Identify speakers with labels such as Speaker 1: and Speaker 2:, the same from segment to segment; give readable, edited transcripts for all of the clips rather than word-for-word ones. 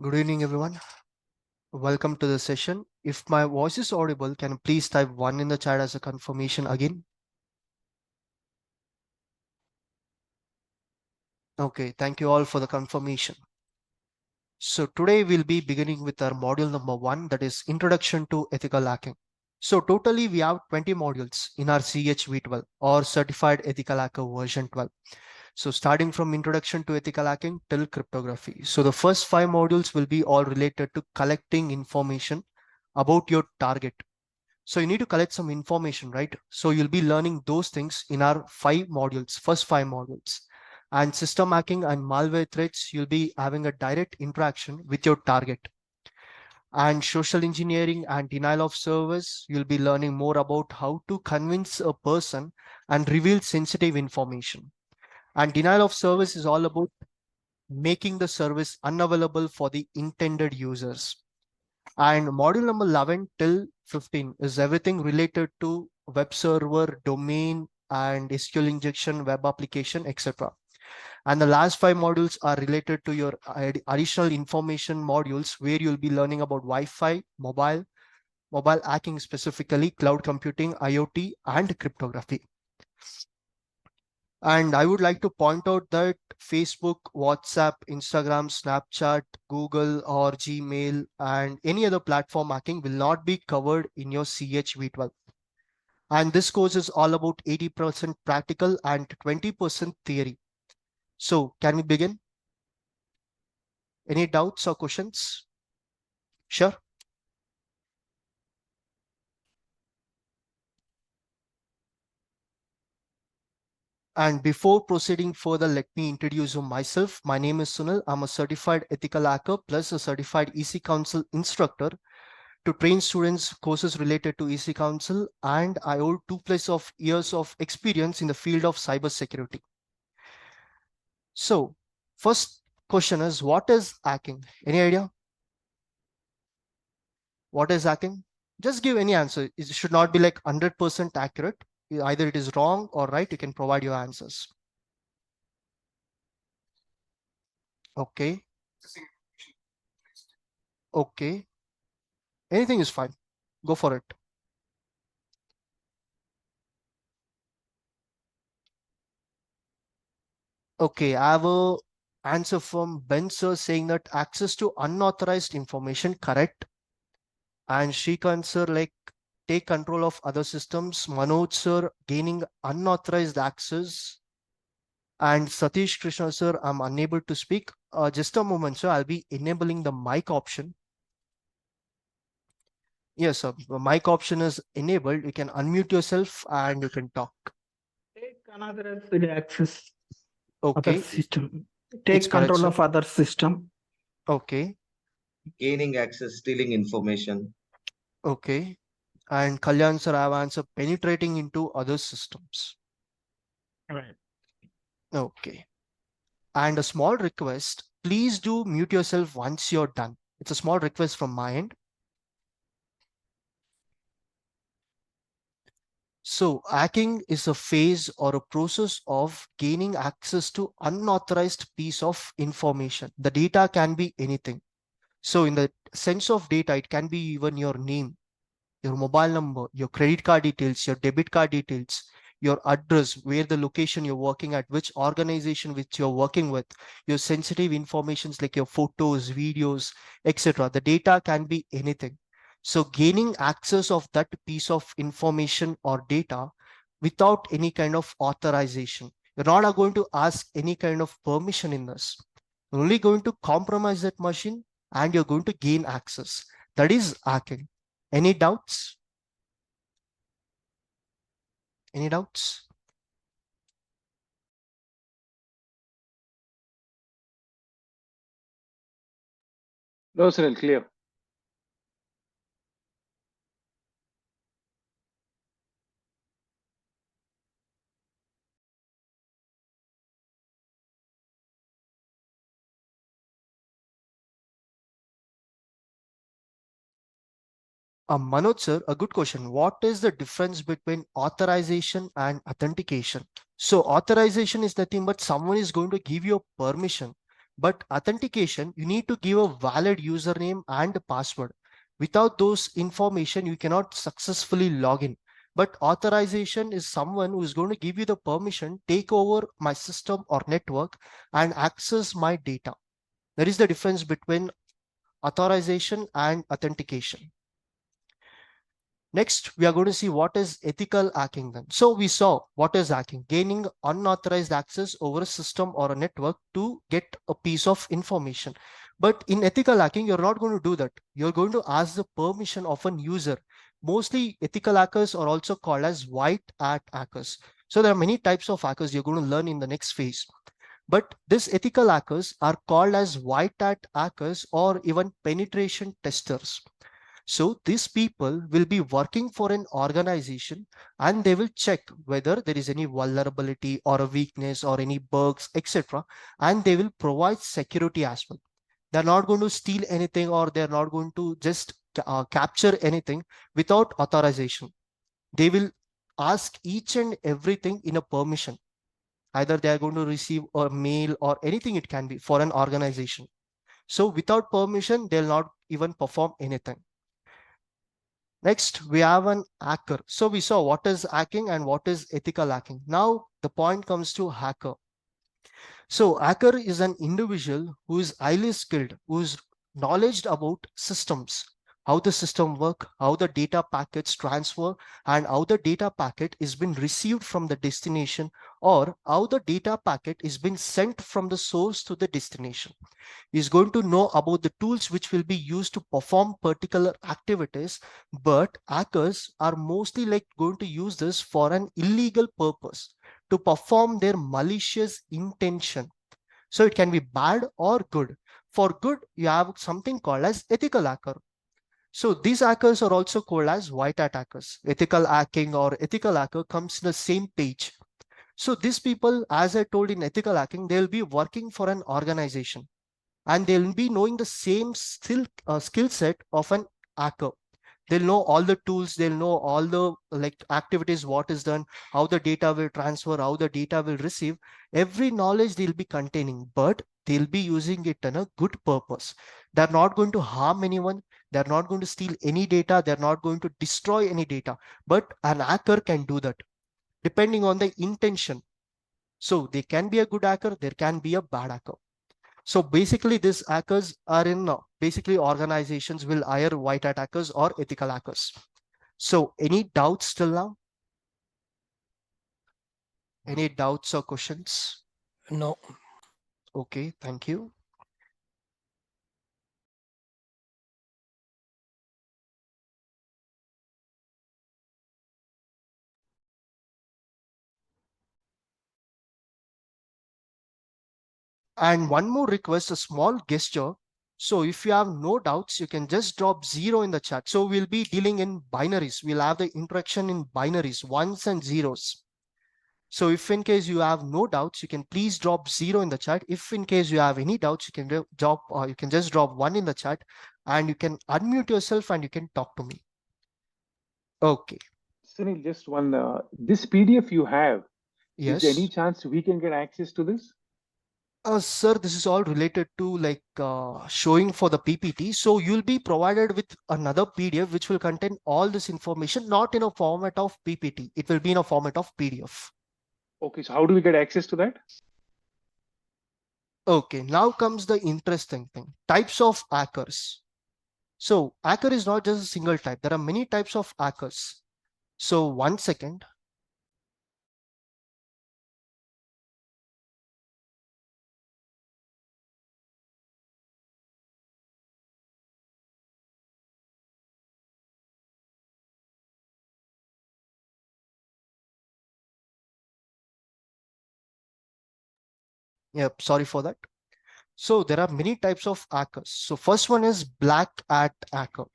Speaker 1: Good evening, everyone. Welcome to the session. If my voice is audible, can you please type 1 in the chat as a confirmation again? Okay, thank you all for the confirmation. So today we'll be beginning with our module number 1, that is Introduction to Ethical Hacking. So totally we have 20 modules in our CEH V12 or Certified Ethical Hacker version 12. So starting from Introduction to Ethical Hacking till Cryptography. So the first 5 modules will be all related to collecting information about your target. So you need to collect some information, right? So you'll be learning those things in our 5 modules, first 5 modules. And system hacking and malware threats, you'll be having a direct interaction with your target. And social engineering and denial of service, you'll be learning more about how to convince a person and reveal sensitive information. And denial of service is all about making the service unavailable for the intended users. And module number 11 till 15 is everything related to web server, domain, and SQL injection, web application, etc. And the last 5 modules are related to your additional information modules where you'll be learning about Wi-Fi, mobile hacking specifically, cloud computing, IoT, and cryptography. And I would like to point out that Facebook, WhatsApp, Instagram, Snapchat, Google, or Gmail, and any other platform hacking will not be covered in your CEH V12. And this course is all about 80% practical and 20% theory. So can we begin? Any doubts or questions? Sure. And before proceeding further, let me introduce myself. My name is Sunil. I'm a certified ethical hacker plus a certified EC Council instructor to train students courses related to EC Council, and I hold 2+ of years of experience in the field of cybersecurity. So first question is, what is hacking? Any idea? What is hacking? Just give any answer. It should not be like 100% accurate. Either it is wrong or right. You can provide your answers. Okay. Okay. Anything is fine. Go for it. Okay, I have a answer from Ben sir saying that access to unauthorized information, correct. And Shrikant sir, like, take control of other systems. Manoj sir, gaining unauthorized access. And Satish Krishna sir, I'm unable to speak. Just a moment, sir. I'll be enabling the mic option. Yes, sir. The mic option is enabled. You can unmute yourself and you can talk.
Speaker 2: Take another access other
Speaker 1: Okay,
Speaker 2: system.
Speaker 1: it's
Speaker 2: Take
Speaker 1: correct,
Speaker 2: control
Speaker 1: sir.
Speaker 2: of other system.
Speaker 1: Okay,
Speaker 3: Gaining access, stealing information.
Speaker 1: okay. And Kalyan sir, I have answered penetrating into other systems.
Speaker 2: Right.
Speaker 1: Okay. And a small request, please do mute yourself once you're done. It's a small request from my end. So hacking is a phase or a process of gaining access to unauthorized piece of information. The data can be anything. So in the sense of data, it can be even your name, your mobile number, your credit card details, your debit card details, your address, where the location you're working at, which organization which you're working with, your sensitive informations like your photos, videos, etc. The data can be anything. So gaining access of that piece of information or data without any kind of authorization. You're not going to ask any kind of permission in this. You're only going to compromise that machine and you're going to gain access. That is hacking. Any doubts? Any doubts?
Speaker 4: No, Sunil, clear.
Speaker 1: Manoj sir, a good question. What is the difference between authorization and authentication? So authorization is nothing but someone is going to give you permission But authentication, you need to give a valid username and password. Without those information, you cannot successfully log in. But authorization is someone who is going to give you the permission, take over my system or network and access my data. There is the difference between authorization and authentication. Next, we are going to see what is ethical hacking then. So we saw what is hacking, gaining unauthorized access over a system or a network to get a piece of information. But in ethical hacking, you're not going to do that. You're going to ask the permission of an user. Mostly ethical hackers are also called as white hat hackers. So there are many types of hackers you're going to learn in the next phase. But these ethical hackers are called as white hat hackers or even penetration testers. So these people will be working for an organization and they will check whether there is any vulnerability or a weakness or any bugs, etc. And they will provide security as well. They're not going to steal anything or they're not going to just capture anything without authorization. They will ask each and everything in a permission. Either they are going to receive a mail or anything it can be for an organization. So without permission, they'll not even perform anything. Next, we have an hacker. So we saw what is hacking and what is ethical hacking. Now the point comes to hacker. So hacker is an individual who is highly skilled, who is knowledge about systems, how the system work, how the data packets transfer, and how the data packet is been received from the destination, or how the data packet is been sent from the source to the destination. Is going to know about the tools which will be used to perform particular activities, but hackers are mostly like going to use this for an illegal purpose to perform their malicious intention. So it can be bad or good. For good, you have something called as ethical hacker. So these hackers are also called as white hat hackers. Ethical hacking or ethical hacker comes in the same page. So these people, as I told in ethical hacking, they'll be working for an organization and they'll be knowing the same skill set of an hacker. They'll know all the tools, they'll know all the activities, what is done, how the data will transfer, how the data will receive. Every knowledge they'll be containing, but they'll be using it in a good purpose. They're not going to harm anyone. They're not going to steal any data. They're not going to destroy any data. But an hacker can do that depending on the intention. So they can be a good hacker. There can be a bad hacker. So basically these hackers are in basically organizations will hire white hat hackers or ethical hackers. So any doubts till now? Any doubts or questions?
Speaker 5: No.
Speaker 1: Okay, thank you. And one more request, a small gesture. So if you have no doubts, you can just drop 0 in the chat. So we'll be dealing in binaries. We'll have the interaction in binaries, ones and zeros. So if in case you have no doubts, you can please drop 0 in the chat. If in case you have any doubts, you can you can just drop 1 in the chat and you can unmute yourself and you can talk to me. Okay.
Speaker 4: Sunil, just one, this PDF you have,
Speaker 1: Yes.
Speaker 4: is there any chance we can get access to this?
Speaker 1: Sir, this is all related to showing for the PPT. So you'll be provided with another PDF which will contain all this information, not in a format of PPT. It will be in a format of PDF.
Speaker 4: Okay, so how do we get access to that?
Speaker 1: Okay, now comes the interesting thing. Types of hackers. So hacker is not just a single type. There are many types of hackers. So 1 second. Yep, sorry for that. So there are many types of hackers. So first one is black hat hacker.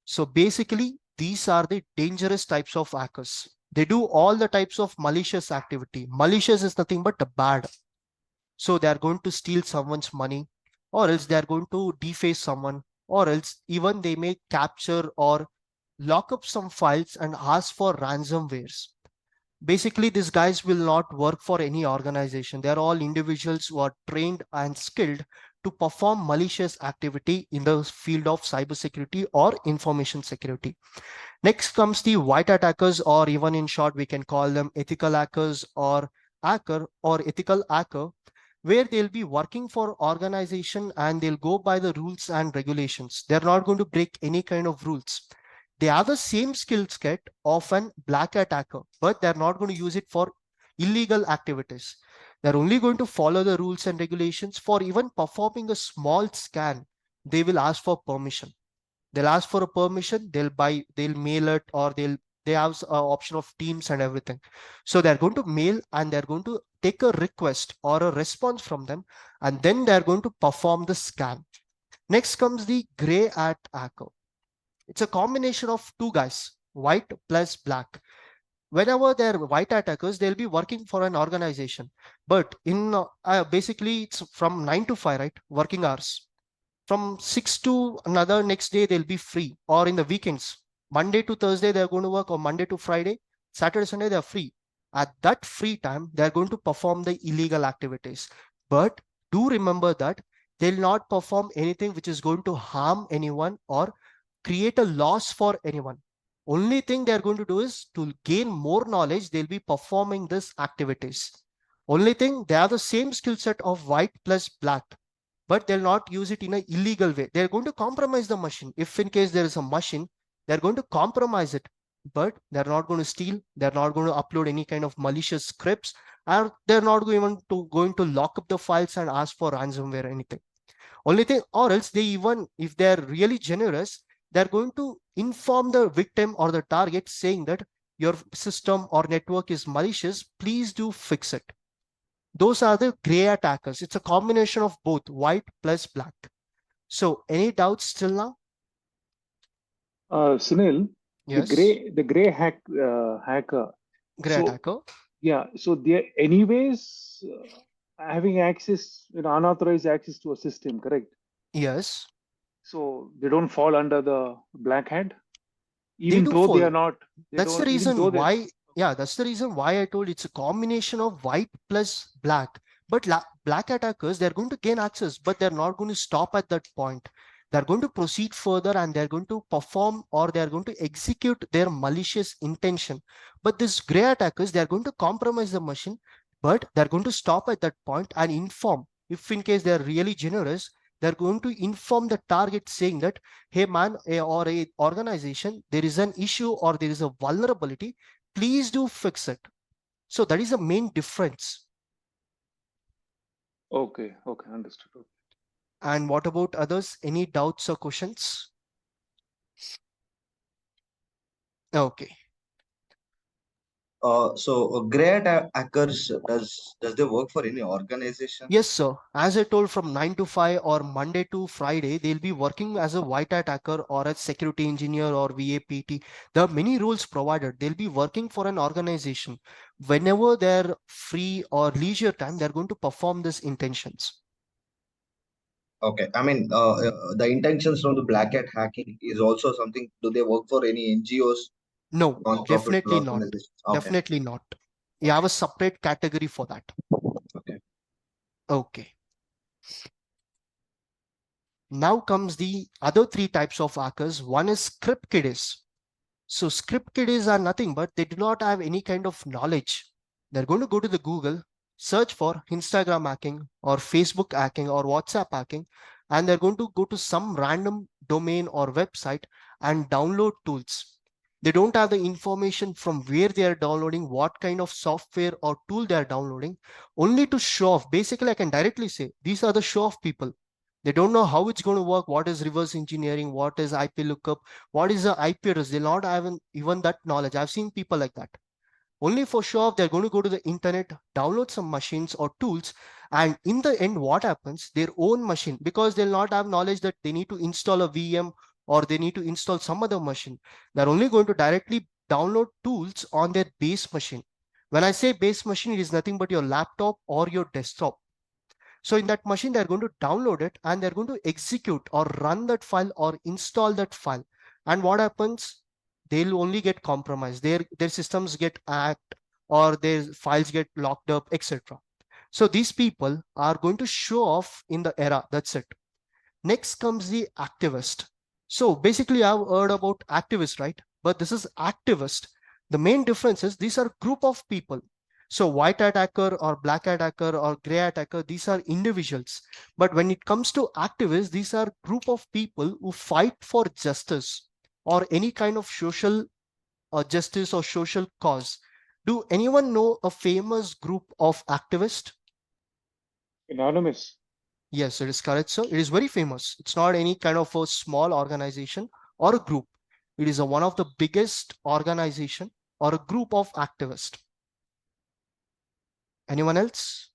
Speaker 1: So basically, these are the dangerous types of hackers. They do all the types of malicious activity. Malicious is nothing but bad. So they are going to steal someone's money, or else they are going to deface someone, or else even they may capture or lock up some files and ask for ransomwares. Basically, these guys will not work for any organization. They are all individuals who are trained and skilled to perform malicious activity in the field of cybersecurity or information security. Next comes the white attackers, or even in short, we can call them ethical hackers or hacker or ethical hacker, where they'll be working for organization and they'll go by the rules and regulations. They're not going to break any kind of rules. They have the same skill set of an black attacker, but they're not going to use it for illegal activities. They're only going to follow the rules and regulations. For even performing a small scan, they will ask for permission. They'll ask for a permission, they'll mail it, or they have an option of Teams and everything. So they're going to mail and they're going to take a request or a response from them, and then they're going to perform the scan. Next comes the gray hat hacker. It's a combination of two guys, white plus black. Whenever they're white attackers, they'll be working for an organization, but in basically it's from 9 to 5, right? Working hours. From 6 to another next day, they'll be free, or in the weekends, Monday to Thursday, they're going to work, or Monday to Friday, Saturday, Sunday, they're free. At that free time, they're going to perform the illegal activities. But do remember that they'll not perform anything which is going to harm anyone or create a loss for anyone. Only thing they're going to do is to gain more knowledge, they'll be performing these activities. Only thing, they have the same skill set of white plus black, but they'll not use it in an illegal way. They're going to compromise the machine. If in case there is a machine, they're going to compromise it, but they're not going to steal. They're not going to upload any kind of malicious scripts, and they're not going to lock up the files and ask for ransomware or anything. Only thing, or else they, even if they're really generous, they're going to inform the victim or the target saying that your system or network is malicious, please do fix it. Those are the gray attackers. It's a combination of both white plus black. So any doubts till now?
Speaker 4: Sunil,
Speaker 1: Yes.
Speaker 4: the gray hacker.
Speaker 1: Gray
Speaker 4: So,
Speaker 1: attacker.
Speaker 4: yeah, so they're anyways having access, unauthorized access to a system, correct?
Speaker 1: Yes.
Speaker 4: So they don't fall under the black hat,
Speaker 1: They
Speaker 4: even
Speaker 1: do
Speaker 4: though they
Speaker 1: fall.
Speaker 4: are not.
Speaker 1: That's the reason why. Yeah, that's the reason why I told it's a combination of white plus black. But black attackers, they're going to gain access, but they're not going to stop at that point. They're going to proceed further and they're going to perform, or they're going to execute their malicious intention. But these gray attackers, they're going to compromise the machine, but they're going to stop at that point and inform. If in case they're really generous, they're going to inform the target saying that, hey man, or a organization, there is an issue or there is a vulnerability, please do fix it. So that is the main difference.
Speaker 4: Okay, understood.
Speaker 1: And what about others? Any doubts or questions? Okay.
Speaker 3: So gray hackers, does they work for any organization?
Speaker 1: Yes, sir. As I told, from 9 to 5 or Monday to Friday, they'll be working as a white hat hacker or a security engineer or VAPT. There are many roles provided. They'll be working for an organization. Whenever they're free or leisure time, they're going to perform these intentions.
Speaker 3: Okay, I mean, the intentions from the black hat hacking is also something. Do they work for any NGOs?
Speaker 1: No, definitely not.
Speaker 3: Okay.
Speaker 1: Definitely not. You have a separate category for that.
Speaker 3: Okay.
Speaker 1: Okay. Now comes the other three types of hackers. One is script kiddies. So script kiddies are nothing but they do not have any kind of knowledge. They're going to go to the Google, search for Instagram hacking or Facebook hacking or WhatsApp hacking, and they're going to go to some random domain or website and download tools. They don't have the information from where they are downloading, what kind of software or tool they are downloading, only to show off. Basically, I can directly say these are the show off people. They don't know how it's going to work, what is reverse engineering, what is IP lookup, what is the IP address. They'll not have even that knowledge. I've seen people like that. Only for show off, they're going to go to the internet, download some machines or tools, and in the end, what happens? Their own machine, because they'll not have knowledge that they need to install a VM or they need to install some other machine. They're only going to directly download tools on their base machine. When I say base machine, it is nothing but your laptop or your desktop. So in that machine, they're going to download it and they're going to execute or run that file or install that file. And what happens? They'll only get compromised. Their systems get hacked, or their files get locked up, etc. So these people are going to show off in the era. That's it. Next comes the activist. So basically I've heard about activists, right? But this is activist. The main difference is these are group of people. So white hat hacker or black hat hacker or gray hat hacker, these are individuals. But when it comes to activists, these are group of people who fight for justice or any kind of social justice or social cause. Do anyone know a famous group of activists?
Speaker 4: Anonymous.
Speaker 1: Yes, it is correct, sir. It is very famous. It's not any kind of a small organization or a group. It is one of the biggest organization or a group of activists. Anyone else?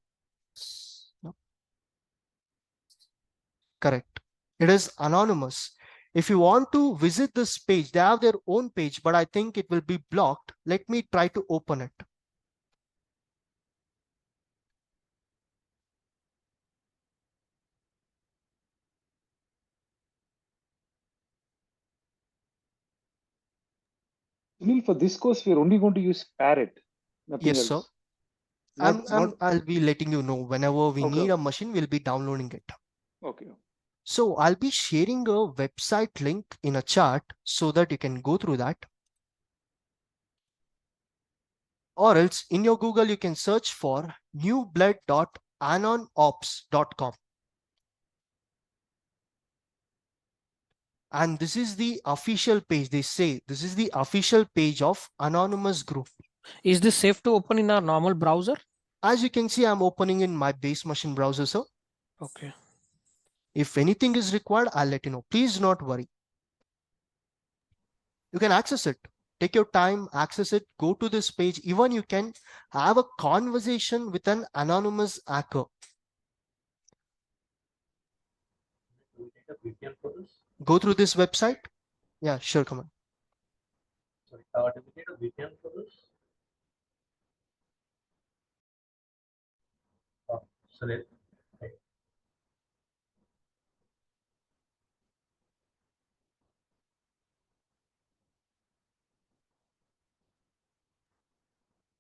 Speaker 1: No. Correct. It is anonymous. If you want to visit this page, they have their own page, but I think it will be blocked. Let me try to open it.
Speaker 4: Sunil, for this course, we're only going to use Parrot, nothing
Speaker 1: Yes,
Speaker 4: else.
Speaker 1: sir.
Speaker 4: Not.
Speaker 1: I'll be letting you know whenever we
Speaker 4: Okay.
Speaker 1: need a machine, we'll be downloading it.
Speaker 4: Okay.
Speaker 1: So I'll be sharing a website link in a chat so that you can go through that. Or else in your Google, you can search for newblood.anonops.com. And this is the official page. They say this is the official page of Anonymous Group.
Speaker 5: Is this safe to open in our normal browser?
Speaker 1: As you can see, I'm opening in my base machine browser, sir.
Speaker 5: Okay.
Speaker 1: If anything is required, I'll let you know. Please do not worry. You can access it. Take your time, access it, go to this page. Even you can have a conversation with an anonymous hacker. Go through this website. Yeah, sure, come on.
Speaker 6: Sorry, do we need a VPN for this? Sorry.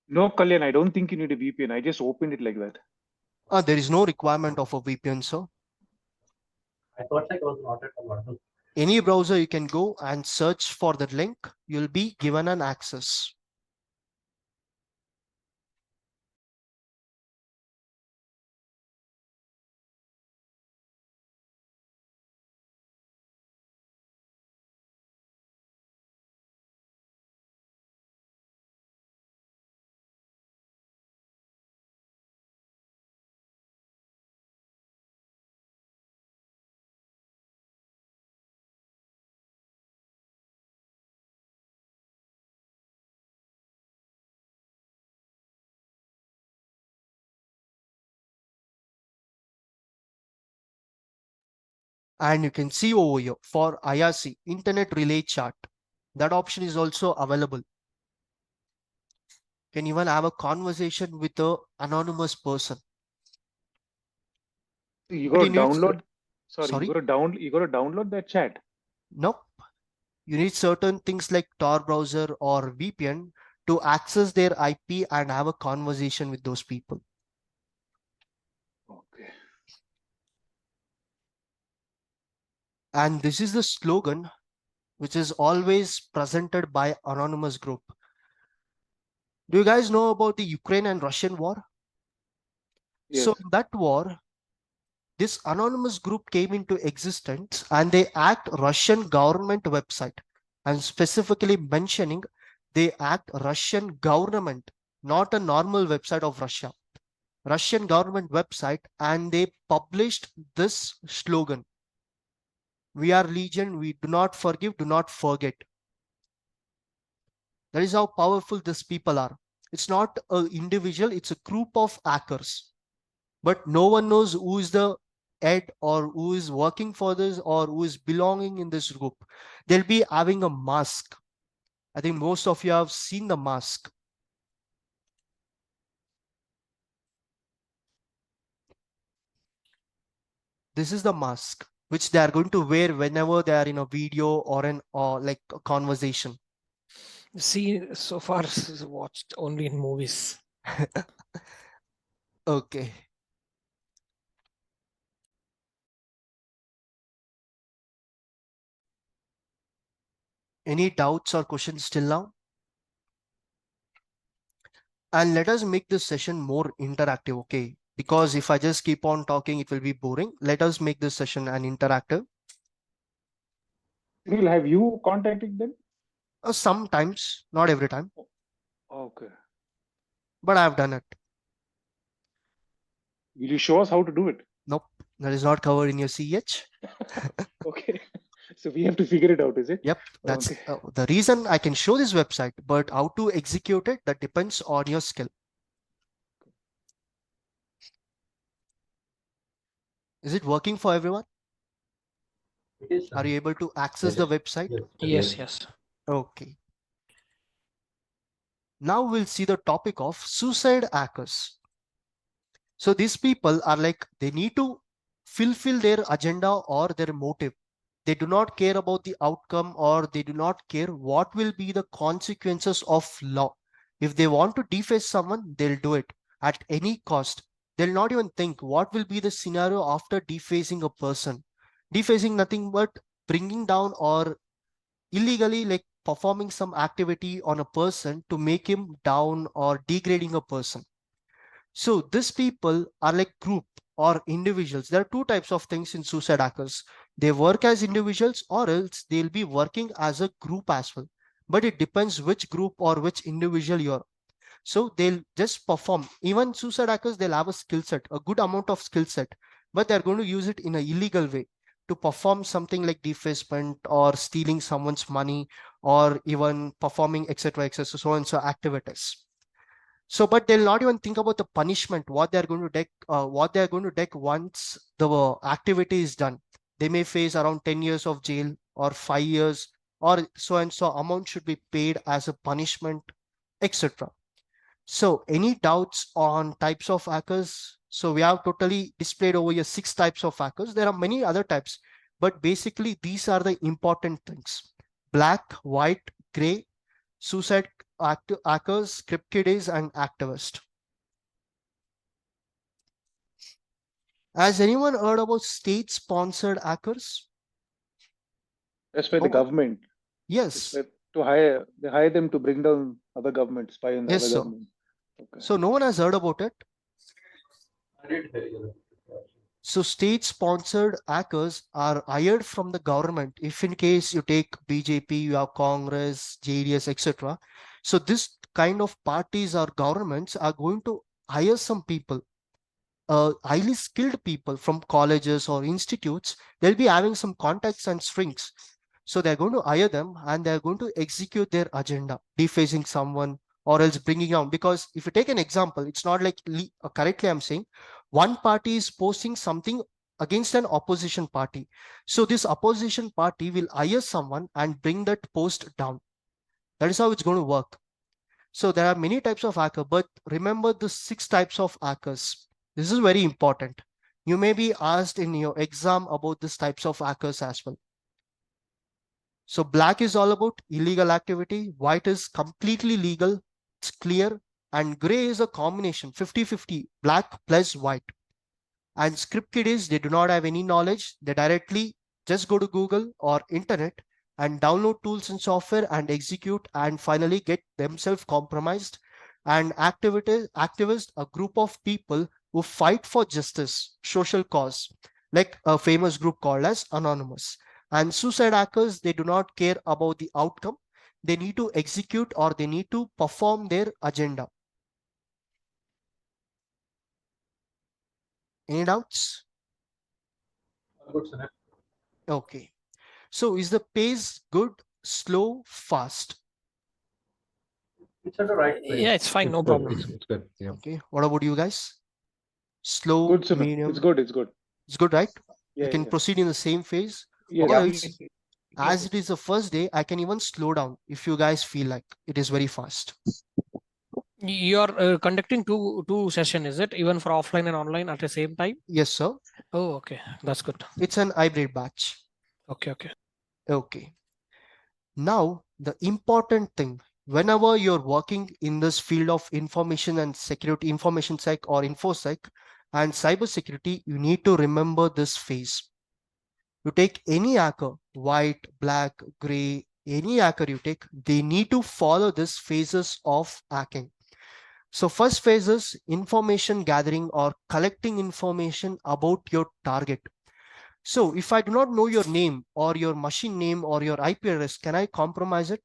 Speaker 4: No, Kalyan, I don't think you need a VPN. I just opened it like that.
Speaker 1: There is no requirement of a VPN, sir.
Speaker 6: I thought like it was not at all.
Speaker 1: Any browser you can go and search for the link, you'll be given an access. And you can see over here for IRC, Internet Relay Chat. That option is also available. You can even have a conversation with an anonymous person.
Speaker 4: You got to download.
Speaker 1: Sorry?
Speaker 4: You got to download that chat.
Speaker 1: Nope. You need certain things like Tor browser or VPN to access their IP and have a conversation with those people.
Speaker 4: Okay.
Speaker 1: And this is the slogan which is always presented by anonymous group. Do you guys know about the Ukraine and Russian war?
Speaker 4: Yes.
Speaker 1: So in that war, this anonymous group came into existence and they act Russian government website, and specifically mentioning they act Russian government, not a normal website of Russia, Russian government website, and they published this slogan. We are legion, we do not forgive, do not forget. That is how powerful these people are. It's not an individual, it's a group of hackers. But no one knows who is the head or who is working for this or who is belonging in this group. They'll be having a mask. I think most of you have seen the mask. This is the mask which they are going to wear whenever they are in a video or like a conversation.
Speaker 5: See, so far watched only in movies.
Speaker 1: Okay. Any doubts or questions till now? And let us make this session more interactive, okay? Because if I just keep on talking, it will be boring. Let us make this session an interactive.
Speaker 4: Cyril, have you contacted them?
Speaker 1: Sometimes, not every time,
Speaker 4: Okay.
Speaker 1: but I've done it.
Speaker 4: Will you show us how to do it?
Speaker 1: Nope, that is not covered in your CEH.
Speaker 4: Okay. So we have to figure it out, is it?
Speaker 1: Yep, that's
Speaker 4: Okay.
Speaker 1: the reason I can show this website, but how to execute it, that depends on your skill. Is it working for everyone?
Speaker 6: It is.
Speaker 1: Are you able to access the website?
Speaker 5: Yes, yes.
Speaker 1: Okay. Now we'll see the topic of suicide hackers. So these people are like, they need to fulfill their agenda or their motive. They do not care about the outcome, or they do not care what will be the consequences of law. If they want to deface someone, they'll do it at any cost. They'll not even think what will be the scenario after defacing a person. Defacing nothing but bringing down or illegally like performing some activity on a person to make him down or degrading a person. So these people are like group or individuals. There are two types of things in suicide hackers. They work as individuals, or else they'll be working as a group as well. But it depends which group or which individual you're. So they'll just perform. Even suicide hackers, they'll have a skill set, a good amount of skill set, but they're going to use it in an illegal way to perform something like defacement or stealing someone's money, or even performing etc etc so and so activities. So, but they'll not even think about the punishment, what they're going to take once the activity is done. They may face around 10 years of jail or 5 years, or so and so amount should be paid as a punishment, etc. So any doubts on types of hackers? So we have totally displayed over here 6 types of hackers. There are many other types, but basically these are the important things: black, white, gray, suicide hackers, script kiddies, and activist. Has anyone heard about state-sponsored hackers?
Speaker 4: That's by the
Speaker 1: No one?
Speaker 4: government.
Speaker 1: Yes.
Speaker 4: They hire them to bring down other governments, spy on the
Speaker 1: Yes,
Speaker 4: other
Speaker 1: sir.
Speaker 4: government. Okay.
Speaker 1: So no one has heard about it.
Speaker 6: I did hear you.
Speaker 1: So state-sponsored hackers are hired from the government. If in case you take BJP, you have Congress, JDS, etc. So this kind of parties or governments are going to hire some people, highly skilled people from colleges or institutes. They'll be having some contacts and strings. So they're going to hire them and they're going to execute their agenda, defacing someone or else bringing down. Because if you take an example, it's not like correctly I'm saying, one party is posting something against an opposition party. So this opposition party will hire someone and bring that post down. That is how it's going to work. So there are many types of hacker, but remember the 6 types of hackers. This is very important. You may be asked in your exam about these types of hackers as well. So black is all about illegal activity. White is completely legal. It's clear. And gray is a combination 50-50, black plus white. And script kiddies, they do not have any knowledge. They directly just go to Google or internet and download tools and software and execute and finally get themselves compromised. And activists, a group of people who fight for justice, social cause, like a famous group called as Anonymous. And suicide hackers, they do not care about the outcome. They need to execute or they need to perform their agenda. Any doubts?
Speaker 6: Good, sir.
Speaker 1: Okay. So is the pace good, slow, fast?
Speaker 6: It's at the right place.
Speaker 5: Yeah, it's fine, no problem.
Speaker 3: It's good. Yeah.
Speaker 1: Okay. What about you guys? Slow,
Speaker 4: Good, Sumit.
Speaker 1: medium?
Speaker 4: It's good. It's good.
Speaker 1: It's good, right?
Speaker 4: Yeah.
Speaker 1: I can
Speaker 4: yeah.
Speaker 1: proceed in the same phase.
Speaker 4: Yes.
Speaker 1: Or
Speaker 4: we-
Speaker 1: else, as it is the first day, I can even slow down if you guys feel like it is very fast.
Speaker 5: You're conducting two session, is it? Even for offline and online at the same time?
Speaker 1: Yes, sir.
Speaker 5: Oh, okay. That's good.
Speaker 1: It's an hybrid batch.
Speaker 5: Okay, okay.
Speaker 1: Okay. Now, the important thing, Whenever you're working in this field of information and security, information sec or infosec and cybersecurity, you need to remember this phase. You take any hacker, white, black, gray, any hacker you take, they need to follow these phases of hacking. So first phase is information gathering or collecting information about your target. So if I do not know your name or your machine name or your IP address, can I compromise it?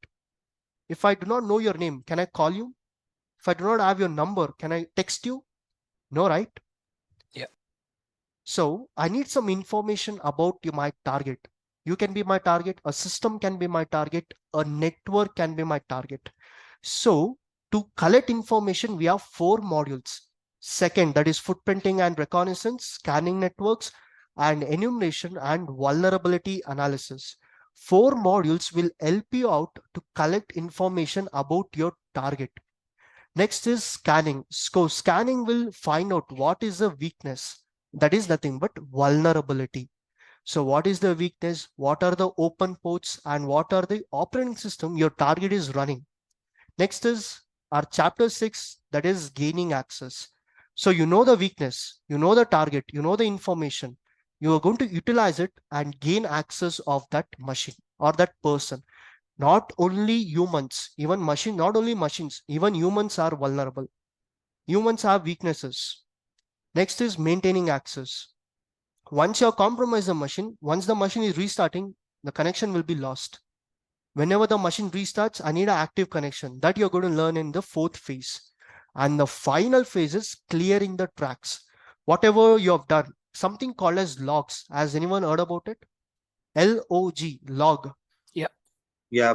Speaker 1: If I do not know your name, can I call you? If I do not have your number, can I text you? No, right?
Speaker 5: Yeah.
Speaker 1: So I need some information about my target. You can be my target, a system can be my target, a network can be my target. So to collect information, we have 4 modules. Second, that is footprinting and reconnaissance, scanning networks, and enumeration and vulnerability analysis. 4 modules will help you out to collect information about your target. Next is scanning. So scanning will find out what is the weakness. That is nothing but vulnerability. So what is the weakness? What are the open ports and what are the operating system your target is running? Next is our chapter 6, that is gaining access. So you know the weakness, you know the target, you know the information. You are going to utilize it and gain access of that machine or that person. Not only humans, even machine, not only machines, even humans are vulnerable. Humans have weaknesses. Next is maintaining access. Once you compromise the machine, once the machine is restarting, the connection will be lost. Whenever the machine restarts, I need an active connection. That you're going to learn in the 4th phase. And the final phase is clearing the tracks. Whatever you have done, something called as logs. Has anyone heard about it? LOG, log.
Speaker 3: Yeah.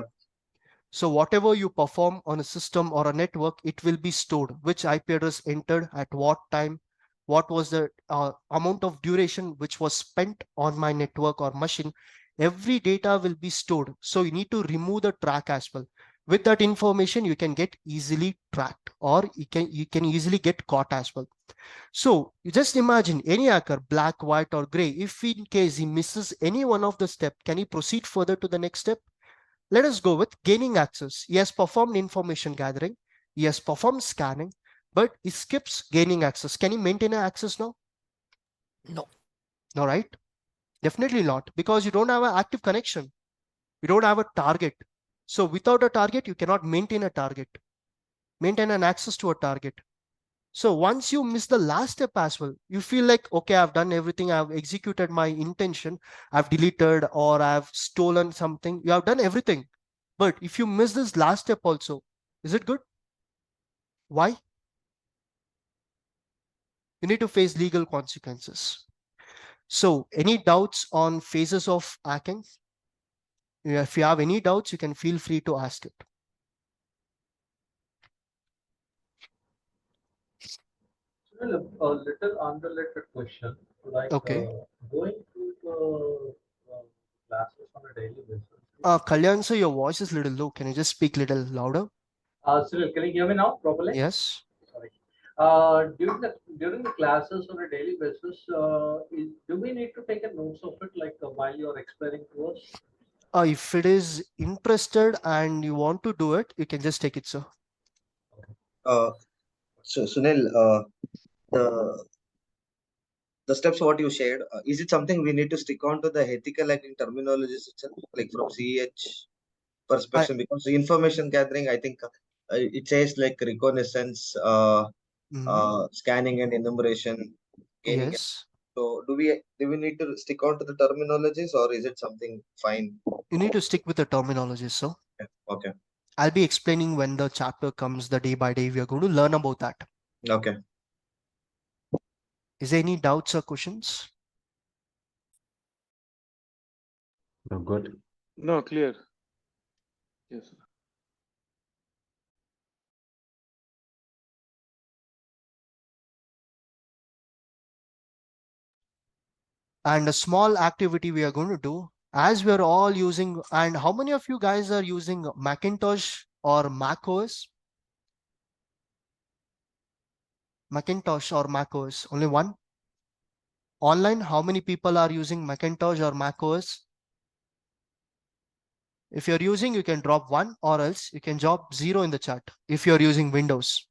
Speaker 1: So whatever you perform on a system or a network, it will be stored. Which IP address entered at what time, what was the amount of duration which was spent on my network or machine. Every data will be stored. So you need to remove the track as well. With that information, you can get easily tracked or you can easily get caught as well. So you just imagine any hacker, black, white, or gray, if in case he misses any one of the steps, can he proceed further to the next step? Let us go with gaining access. He has performed information gathering. He has performed scanning, but he skips gaining access. Can he maintain an access now?
Speaker 5: No.
Speaker 1: No, right? Definitely not, because you don't have an active connection. You don't have a target. So without a target, you cannot maintain a target, maintain an access to a target. So once you miss the last step as well, you feel like, okay, I've done everything. I've executed my intention. I've deleted or I've stolen something. You have done everything. But if you miss this last step also, is it good? Why? You need to face legal consequences. So any doubts on phases of hacking? If you have any doubts, you can feel free to ask it.
Speaker 6: So a little unrelated question, like
Speaker 1: Okay.
Speaker 6: going through the classes on a daily basis.
Speaker 1: Kalyan, sir, your voice is a little low. Can you just speak a little louder?
Speaker 6: Cyril, can you hear me now properly?
Speaker 1: Yes.
Speaker 6: Sorry. During the classes on a daily basis, do we need to take a notes of it, like while you're explaining to us?
Speaker 1: If it is interested and you want to do it, you can just take it, sir.
Speaker 3: So Sunil, the steps what you shared, is it something we need to stick on to the ethical hacking terminologies itself, like from CEH perspective? Because the information gathering, I think it says like reconnaissance, scanning and enumeration, gaining.
Speaker 1: Yes.
Speaker 3: So do we need to stick on to the terminologies, or is it something fine?
Speaker 1: You need to stick with the terminology, sir.
Speaker 3: Okay.
Speaker 1: I'll be explaining when the chapter comes, the day by day. We are going to learn about that.
Speaker 3: Okay.
Speaker 1: Is there any doubts or questions?
Speaker 7: No, good.
Speaker 4: No, clear. Yes.
Speaker 1: And a small activity we are going to do, as we are all using, and how many of you guys are using Macintosh or Mac OS? Macintosh or Mac OS? Only one? Online, how many people are using Macintosh or Mac OS? If you're using, you can drop 1 or else you can drop 0 in the chat if you're using Windows.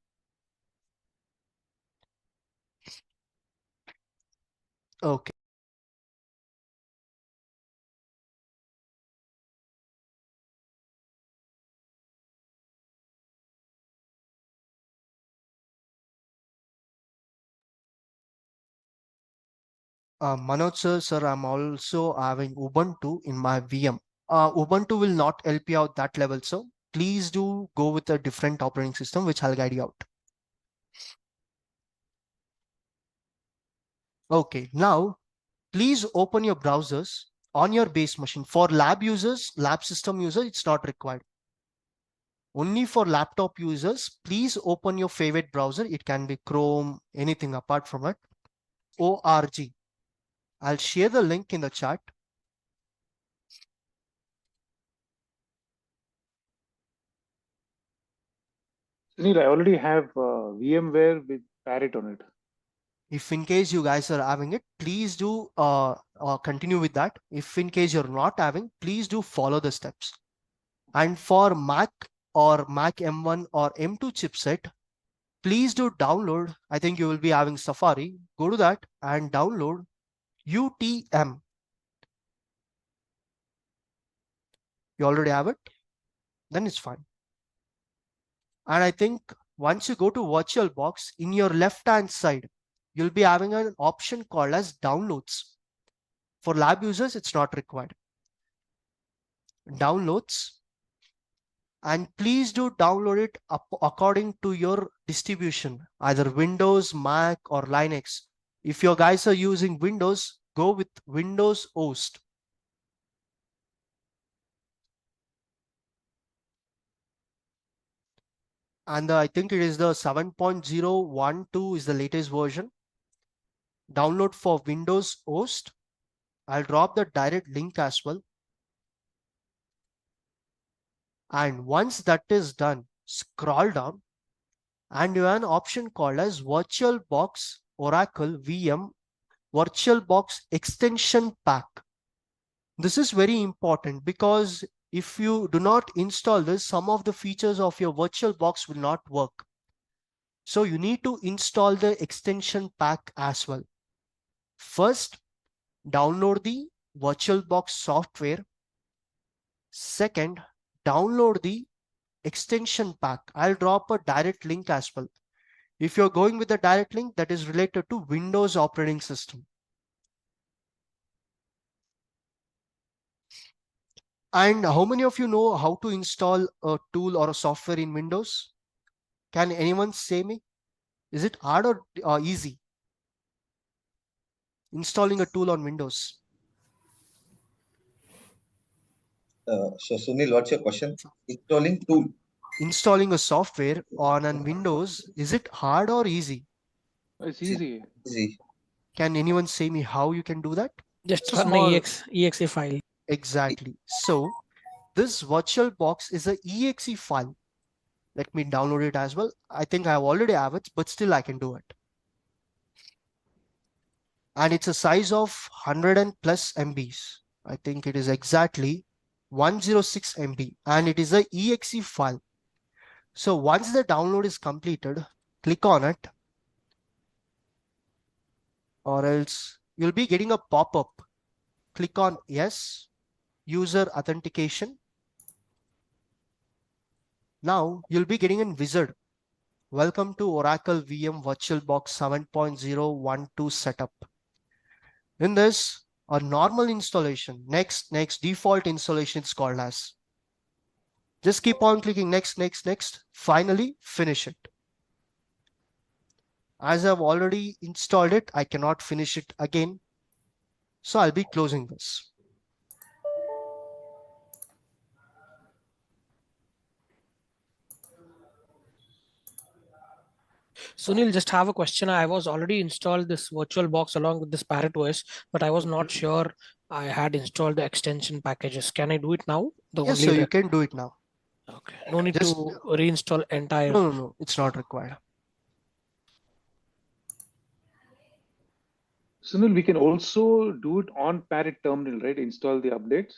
Speaker 1: Okay. Manoj sir, I'm also having Ubuntu in my VM. Ubuntu will not help you out that level, so please do go with a different operating system, which I'll guide you out. Okay, now please open your browsers on your base machine. For lab users, lab system users, it's not required. Only for laptop users, please open your favorite browser. It can be Chrome, anything apart from it. ORG. I'll share the link in the chat.
Speaker 4: Sunil, I already have VMware with Parrot on it.
Speaker 1: If in case you guys are having it, please do continue with that. If in case you're not having, please do follow the steps. And for Mac or Mac M1 or M2 chipset, please do download. I think you will be having Safari. Go to that and download UTM. You already have it? Then it's fine. And I think once you go to VirtualBox, in your left-hand side, you'll be having an option called as downloads. For lab users, it's not required. Downloads. And please do download it according to your distribution, either Windows, Mac, or Linux. If your guys are using Windows, go with Windows host. And I think it is the 7.012 is the latest version. Download for Windows host. I'll drop the direct link as well. And once that is done, scroll down and you have an option called as VirtualBox Oracle VM VirtualBox extension pack. This is very important because if you do not install this, some of the features of your VirtualBox will not work. So you need to install the extension pack as well. First, download the VirtualBox software. Second, download the extension pack. I'll drop a direct link as well. If you're going with the direct link, that is related to Windows operating system. And how many of you know how to install a tool or a software in Windows? Can anyone say me? Is it hard or easy? Installing a tool on Windows.
Speaker 3: So Sunil, what's your question? Installing tool.
Speaker 1: Installing a software on a Windows, is it hard or easy?
Speaker 4: It's easy.
Speaker 3: Easy.
Speaker 1: Can anyone say me how you can do that?
Speaker 5: Just
Speaker 1: It's a
Speaker 5: run
Speaker 1: small...
Speaker 5: exe file.
Speaker 1: Exactly. So this VirtualBox is a exe file. Let me download it as well. I think I already have it, but still I can do it. And it's a size of 100 and plus MBs. I think it is exactly 106 MB and it is a exe file. So once the download is completed, click on it, or else you'll be getting a pop-up. Click on yes, user authentication. Now you'll be getting a wizard. Welcome to Oracle VM VirtualBox 7.012 setup. In this, a normal installation, next, default installation is called as. Just keep on clicking next. Finally, finish it. As I've already installed it, I cannot finish it again. So I'll be closing this.
Speaker 5: Sunil, just have a question. I was already installed this VirtualBox along with this Parrot OS, but I was not sure I had installed the extension packages. Can I do it now?
Speaker 1: Yes, so you can do it now.
Speaker 5: Okay. No need
Speaker 1: Just
Speaker 5: to reinstall entire.
Speaker 1: No, it's not required.
Speaker 4: Sunil, we can also do it on Parrot terminal, right? Install the updates.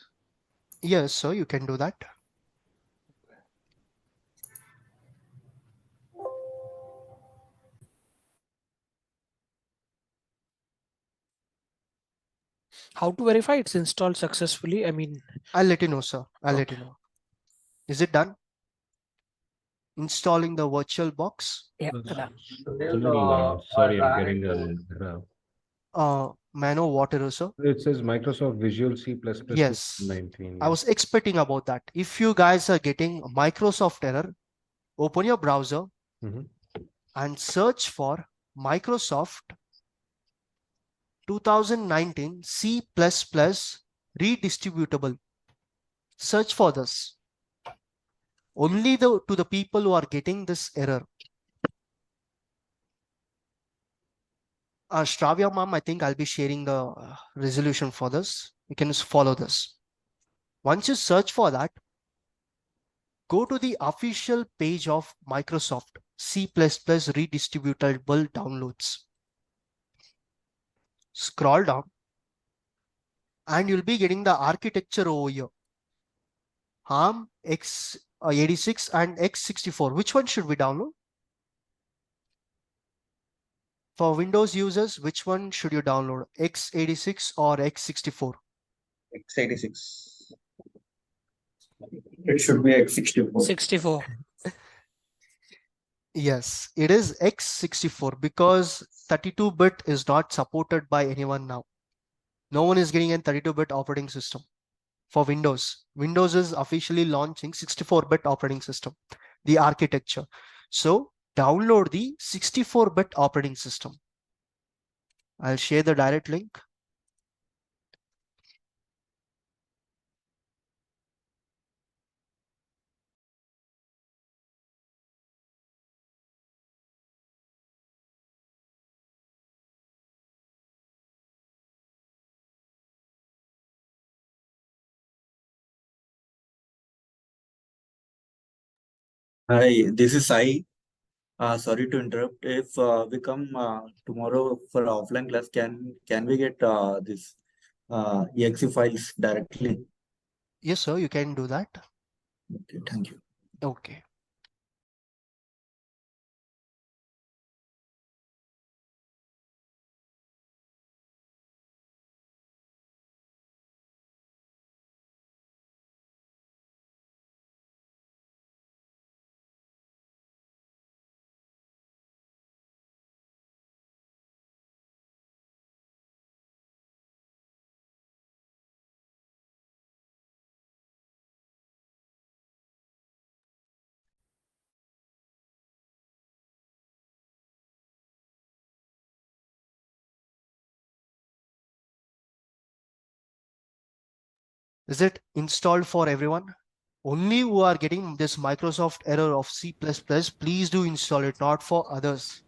Speaker 1: Yes, sir, you can do that.
Speaker 5: How to verify it's installed successfully? I mean,
Speaker 1: I'll let you know, sir. I'll let
Speaker 5: okay.
Speaker 1: you know. Is it done? Installing the virtual box.
Speaker 5: Yeah,
Speaker 7: It's
Speaker 5: done.
Speaker 7: a little, sorry, I'm
Speaker 6: ran
Speaker 7: getting
Speaker 6: into-
Speaker 7: an error.
Speaker 1: May I know what error, sir?
Speaker 7: It says Microsoft Visual C++
Speaker 1: Yes,
Speaker 7: 19.
Speaker 1: I was expecting about that. If you guys are getting a Microsoft error, open your browser
Speaker 7: Mhm.
Speaker 1: and search for Microsoft 2019 C++ redistributable. Search for this. Only to the people who are getting this error. Shravya ma'am, I think I'll be sharing the resolution for this. You can just follow this. Once you search for that, go to the official page of Microsoft C++ redistributable downloads. Scroll down and you'll be getting the architecture over here. ARM x86 and x64. Which one should we download? For Windows users, which one should you download? x86 or x64?
Speaker 3: x86.
Speaker 2: It should be x64.
Speaker 5: 64.
Speaker 1: Yes, it is x64 because 32-bit is not supported by anyone now. No one is getting a 32-bit operating system for Windows. Windows is officially launching 64-bit operating system, the architecture. So download the 64-bit operating system. I'll share the direct link.
Speaker 8: Hi, this is Sai. Sorry to interrupt. If we come tomorrow for offline class, can we get this exe files directly?
Speaker 1: Yes, sir, you can do that.
Speaker 8: Okay, thank you.
Speaker 1: Okay. Is it installed for everyone? Only who are getting this Microsoft error of C++, please do install it, not for others.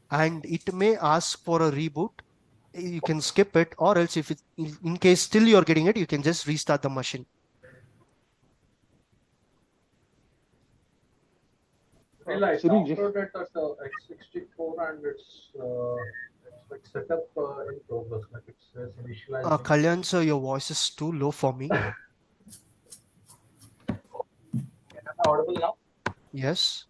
Speaker 1: And it may ask for a reboot. You can skip it, or else if it, in case still you're getting it, you can just restart the machine.
Speaker 6: Well, I
Speaker 4: Sunil,
Speaker 6: downloaded it at x64 and it's like setup in progress, like it says initializing.
Speaker 1: Kalyan sir, your voice is too low for me.
Speaker 6: Am I audible now?
Speaker 1: Yes.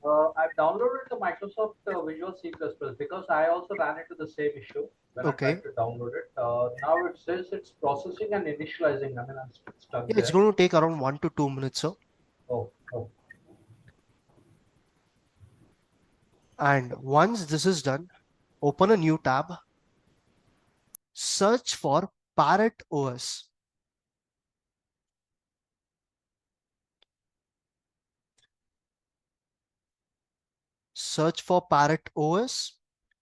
Speaker 6: I've downloaded the Microsoft Visual C++ because I also ran into the same issue when I tried to download it. Now it says it's processing and initializing. I mean, I'm stuck
Speaker 1: Yeah,
Speaker 6: there.
Speaker 1: it's going to take around 1 to 2 minutes, sir.
Speaker 6: Oh.
Speaker 1: And once this is done, open a new tab. Search for Parrot OS. Search for Parrot OS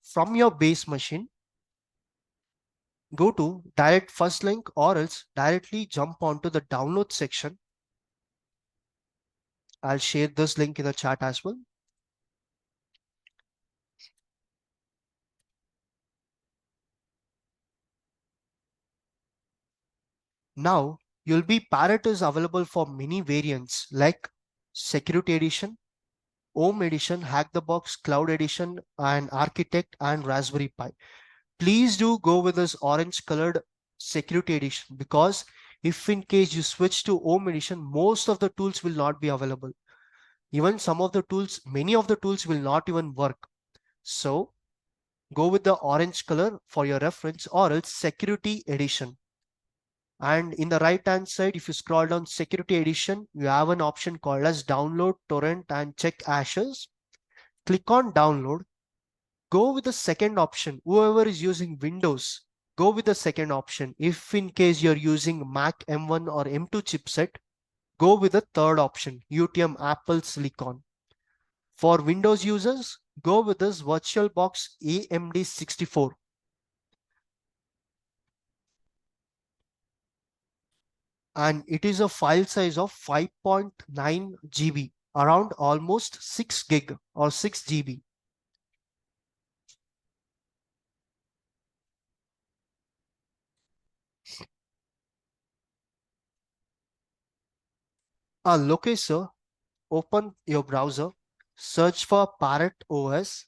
Speaker 1: from your base machine. Go to direct first link or else directly jump onto the download section. I'll share this link in the chat as well. Now you'll be Parrot is available for many variants like Security Edition, Home Edition, Hack the Box, Cloud Edition, and Architect and Raspberry Pi. Please do go with this orange colored Security Edition, because if in case you switch to Home Edition, most of the tools will not be available. Even some of the tools, many of the tools will not even work. So go with the orange color for your reference, or else Security Edition. And in the right hand side, if you scroll down Security Edition, you have an option called as download, torrent, and check hashes. Click on download. Go with the second option. Whoever is using Windows, go with the second option. If in case you're using Mac M1 or M2 chipset, go with the third option, UTM Apple Silicon. For Windows users, go with this VirtualBox AMD64. And it is a file size of 5.9 GB, around almost 6 gig or 6 GB. Okay, sir. Open your browser, search for Parrot OS,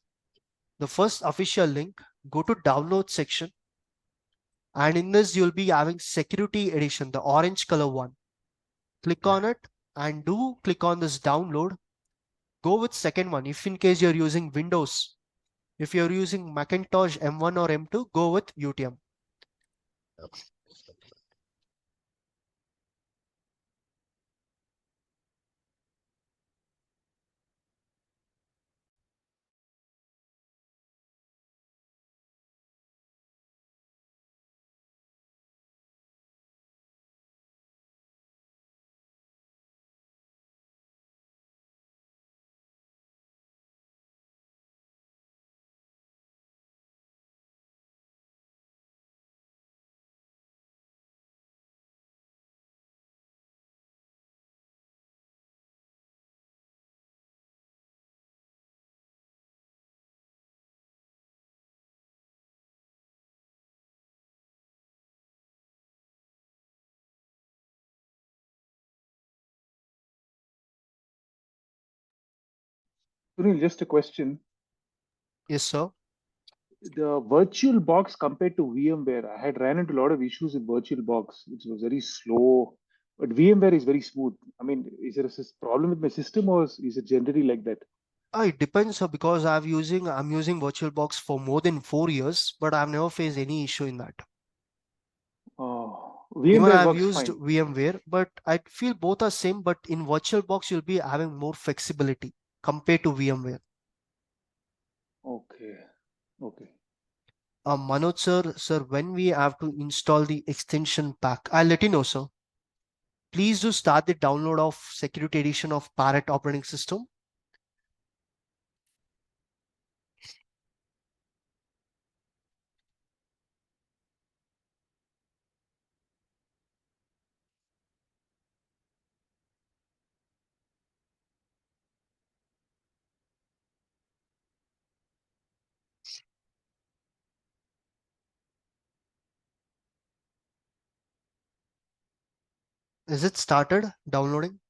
Speaker 1: the first official link, go to download section. And in this, you'll be having Security Edition, the orange color one. Click on it and do click on this download. Go with second one. If in case you're using Windows, if you're using Macintosh M1 or M2, go with UTM.
Speaker 4: Sunil, just a question.
Speaker 1: Yes, sir.
Speaker 4: The VirtualBox compared to VMware, I had ran into a lot of issues with VirtualBox, which was very slow. But VMware is very smooth. I mean, is there a problem with my system, or is it generally like that?
Speaker 1: It depends, sir, because I'm using VirtualBox for more than 4 years, but I've never faced any issue in that.
Speaker 4: Oh,
Speaker 1: Even
Speaker 4: VMware
Speaker 1: I've
Speaker 4: works
Speaker 1: used
Speaker 4: fine.
Speaker 1: VMware, but I feel both are same, but in VirtualBox, you'll be having more flexibility compared to VMware.
Speaker 4: Okay. Okay.
Speaker 1: Manoj sir, when we have to install the extension pack, I'll let you know, sir. Please do start the download of Security Edition of Parrot operating system. Is it started downloading?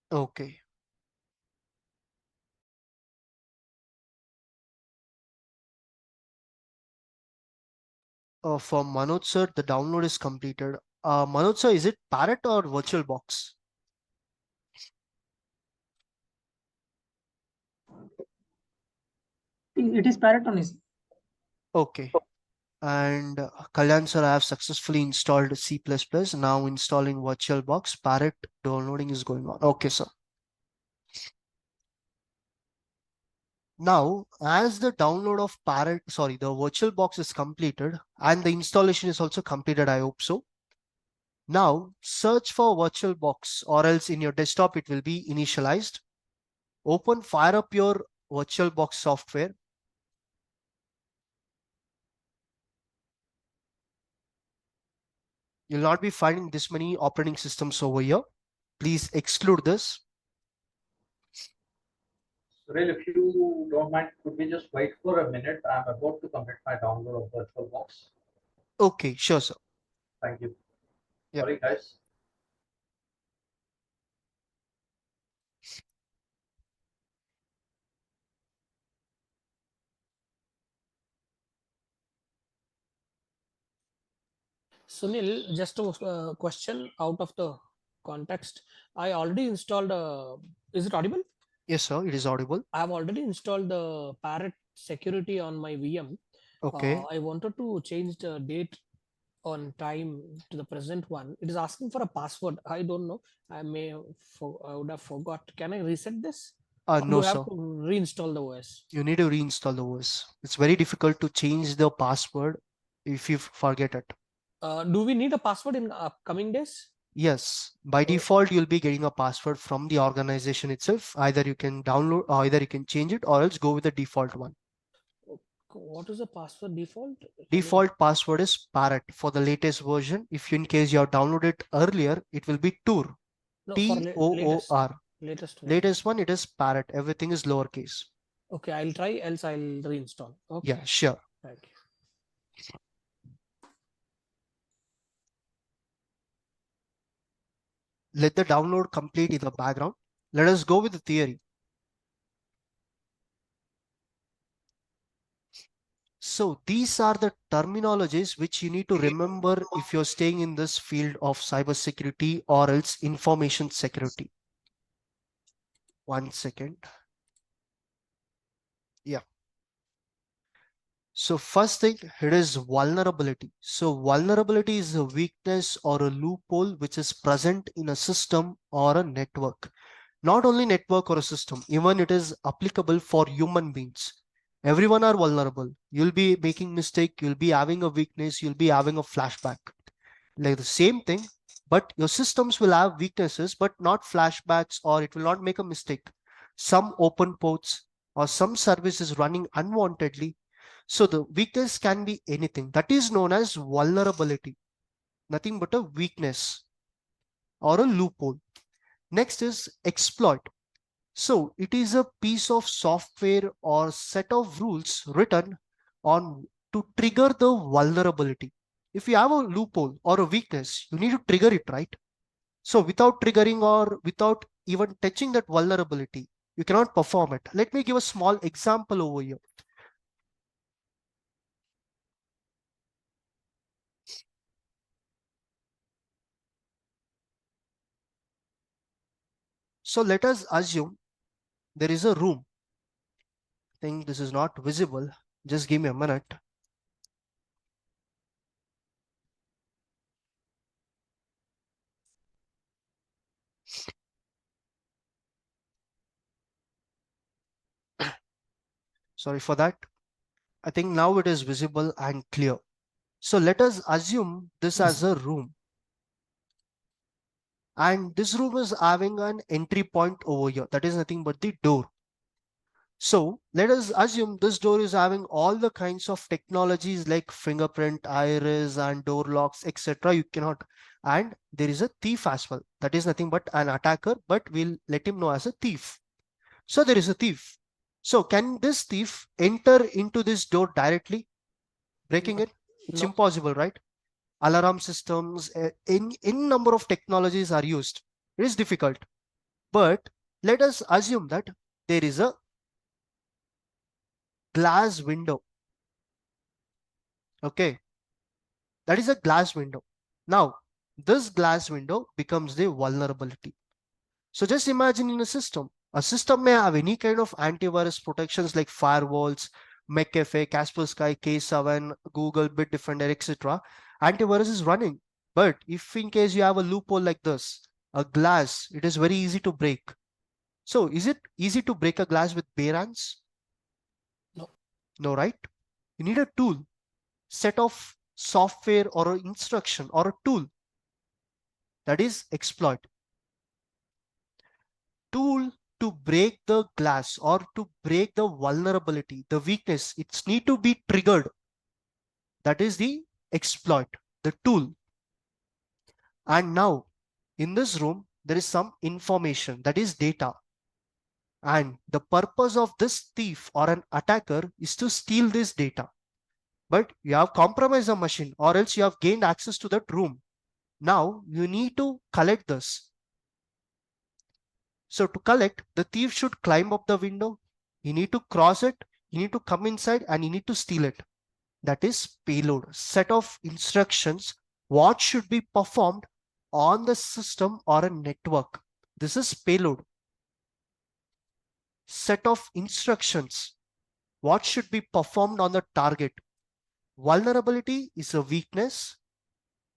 Speaker 1: Okay. For Manoj sir, the download is completed. Manoj sir, is it Parrot or VirtualBox?
Speaker 2: It is Parrot only.
Speaker 1: Okay. And Kalyan sir, I have successfully installed C++. Now installing VirtualBox. Parrot downloading is going on. Okay, sir. Now, as the download of the VirtualBox is completed and the installation is also completed, I hope so. Now, search for VirtualBox, or else in your desktop, it will be initialized. Fire up your VirtualBox software. You'll not be finding this many operating systems over here. Please exclude this.
Speaker 6: Surel, if you don't mind, could we just wait for a minute? I'm about to complete my download of VirtualBox.
Speaker 1: Okay, sure, sir.
Speaker 6: Thank you.
Speaker 1: Yeah.
Speaker 6: Sorry, guys.
Speaker 5: Sunil, just a question out of the context. I already installed. Is it audible?
Speaker 1: Yes, sir, it is audible.
Speaker 5: I have already installed the Parrot security on my VM.
Speaker 1: Okay.
Speaker 5: I wanted to change the date on time to the present one. It is asking for a password. I don't know. I would have forgot. Can I reset this? Or do
Speaker 1: No,
Speaker 5: I have
Speaker 1: sir.
Speaker 5: to reinstall the OS?
Speaker 1: You need to reinstall the OS. It's very difficult to change the password if you forget it.
Speaker 5: Do we need a password in upcoming days?
Speaker 1: Yes, by default, you'll be getting a password from the organization itself. Either you can download, or either you can change it, or else go with the default one.
Speaker 5: What is the password default?
Speaker 1: Default password is Parrot for the latest version. If in case you have downloaded earlier, it will be Toor.
Speaker 5: No,
Speaker 1: Toor. Latest one, it is Parrot. Everything is lowercase.
Speaker 5: Okay, I'll try, else I'll reinstall. Okay.
Speaker 1: Yeah, sure.
Speaker 5: Thank you.
Speaker 1: Let the download complete in the background. Let us go with the theory. So these are the terminologies which you need to remember if you're staying in this field of cybersecurity or else information security. 1 second. Yeah. So first thing, it is vulnerability. So vulnerability is a weakness or a loophole which is present in a system or a network. Not only network or a system, even it is applicable for human beings. Everyone are vulnerable. You'll be making mistake, you'll be having a weakness, you'll be having a flashback. Like the same thing, but your systems will have weaknesses, but not flashbacks, or it will not make a mistake. Some open ports or some services running unwantedly. So the weakness can be anything. That is known as vulnerability. Nothing but a weakness or a loophole. Next is exploit. So it is a piece of software or set of rules written on to trigger the vulnerability. If you have a loophole or a weakness, you need to trigger it, right? So without triggering or without even touching that vulnerability, you cannot perform it. Let me give a small example over here. So let us assume there is a room. I think this is not visible. Just give me a minute. Sorry for that. I think now it is visible and clear. So let us assume this as a room. And this room is having an entry point over here. That is nothing but the door. So let us assume this door is having all the kinds of technologies like fingerprint, iris, and door locks, etc. You cannot. And there is a thief as well. That is nothing but an attacker, but we'll let him know as a thief. So there is a thief. So can this thief enter into this door directly, breaking it? It's impossible, right? Alarm systems, in number of technologies are used. It is difficult. But let us assume that there is a glass window. Okay, that is a glass window. Now this glass window becomes the vulnerability. So just imagine in a system may have any kind of antivirus protections like firewalls, McAfee, Kaspersky, K7, Google, Bitdefender, etc. Antivirus is running. But if in case you have a loophole like this, a glass, it is very easy to break. So is it easy to break a glass with bare hands?
Speaker 5: No.
Speaker 1: No, right? You need a tool, set of software or an instruction or a tool, that is exploit. Tool to break the glass or to break the vulnerability, the weakness, it's need to be triggered. That is the exploit, the tool. And now in this room, there is some information, that is data. And the purpose of this thief or an attacker is to steal this data. But you have compromised the machine, or else you have gained access to that room. Now you need to collect this. So to collect, the thief should climb up the window. You need to cross it. You need to come inside and you need to steal it. That is payload, set of instructions what should be performed on the system or a network. This is payload. Set of instructions, what should be performed on the target. Vulnerability is a weakness,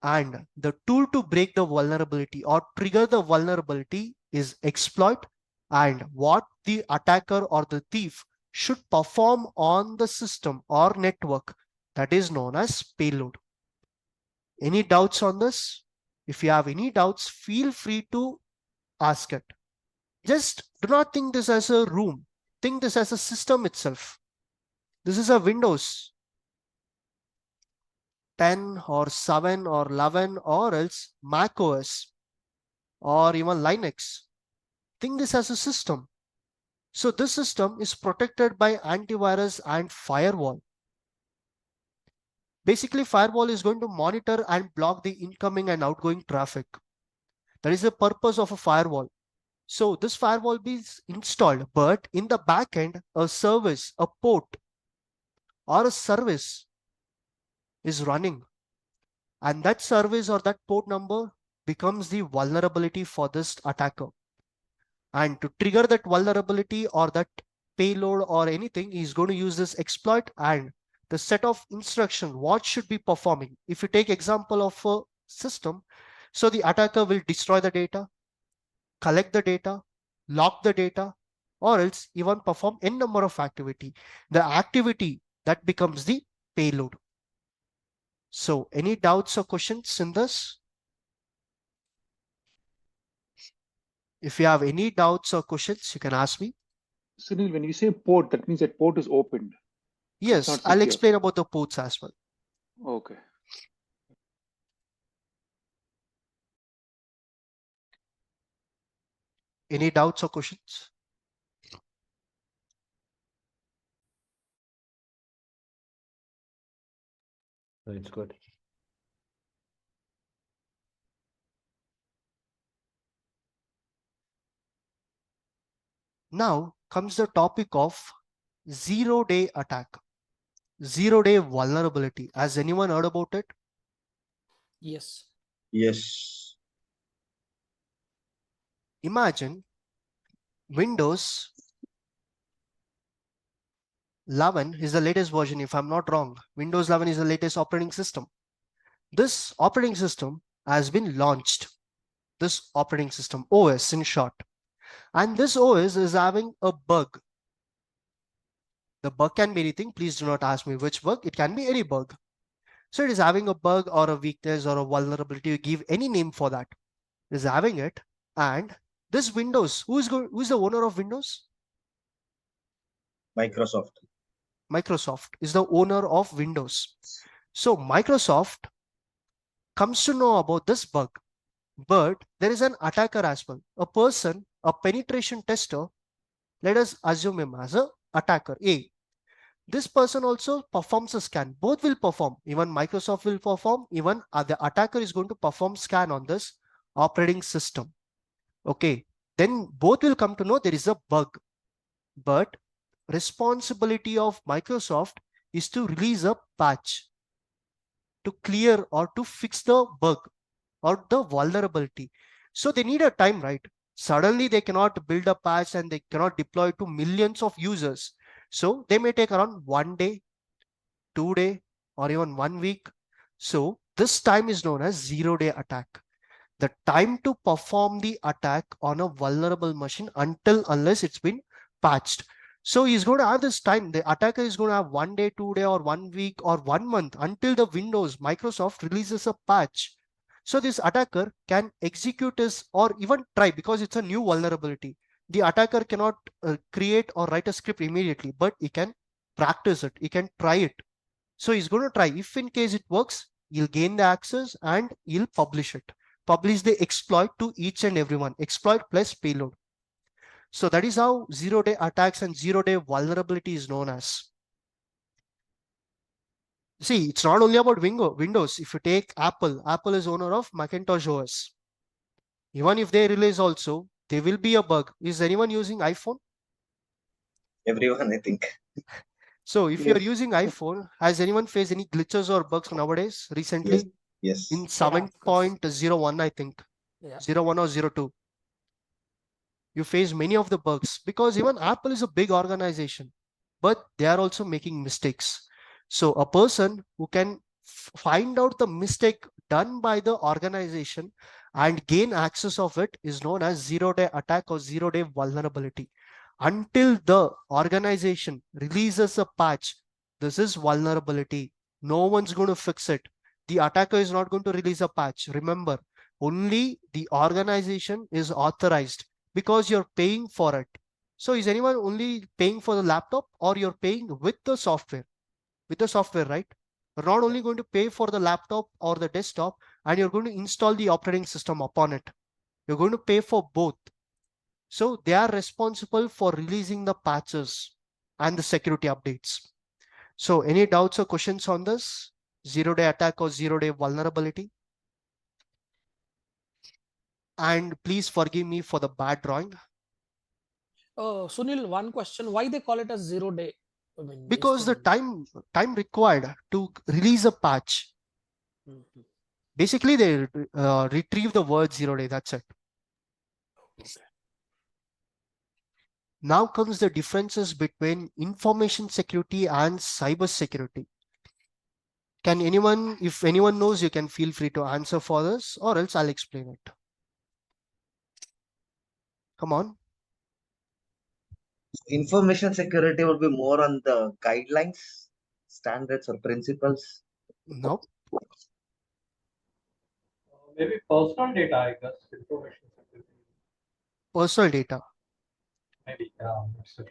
Speaker 1: and the tool to break the vulnerability or trigger the vulnerability is exploit, and what the attacker or the thief should perform on the system or network, that is known as payload. Any doubts on this? If you have any doubts, feel free to ask it. Just do not think this as a room. Think this as a system itself. This is a Windows 10 or 7 or 11 or else Mac OS or even Linux. Think this as a system. So this system is protected by antivirus and firewall. Basically, firewall is going to monitor and block the incoming and outgoing traffic. That is the purpose of a firewall. So this firewall is installed, but in the backend, a service, a port, or a service is running. And that service or that port number becomes the vulnerability for this attacker. And to trigger that vulnerability or that payload or anything, he's going to use this exploit and the set of instruction, what should be performing. If you take example of a system, so the attacker will destroy the data, collect the data, lock the data, or else even perform n number of activity. The activity that becomes the payload. So any doubts or questions in this? If you have any doubts or questions, you can ask me.
Speaker 4: Sunil, when you say port, that means that port is opened.
Speaker 1: Yes, I'll explain about the ports as well.
Speaker 4: Okay.
Speaker 1: Any doubts or questions?
Speaker 7: It's good.
Speaker 1: Now comes the topic of zero-day attack, zero-day vulnerability. Has anyone heard about it?
Speaker 5: Yes.
Speaker 3: Yes.
Speaker 1: Imagine Windows 11 is the latest version, if I'm not wrong. Windows 11 is the latest operating system. This operating system has been launched. This operating system, OS in short. And this OS is having a bug. The bug can be anything. Please do not ask me which bug. It can be any bug. So it is having a bug or a weakness or a vulnerability. You give any name for that. It is having it. And this Windows, who's the owner of Windows?
Speaker 3: Microsoft.
Speaker 1: Microsoft is the owner of Windows. So Microsoft comes to know about this bug, but there is an attacker as well. A person, a penetration tester, let us assume him as an attacker A. This person also performs a scan. Both will perform. Even Microsoft will perform. Even the attacker is going to perform scan on this operating system. Okay. Then both will come to know there is a bug. But responsibility of Microsoft is to release a patch to clear or to fix the bug or the vulnerability. So they need a time, right? Suddenly they cannot build a patch and they cannot deploy to millions of users. So they may take around 1 day, 2 days, or even 1 week. So this time is known as zero-day attack. The time to perform the attack on a vulnerable machine unless it's been patched. So he's going to have this time. The attacker is going to have 1 day, 2 days, or 1 week, or 1 month until the Windows, Microsoft releases a patch. So this attacker can execute this or even try, because it's a new vulnerability. The attacker cannot create or write a script immediately, but he can practice it. He can try it. So he's going to try. If in case it works, he'll gain the access and he'll publish it. Publish the exploit to each and everyone. Exploit plus payload. So that is how zero-day attacks and zero-day vulnerability is known as. See, it's not only about Windows. If you take Apple, Apple is owner of Macintosh OS. Even if they release also, there will be a bug. Is anyone using iPhone?
Speaker 3: Everyone, I think.
Speaker 1: So if you're using iPhone, has anyone faced any glitches or bugs nowadays recently?
Speaker 3: Yes. Yes.
Speaker 1: In 7.01, I think, 01 or 02, you face many of the bugs, because even Apple is a big organization, but they are also making mistakes. So a person who can find out the mistake done by the organization and gain access of it is known as zero-day attack or zero-day vulnerability. Until the organization releases a patch, this is vulnerability. No one's going to fix it. The attacker is not going to release a patch. Remember, only the organization is authorized, because you're paying for it. So is anyone only paying for the laptop, or you're paying with the software? With the software, right? You're not only going to pay for the laptop or the desktop, and you're going to install the operating system upon it. You're going to pay for both. So they are responsible for releasing the patches and the security updates. So any doubts or questions on this? Zero-day attack or zero-day vulnerability? And please forgive me for the bad drawing.
Speaker 5: Sunil, one question: why they call it a 0-day? I mean,
Speaker 1: Because the time required to release a patch. Basically, they retrieve the word 0-day. That's it. Now comes the differences between information security and cyber security. Can anyone, if anyone knows, you can feel free to answer for this, or else I'll explain it. Come on.
Speaker 3: Information security would be more on the guidelines, standards, or principles.
Speaker 1: No.
Speaker 6: Maybe personal data, I guess. Information security.
Speaker 1: Personal data.
Speaker 6: Maybe.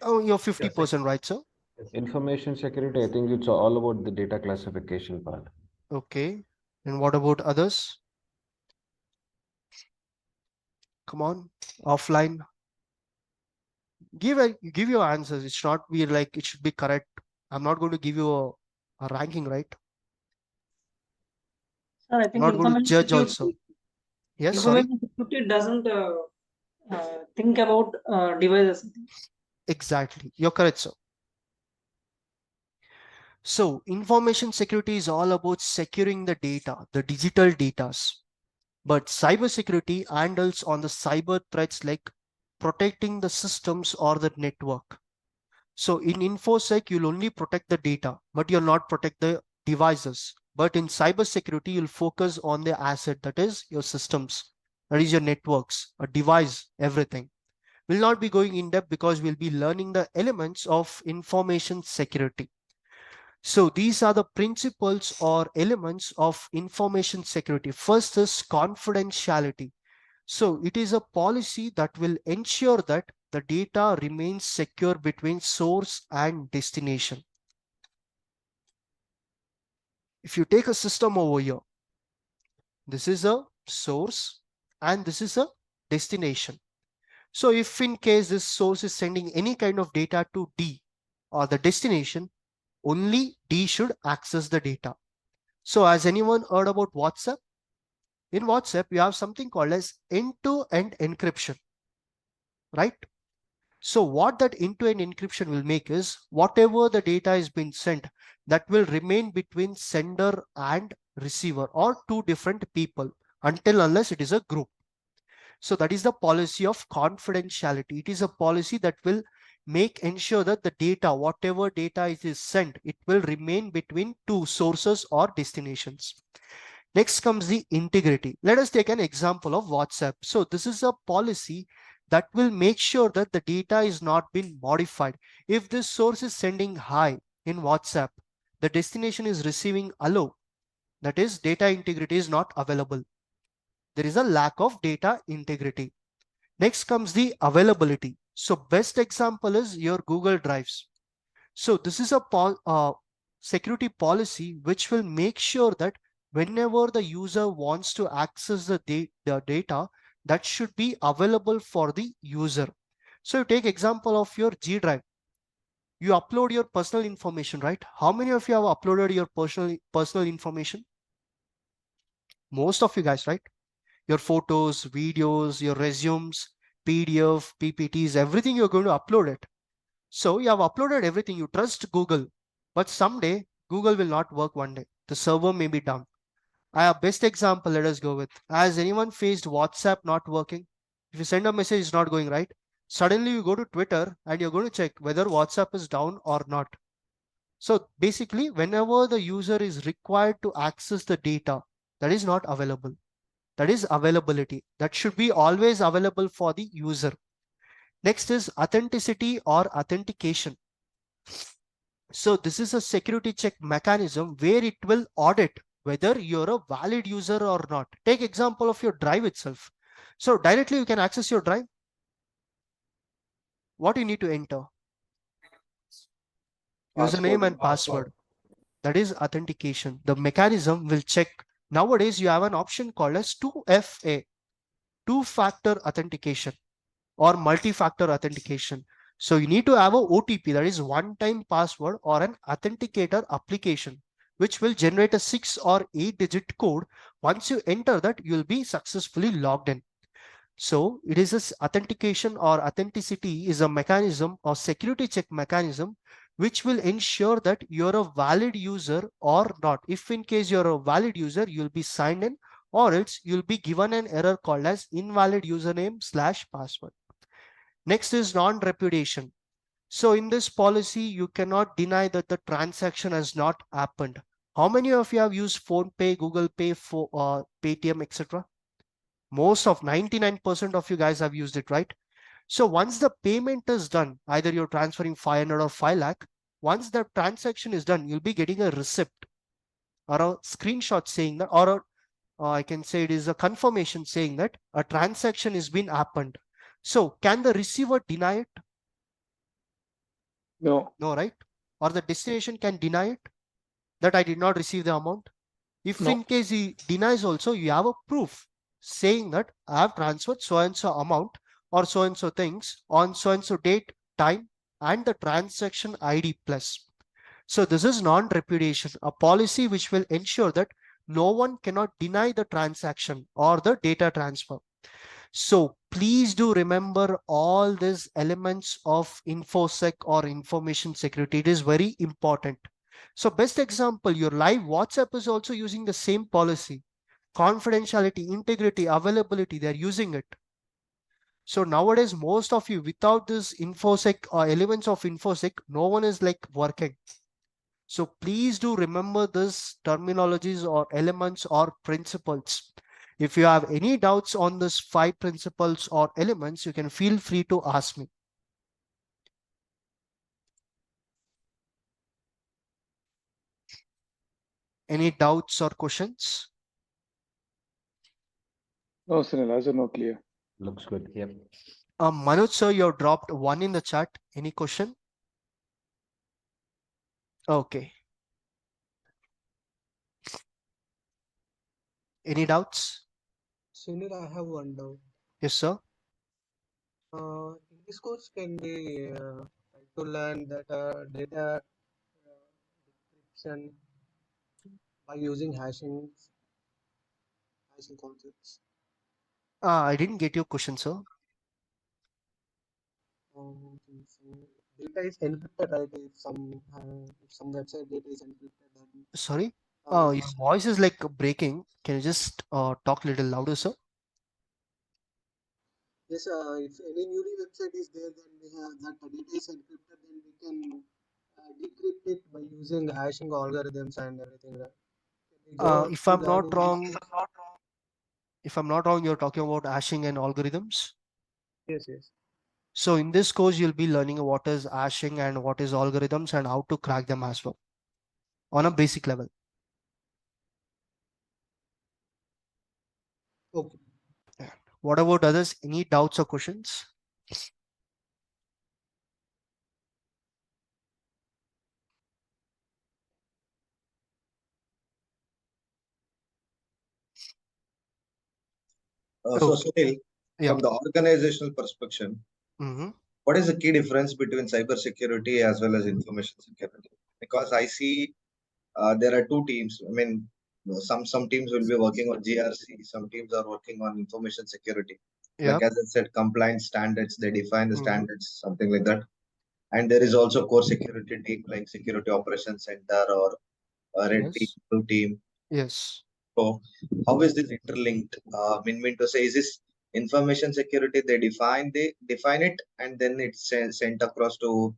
Speaker 1: Oh, you're 50% right, sir.
Speaker 7: Information security, I think it's all about the data classification part.
Speaker 1: Okay. And what about others? Come on, offline. Give your answers. It's not be like it should be correct. I'm not going to give you a ranking, right?
Speaker 9: Sir, I think
Speaker 1: not going to judge also. Yes,
Speaker 9: information security doesn't think about devices.
Speaker 1: Exactly. You're correct, sir. So information security is all about securing the data, the digital data. But cybersecurity handles on the cyber threats like protecting the systems or the network. So in InfoSec, you'll only protect the data, but you'll not protect the devices. But in cybersecurity, you'll focus on the asset, that is your systems, that is your networks, a device, everything. We'll not be going in depth because we'll be learning the elements of information security. So these are the principles or elements of information security. First is confidentiality. So it is a policy that will ensure that the data remains secure between source and destination. If you take a system over here, this is a source and this is a destination. So if in case this source is sending any kind of data to D or the destination, only D should access the data. So has anyone heard about WhatsApp? In WhatsApp, you have something called as end-to-end encryption, right? So what that end-to-end encryption will make is whatever the data is being sent, that will remain between sender and receiver or two different people unless it is a group. So that is the policy of confidentiality. It is a policy that will ensure that the data, whatever data is sent, it will remain between two sources or destinations. Next comes the integrity. Let us take an example of WhatsApp. So this is a policy that will make sure that the data is not been modified. If this source is sending hi in WhatsApp, the destination is receiving hello, that is data integrity is not available. There is a lack of data integrity. Next comes the availability. So best example is your Google Drives. So this is a security policy which will make sure that whenever the user wants to access the data, that should be available for the user. So you take example of your G Drive. You upload your personal information, right? How many of you have uploaded your personal information? Most of you guys, right? Your photos, videos, your resumes, PDF, PPTs, everything you're going to upload it. So you have uploaded everything. You trust Google, but someday Google will not work one day. The server may be down. Best example, let us go with. Has anyone faced WhatsApp not working? If you send a message, it's not going right. Suddenly you go to Twitter and you're going to check whether WhatsApp is down or not. So basically, whenever the user is required to access the data that is not available, that is availability. That should be always available for the user. Next is authenticity or authentication. So this is a security check mechanism where it will audit whether you're a valid user or not. Take example of your drive itself. So directly you can access your drive. What you need to enter? Username and password. That is authentication. The mechanism will check. Nowadays you have an option called as 2FA, two-factor authentication or multi-factor authentication. So you need to have a OTP, that is one-time password, or an authenticator application, which will generate a 6 or 8-digit code. Once you enter that, you'll be successfully logged in. So it is this authentication or authenticity is a mechanism or security check mechanism which will ensure that you're a valid user or not. If in case you're a valid user, you'll be signed in, or else you'll be given an error called as invalid username/password. Next is non-repudiation. So in this policy, you cannot deny that the transaction has not happened. How many of you have used PhonePe, Google Pay, Paytm, etc.? Most of 99% of you guys have used it, right? So once the payment is done, either you're transferring 500 or 5 lakh, once the transaction is done, you'll be getting a receipt or a screenshot saying that, or I can say it is a confirmation saying that a transaction has been happened. So can the receiver deny it?
Speaker 4: No.
Speaker 1: No, right? Or the destination can deny it that I did not receive the amount. If in case he denies also, you have a proof saying that I have transferred so and so amount or so and so things on so and so date, time, and the transaction ID plus. So this is non-repudiation, a policy which will ensure that no one cannot deny the transaction or the data transfer. So please do remember all these elements of InfoSec or information security. It is very important. So best example, your live WhatsApp is also using the same policy. Confidentiality, integrity, availability, they're using it. So nowadays, most of you without this InfoSec or elements of InfoSec, no one is like working. So please do remember this terminologies or elements or principles. If you have any doubts on this 5 principles or elements, you can feel free to ask me. Any doubts or questions?
Speaker 4: No, Sunil, as of now, clear.
Speaker 7: Looks good. Yep.
Speaker 1: Manoj sir, you have dropped 1 in the chat. Any question? Okay. Any doubts?
Speaker 10: Sunil, I have one doubt.
Speaker 1: Yes, sir.
Speaker 10: In this course, can we try to learn that data decryption by using hashing concepts?
Speaker 1: I didn't get your question, sir.
Speaker 10: Data is encrypted, right? If some website data is encrypted, then
Speaker 1: Sorry, your voice is like breaking. Can you just talk a little louder, sir?
Speaker 10: yes, if any newly website is there, then we have that data is encrypted, then we can decrypt it by using hashing algorithms and everything. Right?
Speaker 1: If I'm not wrong, you're talking about hashing and algorithms.
Speaker 10: Yes, yes.
Speaker 1: So in this course, you'll be learning what is hashing and what is algorithms and how to crack them as well on a basic level.
Speaker 10: Okay.
Speaker 1: What about others? Any doubts or questions?
Speaker 3: So Sunil,
Speaker 1: Yeah.
Speaker 3: from the organizational perspective, what is the key difference between cybersecurity as well as information security? Because I see there are 2 teams. I mean, some teams will be working on GRC, some teams are working on information security. Like as I said, compliance standards, they define the standards, something like that. And there is also core security team like security operations center or red team, blue team.
Speaker 1: Yes.
Speaker 3: So how is this interlinked? Mean to say, is this information security? They define it, and then it's sent across to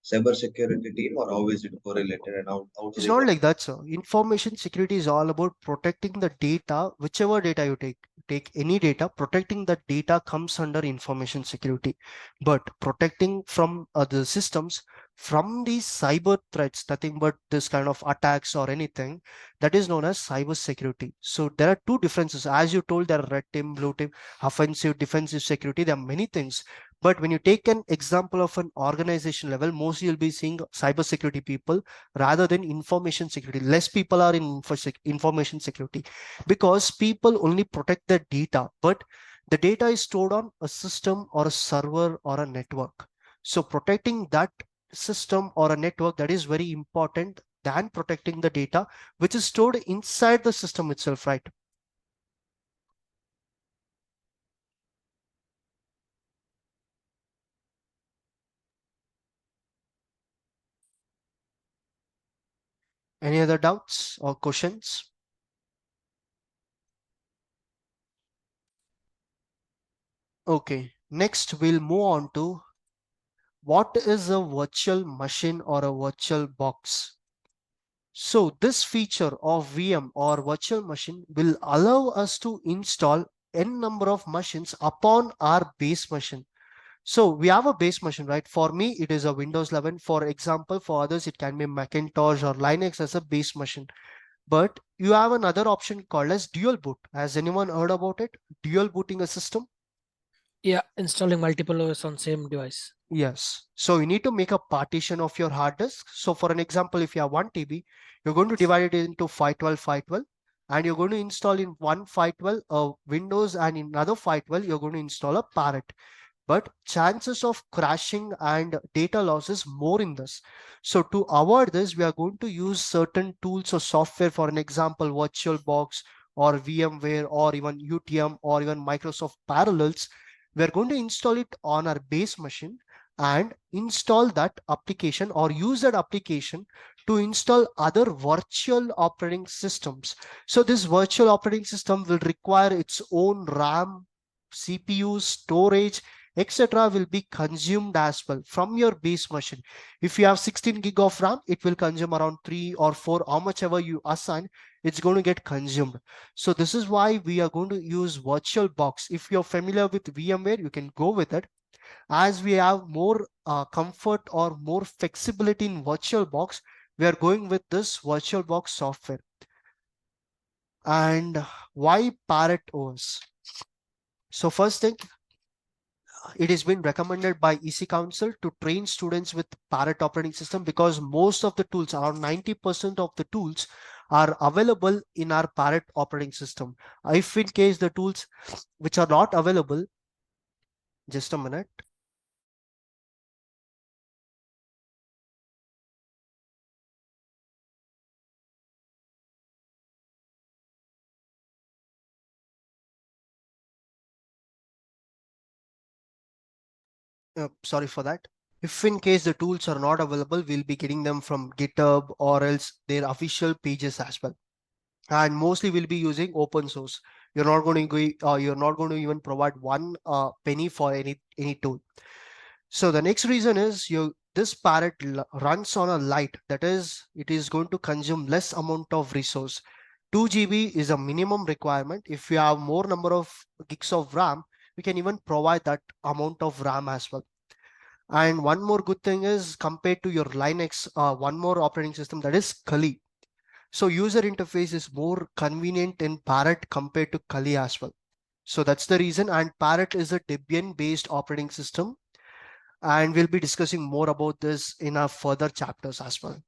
Speaker 3: cybersecurity team, or how is it correlated, and how do
Speaker 1: It's
Speaker 3: they
Speaker 1: not
Speaker 3: work?
Speaker 1: like that, sir. Information security is all about protecting the data, whichever data you take any data, protecting that data comes under information security. But protecting from the systems from these cyber threats, nothing but this kind of attacks or anything, that is known as cyber security. So there are two differences. As you told, there are red team, blue team, offensive, defensive security. There are many things. But when you take an example of an organization level, mostly you'll be seeing cyber security people rather than information security. Less people are in information security because people only protect their data, but the data is stored on a system or a server or a network. So protecting that system or a network, that is very important than protecting the data which is stored inside the system itself, right? Any other doubts or questions? Okay, next we'll move on to what is a virtual machine or a virtual box. So this feature of VM or virtual machine will allow us to install n number of machines upon our base machine. So we have a base machine, right? For me, it is a Windows 11. For example, for others, it can be Macintosh or Linux as a base machine. But you have another option called as dual boot. Has anyone heard about it? Dual booting a system?
Speaker 5: Yeah, installing multiple OS on same device.
Speaker 1: Yes. So you need to make a partition of your hard disk. So for an example, if you have 1 TB, you're going to divide it into 512, and you're going to install in one 512 a Windows, and in another 512, you're going to install a Parrot. But chances of crashing and data loss is more in this. So to avoid this, we are going to use certain tools or software, for an example, VirtualBox or VMware or even UTM or even Microsoft Parallels. We're going to install it on our base machine and install that application or use that application to install other virtual operating systems. So this virtual operating system will require its own RAM, CPU, storage, etc. will be consumed as well from your base machine. If you have 16 gig of RAM, it will consume around 3 or 4, how much ever you assign, it's going to get consumed. So this is why we are going to use VirtualBox. If you're familiar with VMware, you can go with it. As we have more comfort or more flexibility in VirtualBox, we are going with this VirtualBox software. And why Parrot OS? So first thing, it has been recommended by EC Council to train students with Parrot operating system because most of the tools, around 90% of the tools, are available in our Parrot operating system. If in case the tools which are not available, just a minute. Sorry for that. If in case the tools are not available, we'll be getting them from GitHub or else their official pages as well. And mostly we'll be using open source. You're not going to go, you're not going to even provide one penny for any tool. So the next reason is this Parrot runs on a light, that is, it is going to consume less amount of resource. 2 GB is a minimum requirement. If you have more number of gigs of RAM, we can even provide that amount of RAM as well. And one more good thing is, compared to your Linux, one more operating system, that is Kali. So user interface is more convenient in Parrot compared to Kali as well. So that's the reason. And Parrot is a Debian based operating system. And we'll be discussing more about this in our further chapters as well.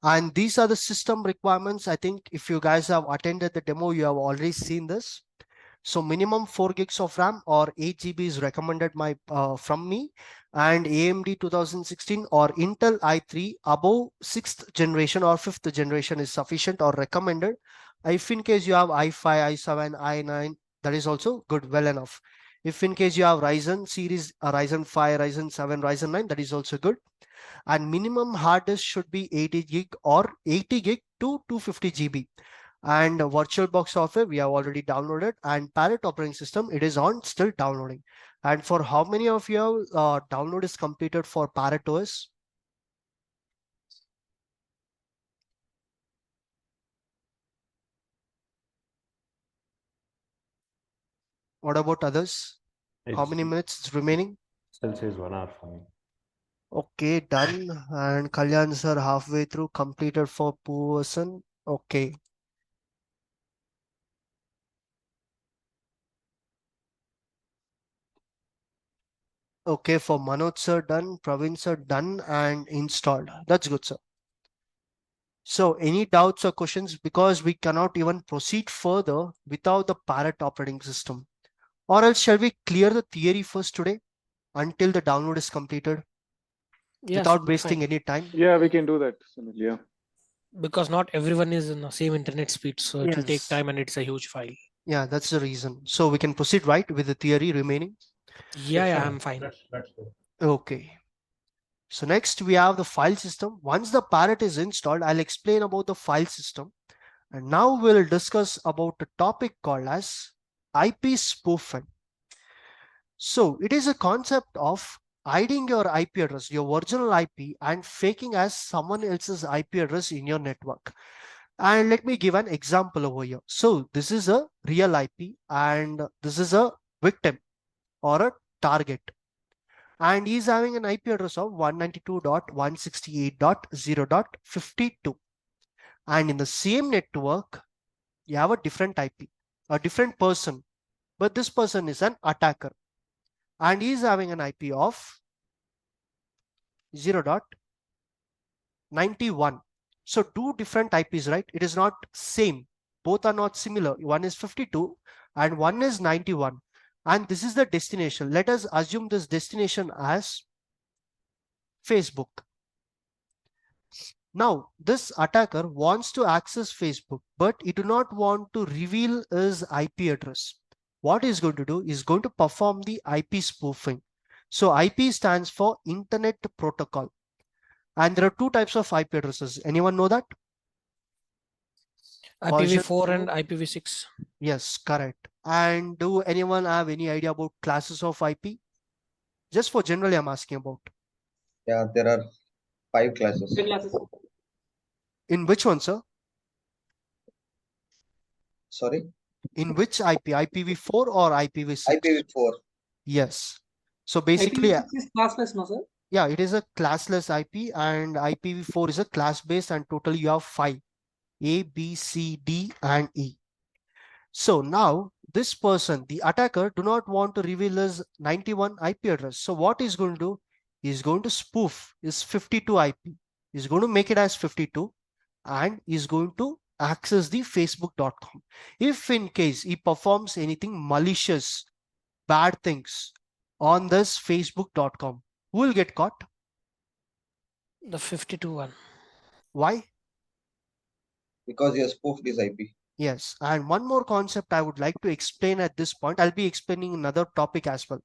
Speaker 1: And these are the system requirements. I think if you guys have attended the demo, you have already seen this. So minimum 4 gigs of RAM or 8 GB is recommended from me, and AMD 2016 or Intel i3 above 6th generation or 5th generation is sufficient or recommended. If in case you have i5, i7, i9, that is also good, well enough. If in case you have Ryzen series, Ryzen 5, Ryzen 7, Ryzen 9, that is also good. And minimum hard disk should be 80 gig or 80 gig to 250 GB. And VirtualBox software we have already downloaded, and Parrot operating system, it is on still downloading. And for how many of you download is completed for Parrot OS? What about others? How many minutes is remaining?
Speaker 7: Still says 1 hour for me.
Speaker 1: Okay, done. And Kalyan sir halfway through, completed for person. Okay. Okay, for Manoj sir done, Praveen sir done and installed. That's good, sir. So any doubts or questions, because we cannot even proceed further without the Parrot operating system. Or else shall we clear the theory first today until the download is completed?
Speaker 5: Yes,
Speaker 1: without wasting any time?
Speaker 4: Yeah, we can do that. Sunil, yeah.
Speaker 5: Because not everyone is in the same internet speed, so it will take
Speaker 1: Yes.
Speaker 5: time and it's a huge file.
Speaker 1: Yeah, that's the reason. So we can proceed right with the theory remaining?
Speaker 5: Yeah, yeah, I'm fine.
Speaker 6: Let's go.
Speaker 1: Okay. So next we have the file system. Once the Parrot is installed, I'll explain about the file system. And now we'll discuss about a topic called as IP spoofing. So it is a concept of hiding your IP address, your original IP, and faking as someone else's IP address in your network. And let me give an example over here. So this is a real IP and this is a victim or a target. And he's having an IP address of 192.168.0.52. And in the same network, you have a different IP, a different person, but this person is an attacker. And he's having an IP of 0.91. So two different IPs, right? It is not same. Both are not similar. One is 52 and one is 91. And this is the destination. Let us assume this destination as Facebook. Now, this attacker wants to access Facebook, but he do not want to reveal his IP address. What he's going to do is going to perform the IP spoofing. So IP stands for Internet Protocol. And there are two types of IP addresses. Anyone know that?
Speaker 5: IPv4 and IPv6.
Speaker 1: Yes, correct. And do anyone have any idea about classes of IP? Just for generally, I'm asking about.
Speaker 3: Yeah, there are 5 classes.
Speaker 9: 3 classes.
Speaker 1: In which one, sir?
Speaker 3: Sorry?
Speaker 1: In which IP? IPv4 or IPv6?
Speaker 3: IPv4.
Speaker 1: Yes. So basically,
Speaker 9: IPv6 is classless, no, sir?
Speaker 1: yeah, it is a classless IP and IPv4 is a class-based, and totally you have 5, A, B, C, D, and E. So now this person, the attacker, do not want to reveal his 91 IP address. So what he's going to do? He's going to spoof his 52 IP. He's going to make it as 52 and he's going to access the facebook.com. If in case he performs anything malicious, bad things on this facebook.com, who will get caught?
Speaker 5: The 52 one.
Speaker 1: Why?
Speaker 3: Because you have spoofed this IP.
Speaker 1: Yes. And one more concept I would like to explain at this point. I'll be explaining another topic as well.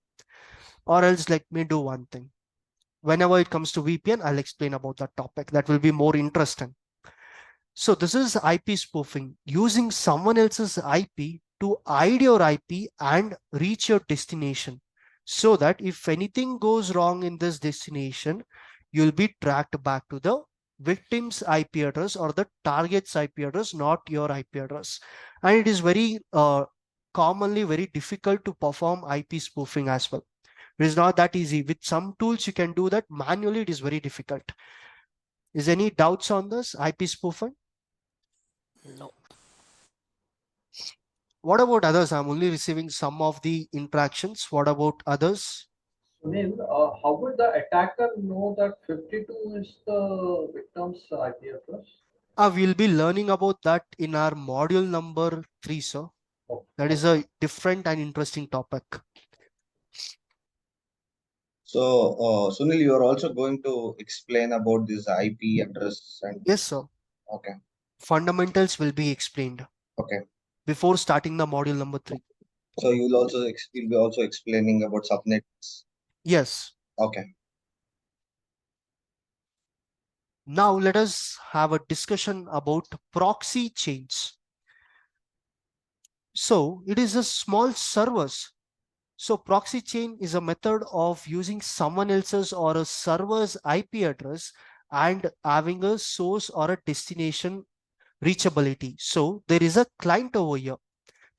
Speaker 1: Or else let me do one thing. Whenever it comes to VPN, I'll explain about that topic. That will be more interesting. So this is IP spoofing, using someone else's IP to hide your IP and reach your destination, so that if anything goes wrong in this destination, you'll be tracked back to the victim's IP address or the target's IP address, not your IP address. And it is very commonly very difficult to perform IP spoofing as well. It is not that easy. With some tools you can do that. Manually it is very difficult. Is any doubts on this IP spoofing?
Speaker 5: No.
Speaker 1: What about others? I'm only receiving some of the interactions. What about others?
Speaker 6: Sunil, how would the attacker know that 52 is the victim's IP address?
Speaker 1: We'll be learning about that in our module number 3, sir.
Speaker 6: Okay.
Speaker 1: That is a different and interesting topic.
Speaker 3: So, Sunil, you are also going to explain about this IP address and.
Speaker 1: Yes, sir.
Speaker 3: Okay.
Speaker 1: Fundamentals will be explained.
Speaker 3: Okay.
Speaker 1: Before starting the module number 3.
Speaker 3: So you'll be also explaining about subnets.
Speaker 1: Yes.
Speaker 3: Okay.
Speaker 1: Now let us have a discussion about proxy chains. So it is a small servers. So proxy chain is a method of using someone else's or a server's IP address and having a source or a destination reachability. So there is a client over here.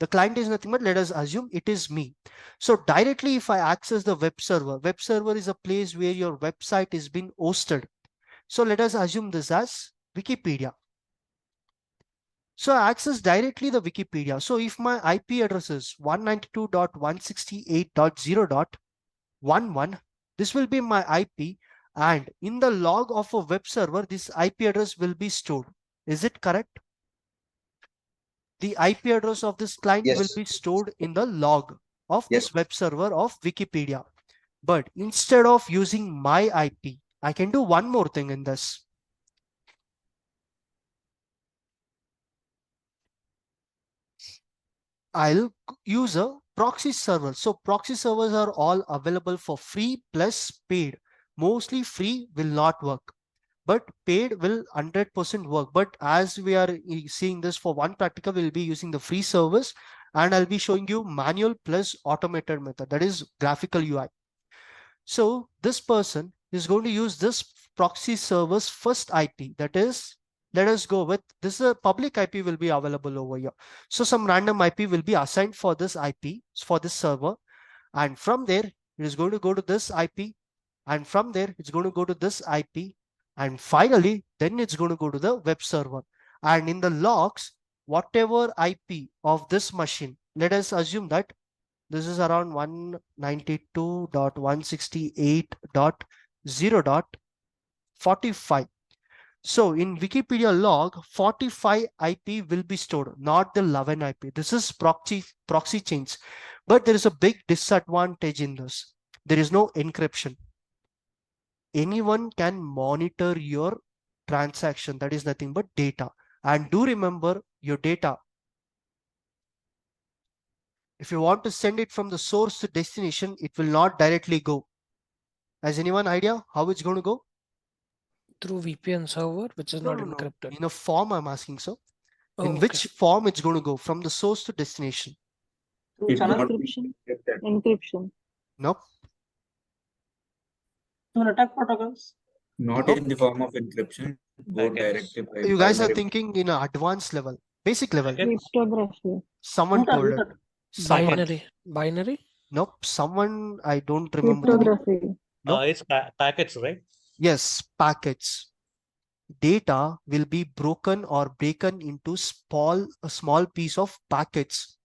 Speaker 1: The client is nothing but, let us assume it is me. So directly if I access the web server is a place where your website is being hosted. So let us assume this as Wikipedia. So I access directly the Wikipedia. So if my IP address is 192.168.0.11, this will be my IP, and in the log of a web server, this IP address will be stored. Is it correct? The IP address of this client
Speaker 3: Yes.
Speaker 1: will be stored in the log of this web server of Wikipedia. But instead of using my IP, I can do one more thing in this. I'll use a proxy server. So proxy servers are all available for free plus paid. Mostly free will not work, but paid will 100% work. But as we are seeing this for one practical, we'll be using the free service, and I'll be showing you manual plus automated method, that is graphical UI. So this person is going to use this proxy server's first IP, that is, let us go with this. A public IP will be available over here. So some random IP will be assigned for this IP, for this server. And from there, it is going to go to this IP. And from there, it's going to go to this IP. And finally, then it's going to go to the web server. And in the logs, whatever IP of this machine, let us assume that this is around 192.168.0.45. So in Wikipedia log, 45 IP will be stored, not the 11 IP. This is proxy chains. But there is a big disadvantage in this. There is no encryption. Anyone can monitor your transaction. That is nothing but data. And do remember your data. If you want to send it from the source to destination, it will not directly go. Has anyone idea how it's going to go?
Speaker 5: Through VPN server, which is not encrypted.
Speaker 1: In a form, I'm asking, so.
Speaker 5: Oh,
Speaker 1: in which form it's going to go from the source to destination?
Speaker 9: Through encryption. Encryption.
Speaker 1: Nope.
Speaker 9: Through attack protocols.
Speaker 8: Not in the form of encryption. Go directly.
Speaker 1: You guys are thinking in an advanced level, basic level.
Speaker 9: Cryptography.
Speaker 1: Someone told it.
Speaker 5: Binary. Binary?
Speaker 1: Nope. Someone, I don't remember.
Speaker 9: Cryptography.
Speaker 1: Nope.
Speaker 11: It's packets, right?
Speaker 1: Yes, packets. Data will be broken or broken into a small piece of packets.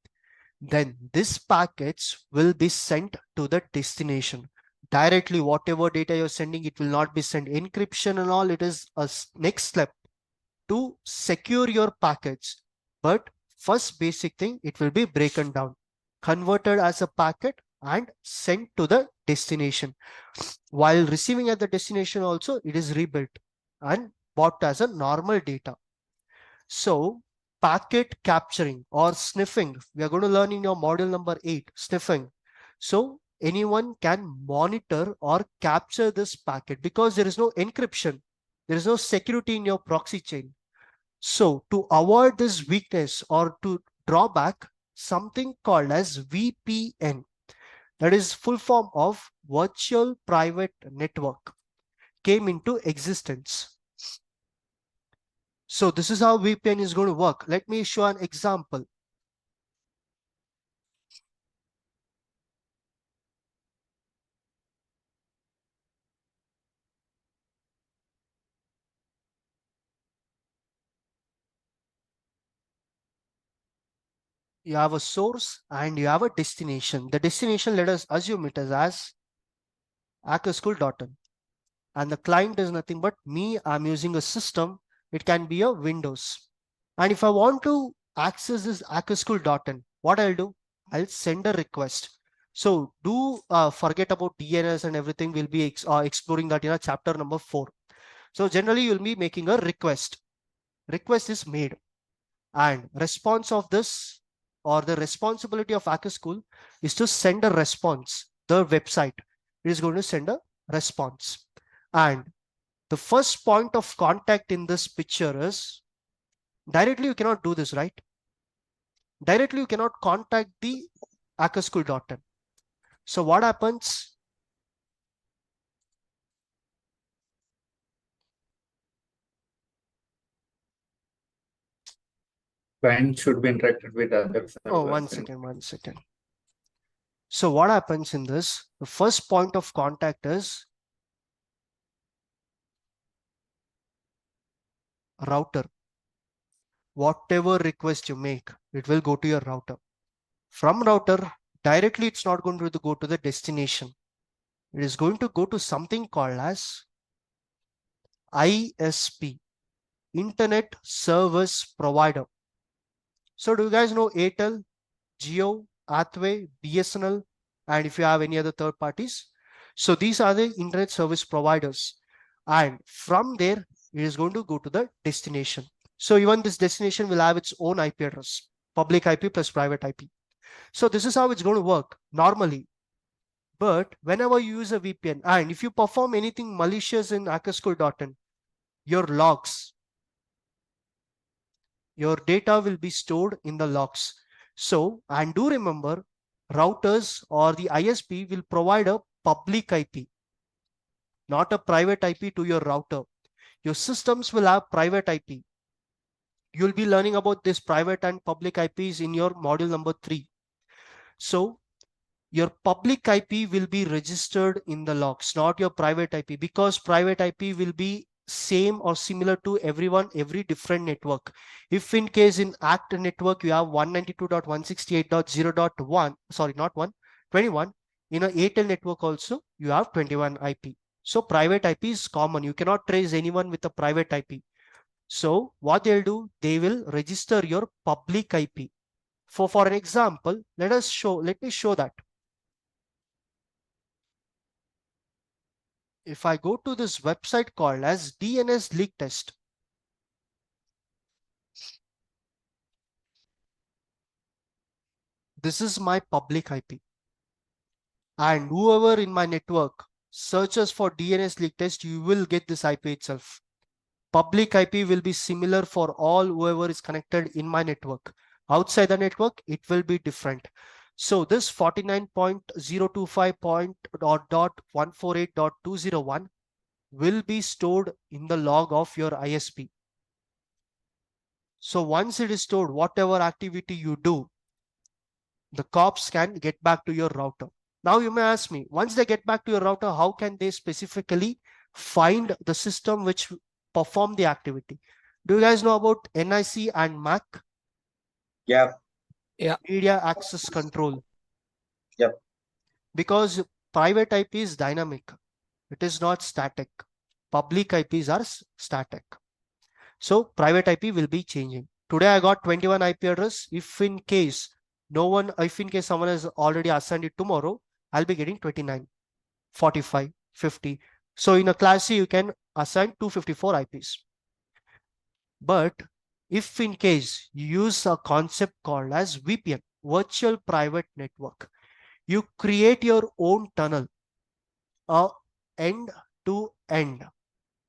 Speaker 1: Then this packets will be sent to the destination. Directly, whatever data you're sending, it will not be sent. Encryption and all, it is a next step to secure your packets. But first basic thing, it will be broken down, converted as a packet and sent to the destination. While receiving at the destination also, it is rebuilt and bought as a normal data. So packet capturing or sniffing, we are going to learn in your module number 8, sniffing. So anyone can monitor or capture this packet because there is no encryption. There is no security in your proxy chain. So to avoid this weakness or to draw back, something called as VPN, that is full form of virtual private network, came into existence. So this is how VPN is going to work. Let me show an example. You have a source and you have a destination. The destination, let us assume it as hackerschool.in. And the client is nothing but me. I'm using a system. It can be a Windows. And if I want to access this hackerschool.in, what I'll do? I'll send a request. So do forget about DNS and everything. We'll be exploring that in chapter number 4. So generally you'll be making a request. Request is made. And response of this, or the responsibility of Hacker School, is to send a response. The website is going to send a response. And the first point of contact in this picture is, directly you cannot do this, right? Directly you cannot contact the hackerschool.in. So what happens?
Speaker 8: Client should be interacted with other servers.
Speaker 1: Oh, one second. So what happens in this? The first point of contact is router. Whatever request you make, it will go to your router. From router, directly it's not going to go to the destination. It is going to go to something called as ISP, Internet Service Provider. So do you guys know Airtel, Jio, Hathway, BSNL, and if you have any other third parties? So these are the internet service providers. And from there, it is going to go to the destination. So even this destination will have its own IP address, public IP plus private IP. So this is how it's going to work normally. But whenever you use a VPN, and if you perform anything malicious in hackerschool.in, your logs, your data will be stored in the logs. So, and do remember, routers or the ISP will provide a public IP, not a private IP to your router. Your systems will have private IP. You'll be learning about this private and public IPs in your module number 3. So your public IP will be registered in the logs, not your private IP, because private IP will be same or similar to everyone, every different network. If in case in ACT network, you have 192.168.0.1, sorry, not 21, in a Airtel network also, you have 21 IP. So private IP is common. You cannot trace anyone with a private IP. So what they'll do, they will register your public IP. For an example, let me show that. If I go to this website called as DNS leak test, this is my public IP. And whoever in my network searches for DNS leak test, you will get this IP itself. Public IP will be similar for all whoever is connected in my network. Outside the network, it will be different. So this 49.025.148.201 will be stored in the log of your ISP. So once it is stored, whatever activity you do, the cops can get back to your router. Now you may ask me, once they get back to your router, how can they specifically find the system which perform the activity? Do you guys know about NIC and MAC?
Speaker 3: Yeah.
Speaker 1: Media access control.
Speaker 3: Yep.
Speaker 1: Because private IP is dynamic. It is not static. Public IPs are static. So private IP will be changing. Today I got 21 IP address. If in case someone has already assigned it tomorrow, I'll be getting 29, 45, 50. So in a class C, you can assign 254 IPs. But if in case you use a concept called as VPN, virtual private network, you create your own tunnel, end to end,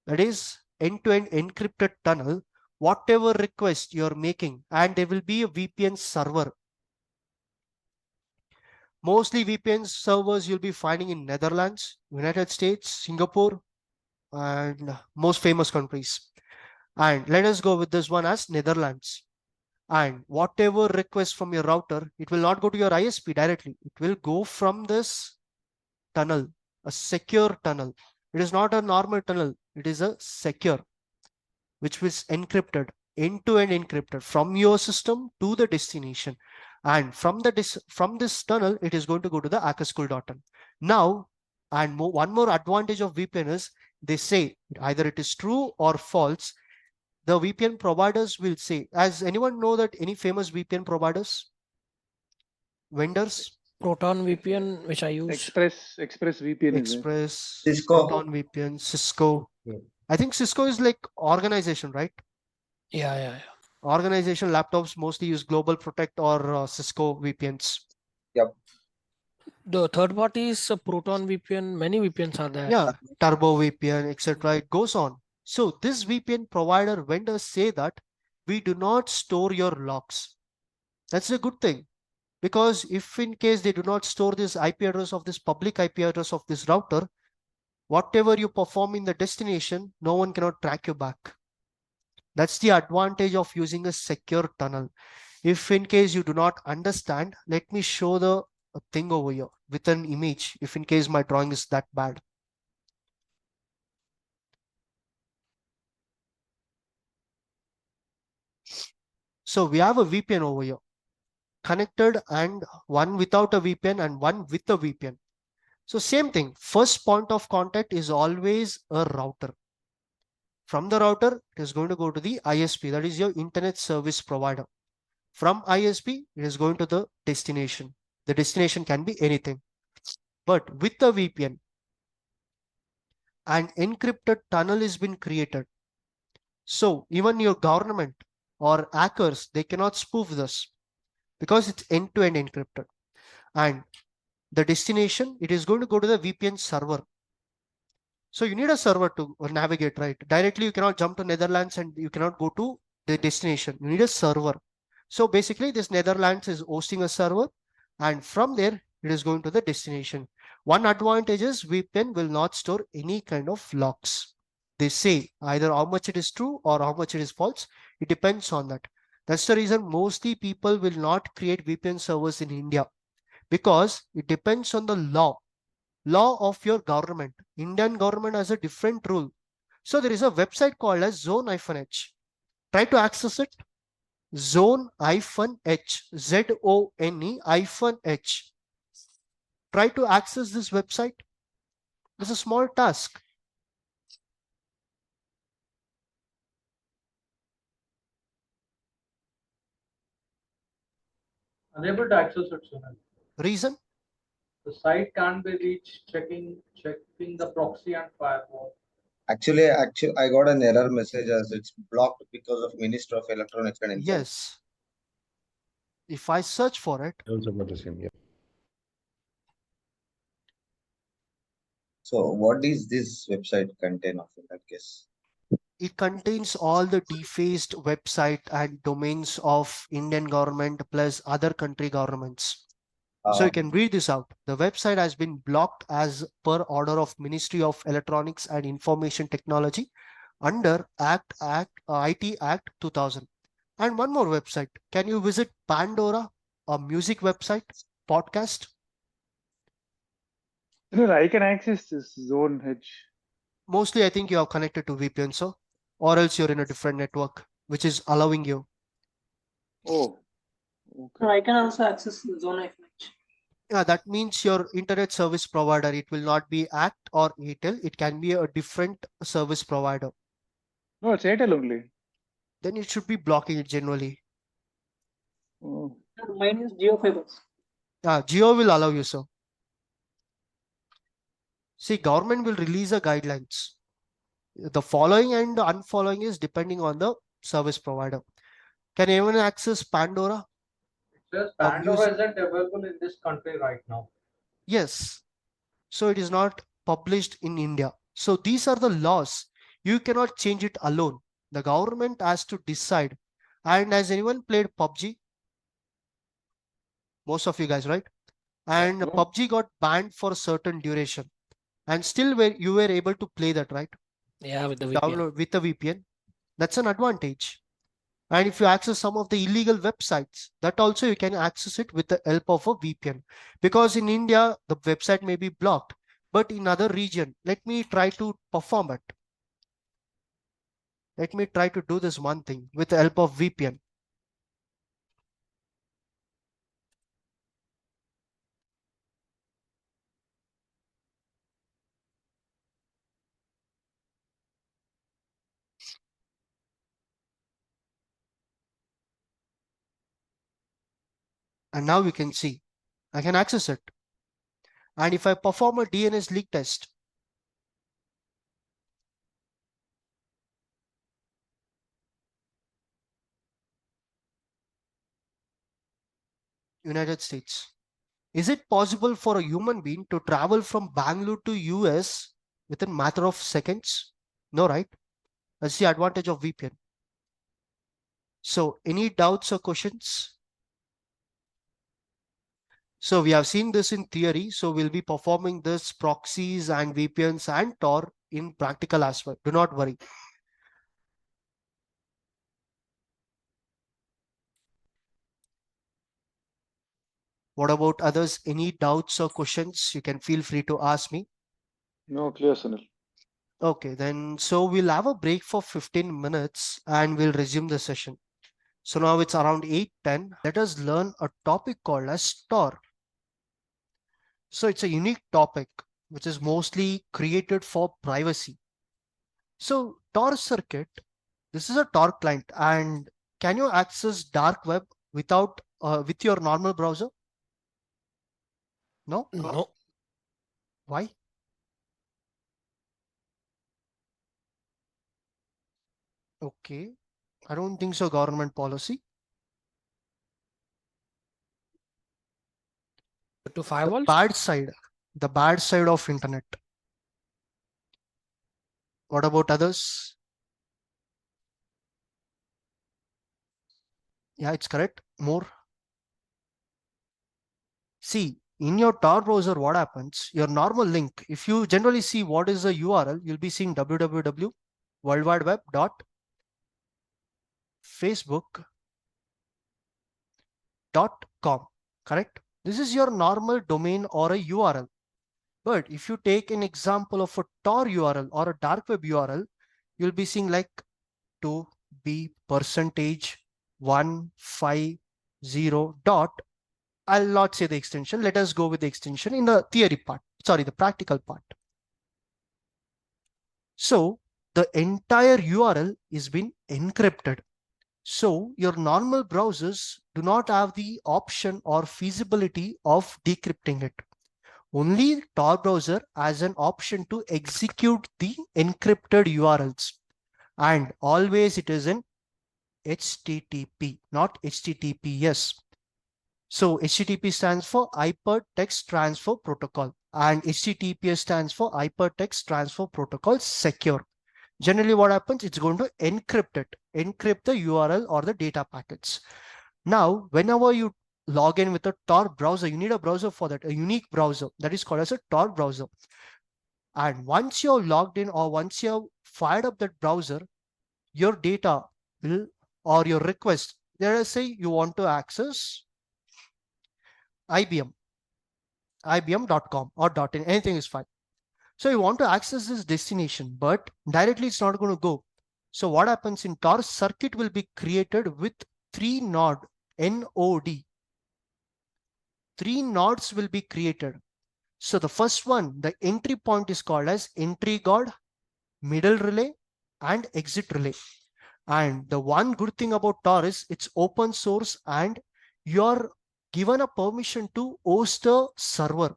Speaker 1: that is end-to-end encrypted tunnel, whatever request you're making, and there will be a VPN server. Mostly VPN servers you'll be finding in Netherlands, United States, Singapore, and most famous countries. And let us go with this one as Netherlands. And whatever request from your router, it will not go to your ISP directly. It will go from this tunnel, a secure tunnel. It is not a normal tunnel. It is a secure, which is encrypted, end-to-end encrypted from your system to the destination. And from this tunnel, it is going to go to the hackerschool.in. Now, and one more advantage of VPN is they say either it is true or false. The VPN providers will say, as anyone know that any famous VPN providers, vendors?
Speaker 5: Proton VPN, which I use.
Speaker 4: Express VPN.
Speaker 1: Express,
Speaker 3: Cisco.
Speaker 1: Proton VPN, Cisco.
Speaker 7: Yeah.
Speaker 1: I think Cisco is like organization, right?
Speaker 5: Yeah.
Speaker 1: Organization laptops mostly use Global Protect or Cisco VPNs.
Speaker 3: Yep.
Speaker 5: The third party is Proton VPN. Many VPNs are there.
Speaker 1: Yeah, Turbo VPN, etc. It goes on. So this VPN provider vendors say that we do not store your logs. That's a good thing, because if in case they do not store this IP address of this public IP address of this router, whatever you perform in the destination, no one cannot track you back. That's the advantage of using a secure tunnel. If in case you do not understand, let me show the thing over here with an image, if in case my drawing is that bad. So we have a VPN over here connected, and one without a VPN and one with a VPN. So same thing, first point of contact is always a router. From the router, it is going to go to the ISP, that is your internet service provider. From ISP, it is going to the destination. The destination can be anything. But with the VPN, an encrypted tunnel has been created. So even your government or hackers, they cannot spoof this because it's end-to-end encrypted. And the destination, it is going to go to the VPN server. So you need a server to navigate, right? Directly, you cannot jump to Netherlands and you cannot go to the destination. You need a server. So basically, this Netherlands is hosting a server, and from there, it is going to the destination. One advantage is VPN will not store any kind of logs. They say either how much it is true or how much it is false. It depends on that. That's the reason mostly people will not create VPN servers in India, because it depends on the law of your government. Indian government has a different rule. So there is a website called as Zone-H. Try to access it. Zone-H, ZONE-H. Try to access this website. It's a small task.
Speaker 6: Unable to access it, Sunil.
Speaker 1: Reason?
Speaker 6: The site can't be reached checking the proxy and firewall.
Speaker 3: Actually, I got an error message as it's blocked because of Minister of Electronics and Information.
Speaker 1: Yes. If I search for it.
Speaker 7: Also got the same, yeah.
Speaker 3: So what is this website contain of in that case?
Speaker 1: It contains all the defaced website and domains of Indian government plus other country governments. So you can read this out. The website has been blocked as per order of Ministry of Electronics and Information Technology under IT Act 2000. And one more website. Can you visit Pandora, a music website, podcast?
Speaker 4: No, I can access this Zone-H.
Speaker 1: Mostly, I think you are connected to VPN, so, or else you're in a different network, which is allowing you.
Speaker 4: Oh, okay.
Speaker 9: I can also access the Zone-H.
Speaker 1: Yeah, that means your internet service provider, it will not be ACT or Airtel. It can be a different service provider.
Speaker 4: No, it's Airtel only.
Speaker 1: Then it should be blocking it generally.
Speaker 4: Oh.
Speaker 9: Mine is Geo Fibers.
Speaker 1: Geo will allow you, so. See, government will release a guidelines. The following and the unfollowing is depending on the service provider. Can anyone access Pandora?
Speaker 6: It says Pandora isn't available in this country right now.
Speaker 1: Yes. So it is not published in India. So these are the laws. You cannot change it alone. The government has to decide. And has anyone played PUBG? Most of you guys, right? And
Speaker 4: Yeah.
Speaker 1: PUBG got banned for a certain duration. And still you were able to play that, right?
Speaker 5: Yeah, with the VPN.
Speaker 1: Download with the VPN. That's an advantage. And if you access some of the illegal websites, that also you can access it with the help of a VPN. Because in India, the website may be blocked, but in other region, let me try to perform it. Let me try to do this one thing with the help of VPN. And now you can see, I can access it. And if I perform a DNS leak test, United States. Is it possible for a human being to travel from Bangalore to US within a matter of seconds? No, right? That's the advantage of VPN. So any doubts or questions? So we have seen this in theory. So we'll be performing this proxies and VPNs and Tor in practical as well. Do not worry. What about others? Any doubts or questions? You can feel free to ask me.
Speaker 4: No, clear, Sunil.
Speaker 1: Okay, then so we'll have a break for 15 minutes and we'll resume the session. So now it's around 8:10. Let us learn a topic called as Tor. So it's a unique topic which is mostly created for privacy. So Tor circuit, this is a Tor client, and can you access dark web without with your normal browser? No?
Speaker 5: No.
Speaker 1: Why? Okay. I don't think so, government policy.
Speaker 5: To firewalls?
Speaker 1: The bad side of internet. What about others? Yeah, it's correct. More. See, in your Tor browser, what happens? Your normal link, if you generally see what is the URL, you'll be seeing www.worldwideweb.facebook.com. Correct? This is your normal domain or a URL. But if you take an example of a Tor URL or a dark web URL, you'll be seeing like to be %150 dot. I'll not say the extension. Let us go with the extension in the theory part. Sorry, the practical part. So the entire URL is been encrypted. So your normal browsers do not have the option or feasibility of decrypting it. Only Tor browser has an option to execute the encrypted URLs. And always it is in HTTP, not HTTPS. So HTTP stands for Hypertext Transfer Protocol and HTTPS stands for Hypertext Transfer Protocol Secure. Generally what happens, it's going to encrypt the URL or the data packets. Now, whenever you log in with a Tor browser, you need a browser for that, a unique browser that is called as a Tor browser. And once you're logged in or once you've fired up that browser, your data will, or your request, let us say you want to access IBM.com or .in, anything is fine. So you want to access this destination, but directly it's not going to go. So what happens in Tor, circuit will be created with 3 node, NOD. 3 nodes will be created. So the first one, the entry point is called as entry guard, middle relay, and exit relay. And the one good thing about Tor is it's open source and you're given a permission to host a server.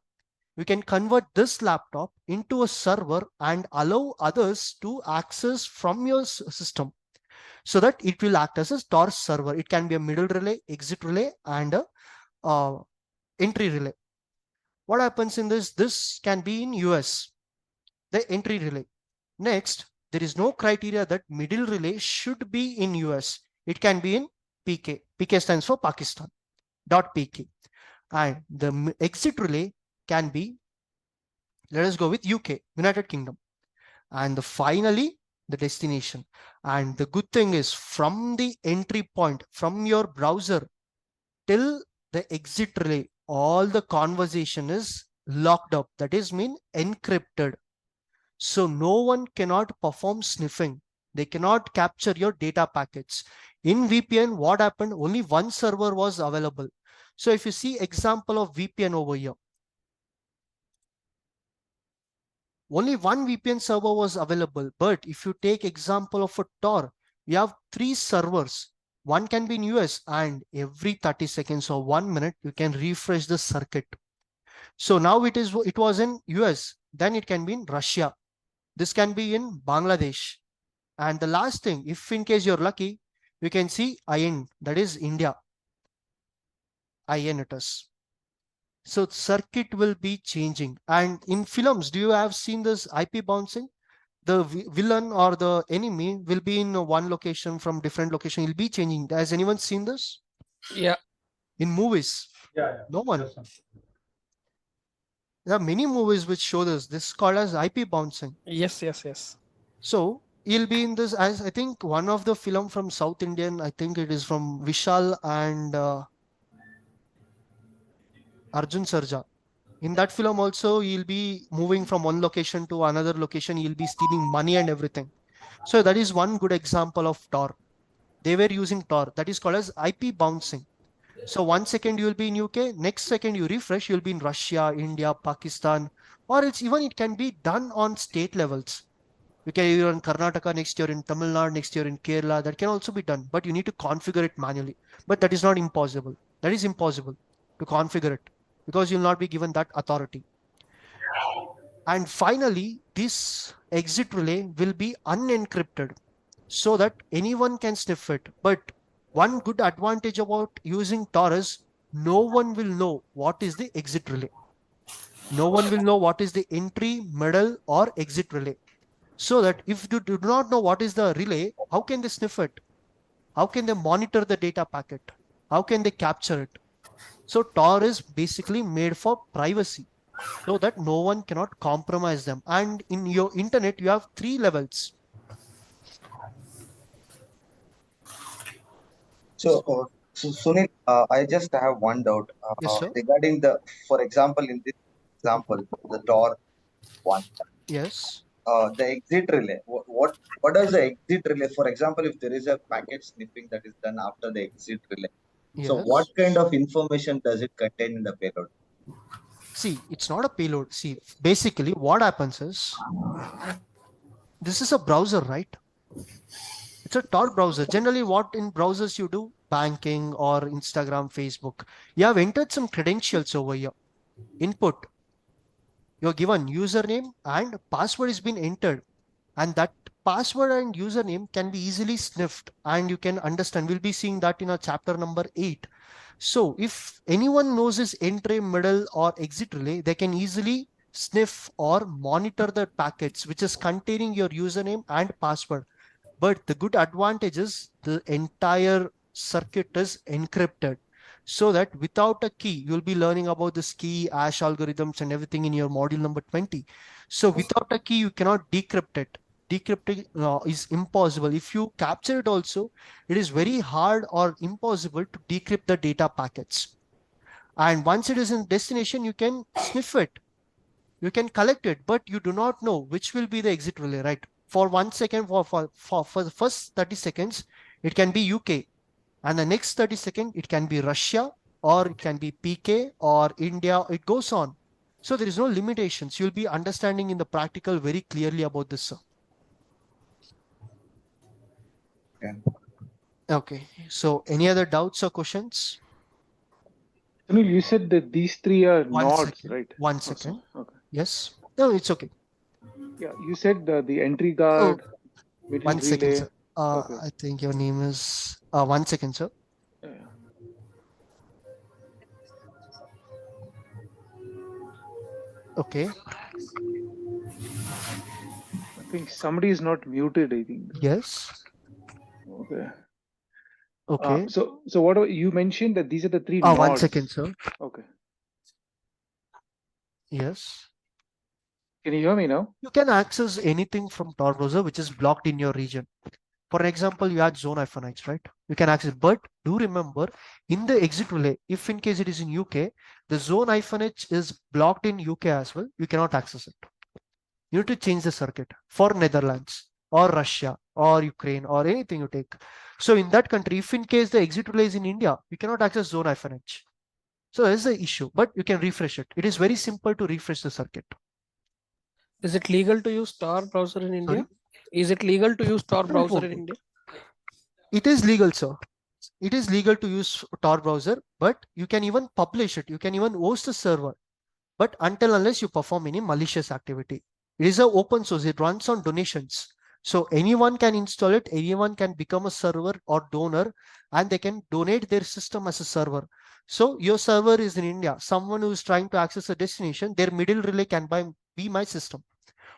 Speaker 1: You can convert this laptop into a server and allow others to access from your system so that it will act as a Tor server. It can be a middle relay, exit relay, and a entry relay. What happens in this? This can be in US, the entry relay. Next, there is no criteria that middle relay should be in US. It can be in PK. PK stands for Pakistan. .pk. And the exit relay can be, let us go with UK, United Kingdom. And finally, the destination. And the good thing is from the entry point, from your browser till the exit relay, all the conversation is locked up. That is mean encrypted. So no one cannot perform sniffing. They cannot capture your data packets. In VPN, what happened? Only one server was available. So if you see example of VPN over here, only one VPN server was available. But if you take example of a Tor, we have 3 servers. One can be in US and every 30 seconds or 1 minute, you can refresh the circuit. So now it was in US, then it can be in Russia. This can be in Bangladesh. And the last thing, if in case you're lucky, you can see IN, that is India. IN it is. So circuit will be changing. And in films, do you have seen this IP bouncing? The villain or the enemy will be in one location from different location. He'll be changing. Has anyone seen this?
Speaker 5: Yeah.
Speaker 1: In movies?
Speaker 6: Yeah.
Speaker 1: No one.
Speaker 6: Yes, sir.
Speaker 1: There are many movies which show this. This is called as IP bouncing.
Speaker 5: Yes.
Speaker 1: So you'll be in this as I think one of the film from South Indian. I think it is from Vishal and Arjun Sarja. In that film also, you'll be moving from one location to another location. You'll be stealing money and everything. So that is one good example of Tor. They were using Tor. That is called as IP bouncing. So 1 second you'll be in UK, next second you refresh, you'll be in Russia, India, Pakistan, or it's even it can be done on state levels. You can you're in Karnataka, next year in Tamil Nadu, next year in Kerala. That can also be done, but you need to configure it manually. But that is not impossible. That is impossible to configure it because you'll not be given that authority. And finally, this exit relay will be unencrypted so that anyone can sniff it. But one good advantage about using Tor is no one will know what is the exit relay. No one will know what is the entry, middle, or exit relay. So that if you do not know what is the relay, how can they sniff it? How can they monitor the data packet? How can they capture it? So Tor is basically made for privacy so that no one cannot compromise them. And in your internet, you have 3 levels.
Speaker 3: So Sunil, I just have one doubt
Speaker 1: Yes, sir.
Speaker 3: regarding for example, in this example, the Tor one,
Speaker 1: Yes.
Speaker 3: the exit relay. What does the exit relay? For example, if there is a packet sniffing that is done after the exit relay, so what
Speaker 1: Yes.
Speaker 3: kind of information does it contain in the payload?
Speaker 1: See, it's not a payload. See, basically what happens is this is a browser, right? It's a Tor browser. Generally, what in browsers you do, banking or Instagram, Facebook, you have entered some credentials over here. Input, you're given username and password is been entered. And that password and username can be easily sniffed and you can understand. We'll be seeing that in our chapter number 8. So if anyone knows his entry, middle, or exit relay, they can easily sniff or monitor the packets which is containing your username and password. But the good advantage is the entire circuit is encrypted so that without a key, you'll be learning about this key, hash algorithms and everything in your module number 20. So without a key, you cannot decrypt it. Decrypting is impossible. If you capture it also, it is very hard or impossible to decrypt the data packets. And once it is in destination, you can sniff it. You can collect it, but you do not know which will be the exit relay, right? For 1 second, for the first 30 seconds, it can be UK. And the next 30 seconds, it can be Russia or it can be PK or India. It goes on. So there is no limitations. You'll be understanding in the practical very clearly about this, sir.
Speaker 3: Okay.
Speaker 1: Okay. So any other doubts or questions?
Speaker 4: Sunil, you said that these 3 are
Speaker 1: 1
Speaker 4: nodes,
Speaker 1: second.
Speaker 4: right?
Speaker 1: 1
Speaker 4: Oh,
Speaker 1: second.
Speaker 4: okay.
Speaker 1: Yes. No, it's okay.
Speaker 4: Yeah, you said the entry
Speaker 1: Oh,
Speaker 4: guard, middle
Speaker 1: 1 second,
Speaker 4: relay.
Speaker 1: sir.
Speaker 4: Okay.
Speaker 1: I think your name is 1 second, sir.
Speaker 4: Yeah.
Speaker 1: Okay.
Speaker 4: I think somebody is not muted, I think.
Speaker 1: Yes.
Speaker 4: Okay.
Speaker 1: Okay.
Speaker 4: So what you mentioned that these are the 3
Speaker 1: 1
Speaker 4: nodes.
Speaker 1: second, sir.
Speaker 4: Okay.
Speaker 1: Yes.
Speaker 4: Can you hear me now?
Speaker 1: You can access anything from Tor browser which is blocked in your region. For example, you had zone-x, right? You can access, but do remember in the exit relay, if in case it is in UK, the zone-h is blocked in UK as well. You cannot access it. You need to change the circuit for Netherlands or Russia or Ukraine or anything you take. So in that country, if in case the exit relay is in India, you cannot access zone-h. So that's the issue, but you can refresh it. It is very simple to refresh the circuit.
Speaker 5: Is it legal to use Tor browser in India?
Speaker 1: Sorry?
Speaker 5: Is it legal to use Tor
Speaker 1: No,
Speaker 5: browser in India?
Speaker 1: It is legal, sir. It is legal to use Tor browser, but you can even publish it. You can even host a server, but unless you perform any malicious activity. It is an open source. It runs on donations. So anyone can install it. Anyone can become a server or donor and they can donate their system as a server. So your server is in India. Someone who is trying to access a destination, their middle relay can be my system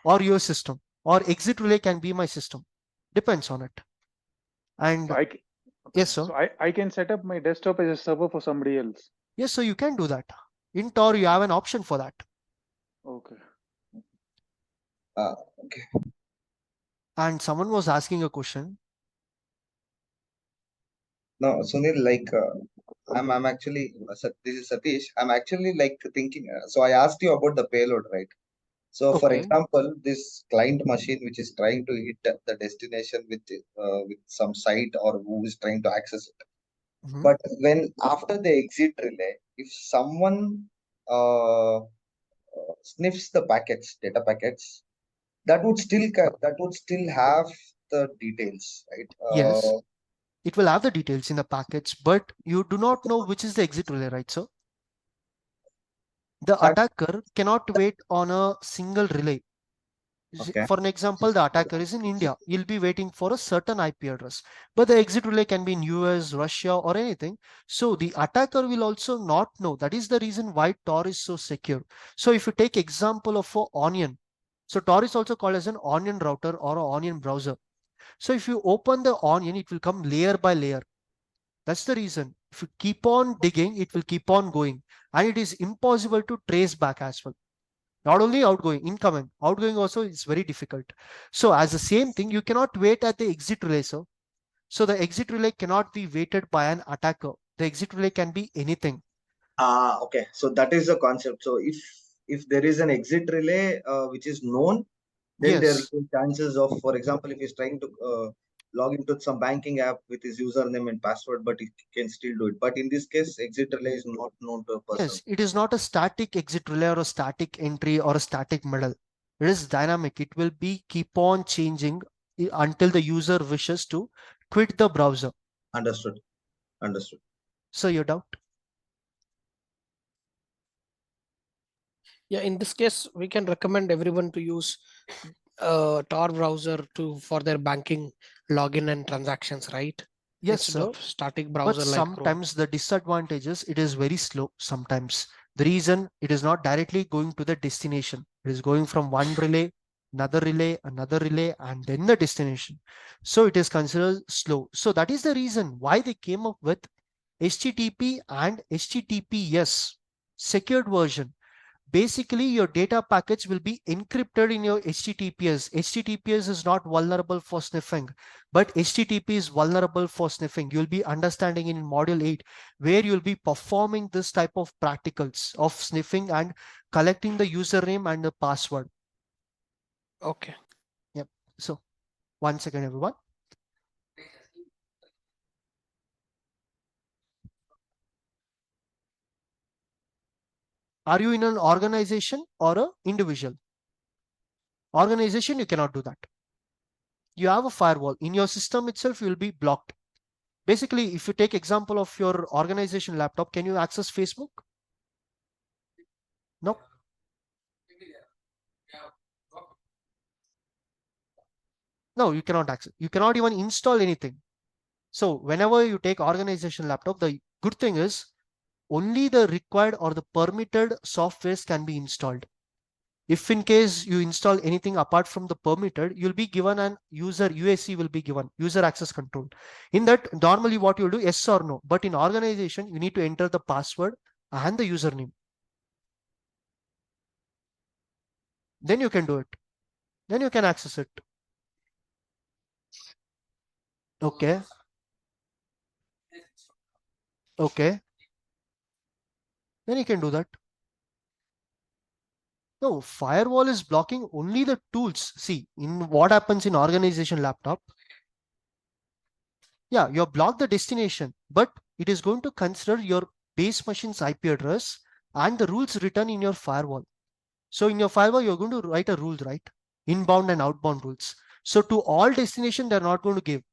Speaker 1: or your system, or exit relay can be my system. Depends on it. And
Speaker 4: So
Speaker 1: yes, sir.
Speaker 4: So I can set up my desktop as a server for somebody else.
Speaker 1: Yes, so you can do that. In Tor, you have an option for that.
Speaker 4: Okay.
Speaker 3: Okay.
Speaker 1: And someone was asking a question.
Speaker 3: No, Sunil, like I'm actually this is Satish. I'm actually like thinking. So I asked you about the payload, right? So for
Speaker 1: Okay.
Speaker 3: example, this client machine which is trying to hit the destination with some site or who is trying to access it. But when after the exit relay, if someone sniffs the packets, data packets, that would still have the details, right?
Speaker 1: Yes, it will have the details in the packets, but you do not know which is the exit relay, right, sir? The attacker cannot wait on a single relay.
Speaker 3: Okay.
Speaker 1: For an example, the attacker is in India. You'll be waiting for a certain IP address, but the exit relay can be in US, Russia, or anything. So the attacker will also not know. That is the reason why Tor is so secure. So if you take example of an onion, so Tor is also called as an onion router or an onion browser. So if you open the onion, it will come layer by layer. That's the reason. If you keep on digging, it will keep on going, and it is impossible to trace back as well. Not only outgoing, incoming, outgoing also is very difficult. So as the same thing, you cannot wait at the exit relay. So the exit relay cannot be waited by an attacker. The exit relay can be anything.
Speaker 3: Okay. So that is the concept. So if there is an exit relay which is known, then there will be chances of, for example, if he's trying to log into some banking app with his username and password, but he can still do it. But in this case, exit relay is not known to a person.
Speaker 1: Yes, it is not a static exit relay or a static entry or a static medal. It is dynamic. It will be keep on changing until the user wishes to quit the browser.
Speaker 3: Understood.
Speaker 1: So your doubt?
Speaker 5: Yeah, in this case, we can recommend everyone to use Tor browser for their banking login and transactions, right?
Speaker 1: Yes,
Speaker 5: Instead
Speaker 1: sir.
Speaker 5: of static browser
Speaker 1: But
Speaker 5: like Chrome.
Speaker 1: sometimes the disadvantages, it is very slow sometimes. The reason it is not directly going to the destination. It is going from one relay, another relay, and then the destination. So it is considered slow. So that is the reason why they came up with HTTP and HTTPS secured version. Basically, your data packets will be encrypted in your HTTPS. HTTPS is not vulnerable for sniffing, but HTTP is vulnerable for sniffing. You'll be understanding in module 8 where you'll be performing this type of practicals of sniffing and collecting the username and the password.
Speaker 5: Okay.
Speaker 1: Yep. So 1 second, everyone. Are you in an organization or an individual? Organization, you cannot do that. You have a firewall. In your system itself, you will be blocked. Basically, if you take example of your organization laptop, can you access Facebook? No. No, you cannot access. You cannot even install anything. So whenever you take organization laptop, the good thing is only the required or the permitted softwares can be installed. If in case you install anything apart from the permitted, you'll be given an user UAC will be given, user access control. In that, normally what you'll do, yes or no. But in organization, you need to enter the password and the username. Then you can do it. Then you can access it. Okay. Okay. Then you can do that. No, firewall is blocking only the tools. See, in what happens in organization laptop. Yeah, you block the destination, but it is going to consider your base machine's IP address and the rules written in your firewall. So in your firewall, you're going to write a rule, right? Inbound and outbound rules. So to all destination, they're not going to give.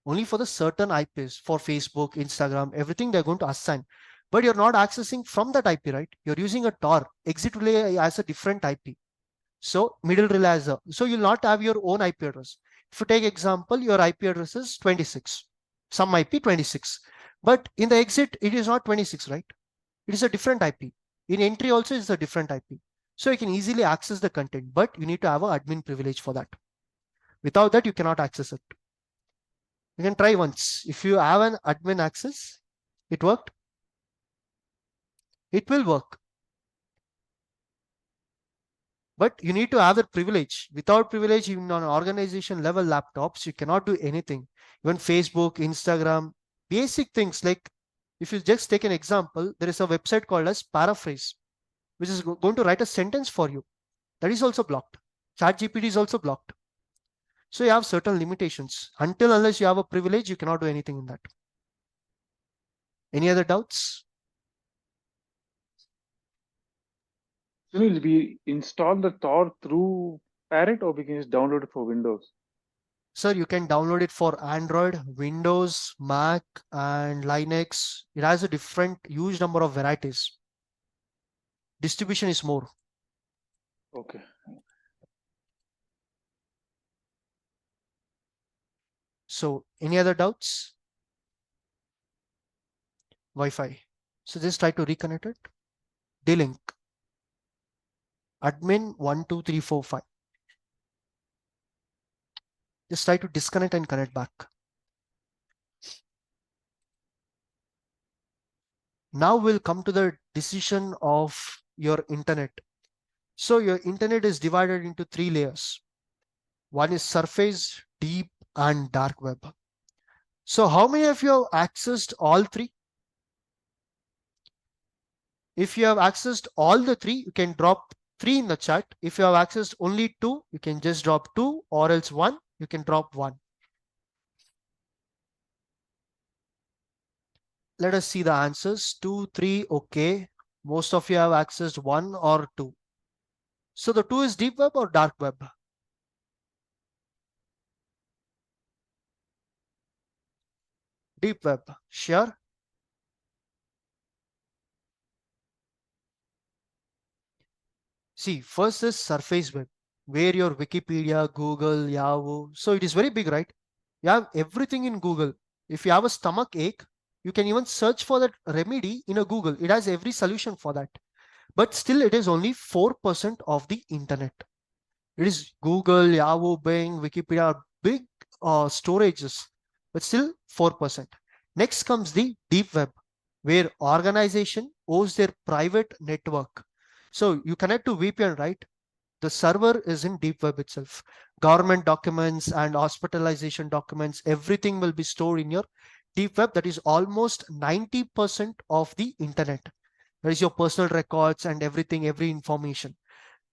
Speaker 1: Only for the certain IPs, for Facebook, Instagram, everything they're going to assign. But you're not accessing from that IP, right? You're using a Tor. Exit relay as a different IP. So middle relay as a, so you'll not have your own IP address. If you take example, your IP address is 26, some IP 26, but in the exit, it is not 26, right? It is a different IP. In entry also is a different IP. So you can easily access the content, but you need to have an admin privilege for that. Without that, you cannot access it. You can try once. If you have an admin access, it worked. It will work. But you need to have that privilege. Without privilege, even on organization level laptops, you cannot do anything. Even Facebook, Instagram, basic things like, if you just take an example, there is a website called as Paraphrase, which is going to write a sentence for you. That is also blocked. ChatGPT is also blocked. So you have certain limitations. Unless you have a privilege, you cannot do anything in that. Any other doubts?
Speaker 4: So will we install the Tor through Parrot, or we can just download it for Windows?
Speaker 1: Sir, you can download it for Android, Windows, Mac, and Linux. It has a huge number of varieties. Distribution is more.
Speaker 4: Okay.
Speaker 1: So any other doubts? Wi-Fi. So just try to reconnect it. D-Link. Admin 12345. Just try to disconnect and connect back. Now we'll come to the decision of your internet. So your internet is divided into 3 layers. One is surface, deep, and dark web. So how many of you have accessed all 3? If you have accessed all the 3, you can drop 3 in the chat. If you have accessed only 2, you can just drop 2, or else 1, you can drop 1. Let us see the answers. 2, 3, okay. Most of you have accessed 1 or 2. So the 2 is deep web or dark web? Deep web, sure. See, first is surface web, where your Wikipedia, Google, Yahoo. So it is very big, right? You have everything in Google. If you have a stomach ache, you can even search for that remedy in a Google. It has every solution for that. But still, it is only 4% of the internet. It is Google, Yahoo, Bing, Wikipedia, big storages, but still 4%. Next comes the deep web, where organization owns their private network. So you connect to VPN, right? The server is in deep web itself. Government documents and hospitalization documents, everything will be stored in your deep web. That is almost 90% of the internet. That is your personal records and everything, every information.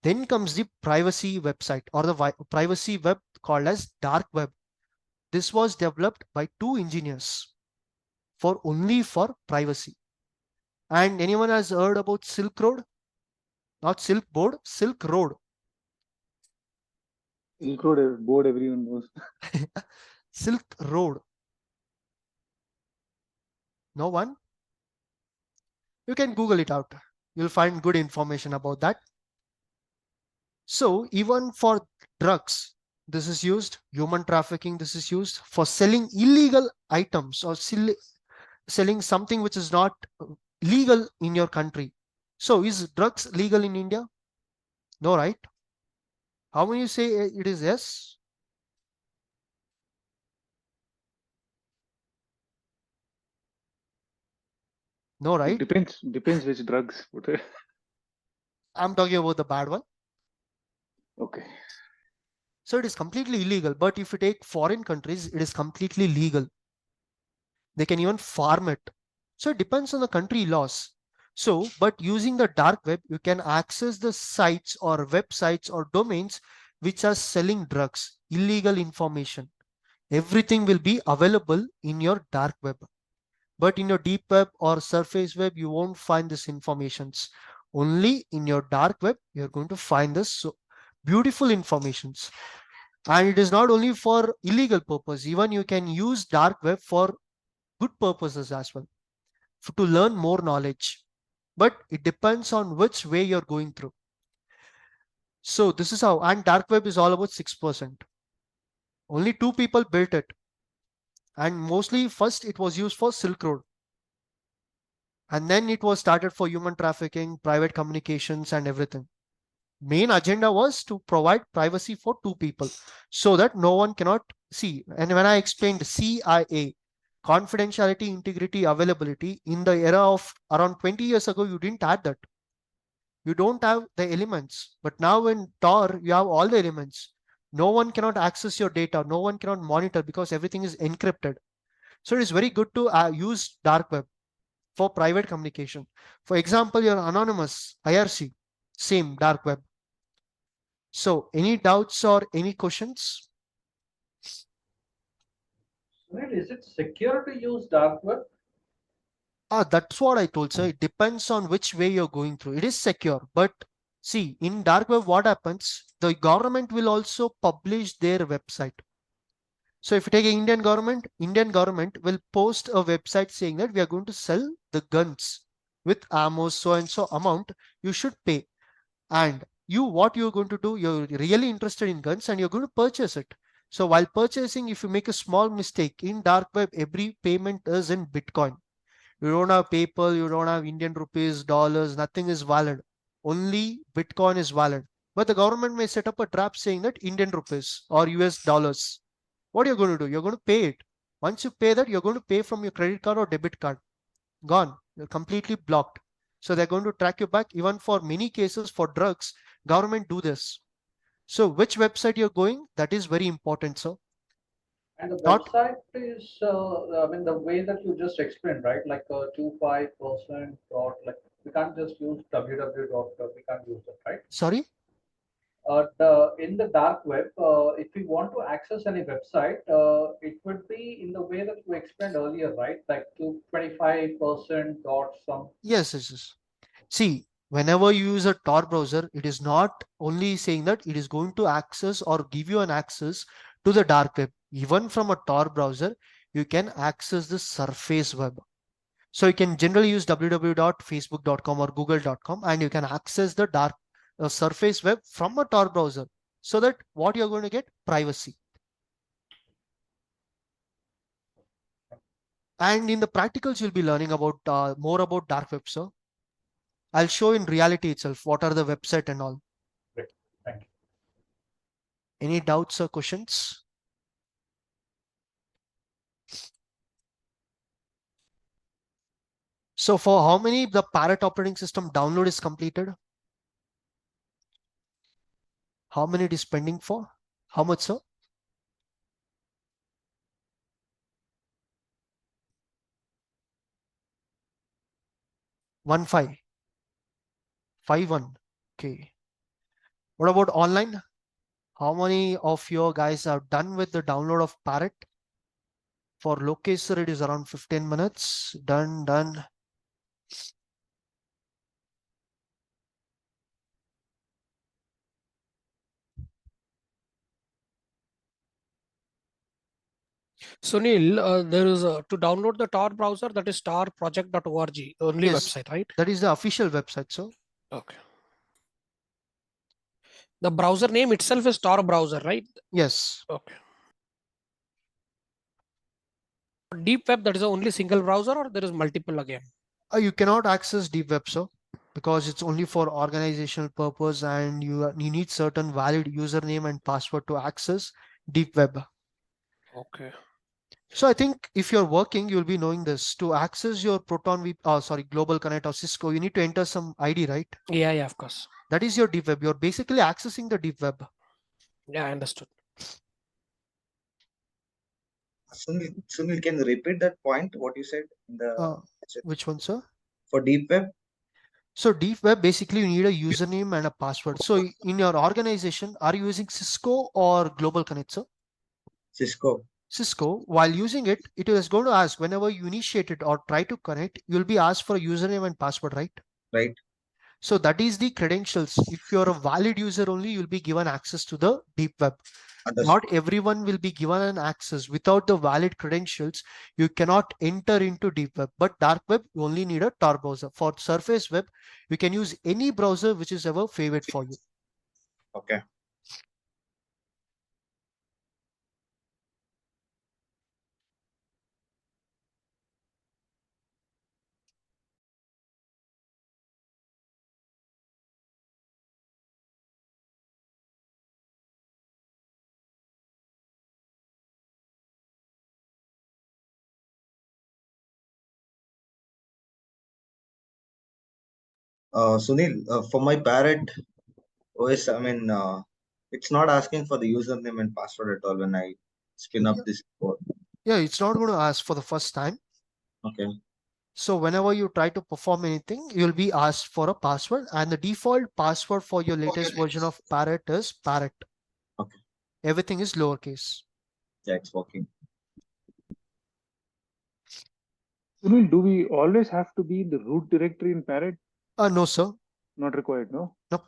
Speaker 1: Then comes the privacy website, or the privacy web called as dark web. This was developed by 2 engineers only for privacy. And anyone has heard about Silk Road? Not Silk Board, Silk Road.
Speaker 4: Silk Road board, everyone knows.
Speaker 1: Silk Road. No one? You can Google it out. You'll find good information about that. So even for drugs, this is used. Human trafficking, this is used for selling illegal items, or selling something which is not legal in your country. So is drugs legal in India? No, right? How many say it is yes? No, right?
Speaker 4: Depends which drugs.
Speaker 1: I'm talking about the bad one.
Speaker 4: Okay.
Speaker 1: So it is completely illegal. But if you take foreign countries, it is completely legal. They can even farm it. So it depends on the country laws. So, but using the dark web, you can access the sites or websites or domains which are selling drugs, illegal information. Everything will be available in your dark web. But in your deep web or surface web, you won't find this informations. Only in your dark web, you're going to find this beautiful informations. And it is not only for illegal purpose. Even you can use dark web for good purposes as well, to learn more knowledge. But it depends on which way you're going through. So this is how, and dark web is all about 6%. Only 2 people built it. And mostly first it was used for Silk Road. And then it was started for human trafficking, private communications, and everything. Main agenda was to provide privacy for 2 people so that no one cannot see. And when I explained CIA, confidentiality, integrity, availability. In the era of around 20 years ago, you didn't add that. You don't have the elements, but now in Tor, you have all the elements. No one cannot access your data. No one cannot monitor because everything is encrypted. So it is very good to use dark web for private communication. For example, your anonymous IRC, same dark web. So any doubts or any questions?
Speaker 6: Is it secure to use dark web?
Speaker 1: That's what I told, sir. It depends on which way you're going through. It is secure, but see, in dark web, what happens? The government will also publish their website. So if you take Indian government will post a website saying that we are going to sell the guns with ammo so and so amount, you should pay. And what you're going to do, you're really interested in guns and you're going to purchase it. So while purchasing, if you make a small mistake in dark web, every payment is in Bitcoin. You don't have PayPal, you don't have Indian rupees, dollars, nothing is valid. Only Bitcoin is valid. But the government may set up a trap saying that Indian rupees or US dollars. What are you going to do? You're going to pay it. Once you pay that, you're going to pay from your credit card or debit card. Gone. You're completely blocked. So they're going to track you back. Even for many cases for drugs, government do this. So which website you're going, that is very important, sir.
Speaker 6: And the website is, I mean, the way that you just explained, right? Like 25% dot, like we can't just use www. We can't use that, right?
Speaker 1: Sorry?
Speaker 6: In the dark web, if we want to access any website, it would be in the way that you explained earlier, right? Like to 25% dot some.
Speaker 1: Yes, yes, yes. See, whenever you use a Tor browser, it is not only saying that it is going to access or give you an access to the dark web. Even from a Tor browser, you can access the surface web. So you can generally use www.facebook.com or google.com and you can access the dark surface web from a Tor browser. So that what you're going to get? Privacy. And in the practicals, you'll be learning about more about dark web, sir. I'll show in reality itself what are the website and all.
Speaker 6: Great. Thank you.
Speaker 1: Any doubts or questions? So for how many the Parrot operating system download is completed? How many it is pending for? How much, sir? 15. 51. Okay. What about online? How many of your guys are done with the download of Parrot? For Locaser, it is around 15 minutes. Done.
Speaker 5: Sunil, there is to download the Tor browser, that is torproject.org, only
Speaker 1: Yes,
Speaker 5: website, right?
Speaker 1: that is the official website, sir.
Speaker 5: Okay. The browser name itself is Tor browser, right?
Speaker 1: Yes.
Speaker 5: Okay. Deep web, that is only single browser or there is multiple again?
Speaker 1: You cannot access deep web, sir, because it's only for organizational purpose and you need certain valid username and password to access deep web.
Speaker 5: Okay.
Speaker 1: So I think if you're working, you'll be knowing this. To access your Global Connect or Cisco, you need to enter some ID, right?
Speaker 5: Yeah, of course.
Speaker 1: That is your deep web. You're basically accessing the deep web.
Speaker 5: Yeah, I understood.
Speaker 3: Sunil, can you repeat that point, what you said in the
Speaker 1: Which one, sir?
Speaker 3: For deep web?
Speaker 1: So deep web, basically you need a username and a password. So in your organization, are you using Cisco or Global Connect, sir? Cisco, while using it, it is going to ask whenever you initiate it or try to connect, you'll be asked for a username and password, right?
Speaker 3: Right.
Speaker 1: So that is the credentials. If you're a valid user only, you'll be given access to the deep web.
Speaker 3: Understood.
Speaker 1: Not everyone will be given an access. Without the valid credentials, you cannot enter into deep web. But dark web, you only need a Tor browser. For surface web, you can use any browser which is ever favorite for you.
Speaker 3: Okay. Sunil, for my Parrot OS, I mean, it's not asking for the username and password at all when I spin up this code.
Speaker 1: Yeah, it's not going to ask for the first time.
Speaker 3: Okay.
Speaker 1: So whenever you try to perform anything, you'll be asked for a password, and the default password for your latest version of Parrot is Parrot.
Speaker 3: Okay.
Speaker 1: Everything is lowercase.
Speaker 3: Yeah, it's working.
Speaker 4: Sunil, do we always have to be in the root directory in Parrot?
Speaker 1: No, sir.
Speaker 4: Not required, no?
Speaker 1: Nope.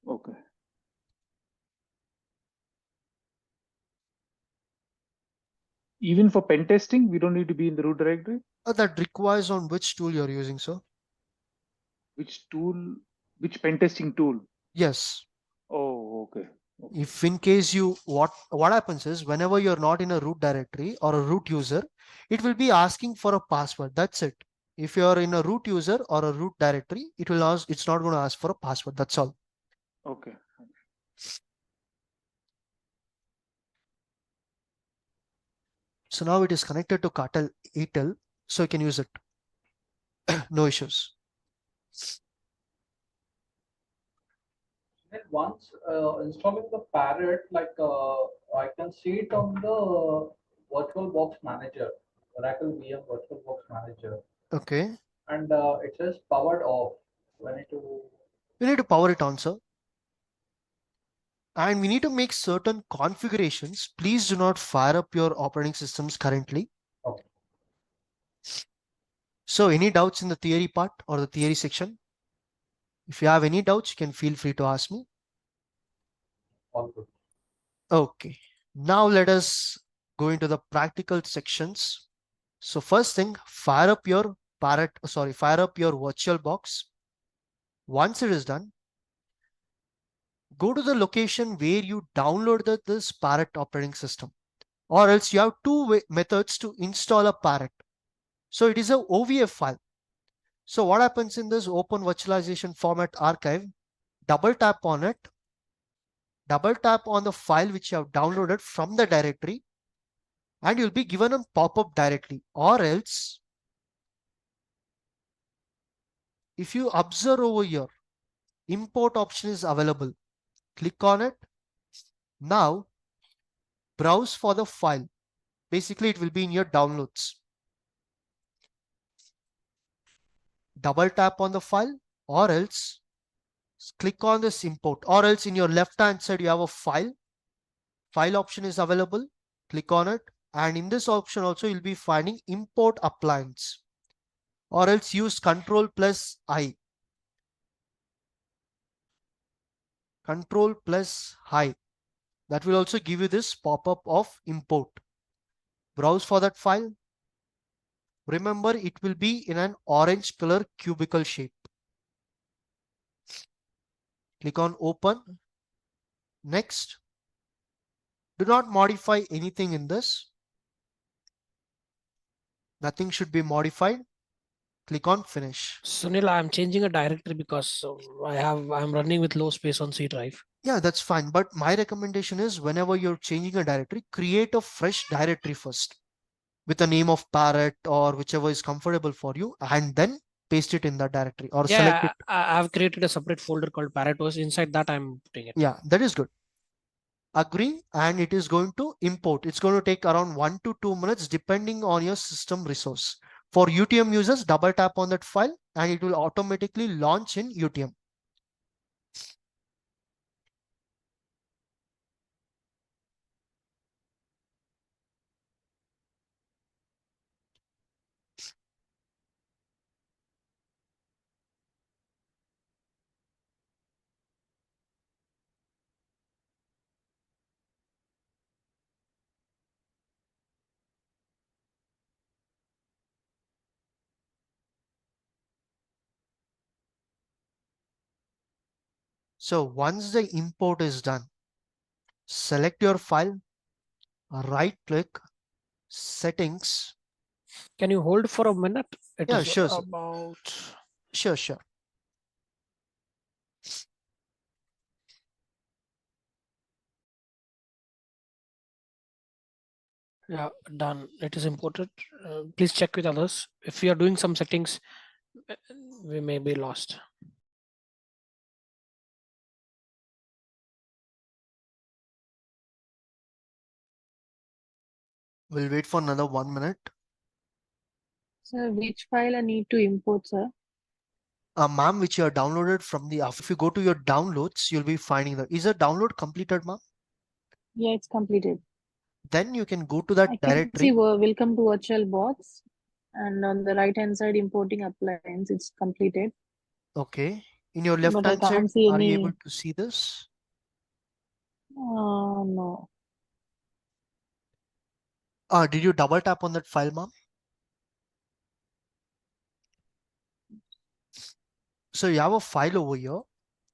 Speaker 4: Okay. Even for pen testing, we don't need to be in the root directory?
Speaker 1: That requires on which tool you're using, sir.
Speaker 4: Which tool? Which pen testing tool?
Speaker 1: Yes.
Speaker 4: Oh, okay.
Speaker 1: If in case you, what happens is whenever you're not in a root directory or a root user, it will be asking for a password. That's it. If you're in a root user or a root directory, it will ask, it's not going to ask for a password. That's all.
Speaker 4: Okay.
Speaker 1: So now it is connected to Etel, so you can use it. No issues.
Speaker 6: And once installing the Parrot, like I can see it on the VirtualBox Manager, Oracle VM VirtualBox Manager.
Speaker 1: Okay.
Speaker 6: And it says powered off.
Speaker 1: You need to power it on, sir. And we need to make certain configurations. Please do not fire up your operating systems currently.
Speaker 6: Okay.
Speaker 1: So any doubts in the theory part or the theory section? If you have any doubts, you can feel free to ask me.
Speaker 6: All good.
Speaker 1: Okay. Now let us go into the practical sections. So first thing, fire up your VirtualBox. Once it is done, go to the location where you downloaded this Parrot operating system, or else you have two methods to install a Parrot. So it is a OVF file. So what happens in this open virtualization format archive, double tap on it, double tap on the file which you have downloaded from the directory, and you'll be given a pop-up directly. Or else, if you observe over here, import option is available. Click on it. Now, browse for the file. Basically, it will be in your downloads. Double tap on the file, or else click on this import, or else in your left hand side you have a file option is available. Click on it, and in this option also you'll be finding import appliance, or else use Control+I. Control+I. That will also give you this pop-up of import. Browse for that file. Remember, it will be in an orange color cubicle shape. Click on open. Next. Do not modify anything in this. Nothing should be modified. Click on finish.
Speaker 5: Sunil, I'm changing a directory because I'm running with low space on C drive.
Speaker 1: Yeah, that's fine. But my recommendation is whenever you're changing a directory, create a fresh directory first with the name of Parrot or whichever is comfortable for you, and then paste it in the directory or select it.
Speaker 5: I've created a separate folder called Parrot. Inside that, I'm putting it.
Speaker 1: Yeah, that is good. Agree, and it is going to import. It's going to take around 1 to 2 minutes depending on your system resource. For UTM users, double tap on that file and it will automatically launch in UTM. So once the import is done, select your file, right click, settings.
Speaker 5: Can you hold for a minute?
Speaker 1: Yeah, sure. Sure.
Speaker 5: Yeah, done. It is imported. Please check with others. If we are doing some settings, we may be lost.
Speaker 1: We'll wait for another 1 minute.
Speaker 11: Sir, which file I need to import, sir?
Speaker 1: Ma'am, which you are downloaded from the, if you go to your downloads, you'll be finding that. Is the download completed, ma'am?
Speaker 11: Yeah, it's completed.
Speaker 1: Then you can go to that
Speaker 11: I can
Speaker 1: directory.
Speaker 11: see welcome to VirtualBox, and on the right hand side, importing appliance, it's completed.
Speaker 1: Okay. In your left
Speaker 11: But I
Speaker 1: hand side,
Speaker 11: can't see
Speaker 1: are you
Speaker 11: any.
Speaker 1: able to see this?
Speaker 11: No.
Speaker 1: Did you double tap on that file, ma'am? So you have a file over here.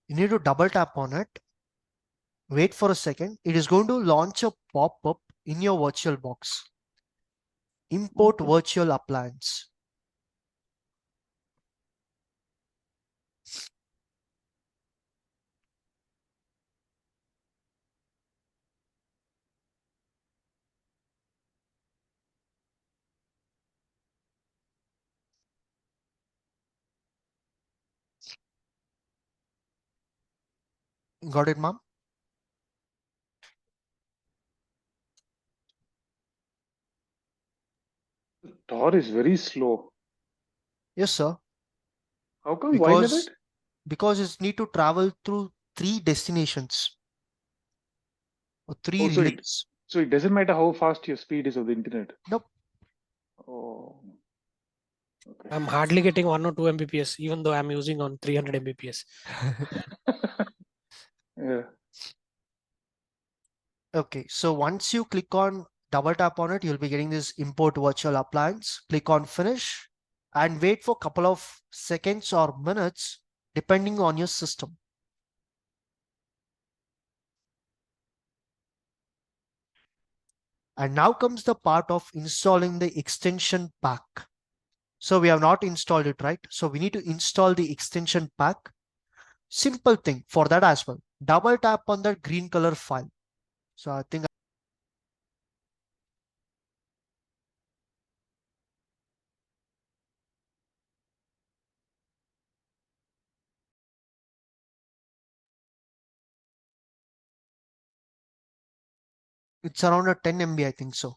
Speaker 1: You need to double tap on it. Wait for a second. It is going to launch a pop-up in your VirtualBox. Import virtual appliance. Got it, ma'am?
Speaker 4: Tor is very slow.
Speaker 1: Yes, sir.
Speaker 4: How come? Why like that?
Speaker 1: Because it need to travel through 3 destinations or 3 relays.
Speaker 4: So it doesn't matter how fast your speed is of the internet.
Speaker 1: Nope.
Speaker 4: Oh. Okay.
Speaker 5: I'm hardly getting 1 or 2 Mbps, even though I'm using on 300 Mbps.
Speaker 4: Yeah.
Speaker 1: Okay, so once you click on double tap on it, you'll be getting this import virtual appliance. Click on finish and wait for a couple of seconds or minutes depending on your system. And now comes the part of installing the extension pack. So we have not installed it, right? So we need to install the extension pack. Simple thing for that as well. Double tap on that green color file. So I think it's around a 10 MB, I think so.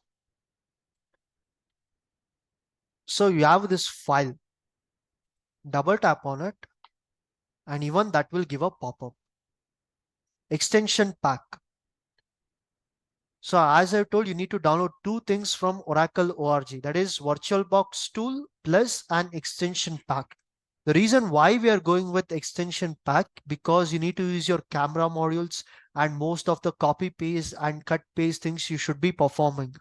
Speaker 1: So you have this file. Double tap on it. And even that will give a pop-up. Extension pack. So as I told, you need to download 2 things from Oracle ORG. That is VirtualBox tool plus an extension pack. The reason why we are going with extension pack, because you need to use your camera modules and most of the copy paste and cut paste things you should be performing.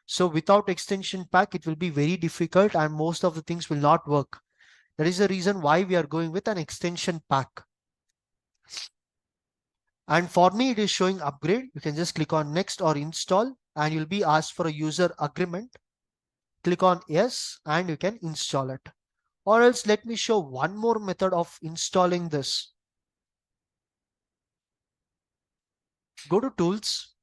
Speaker 1: So without extension pack, it will be very difficult and most of the things will not work. That is the reason why we are going with an extension pack. And for me, it is showing upgrade. You can just click on next or install and you'll be asked for a user agreement. Click on yes and you can install it. Or else let me show one more method of installing this. Go to tools.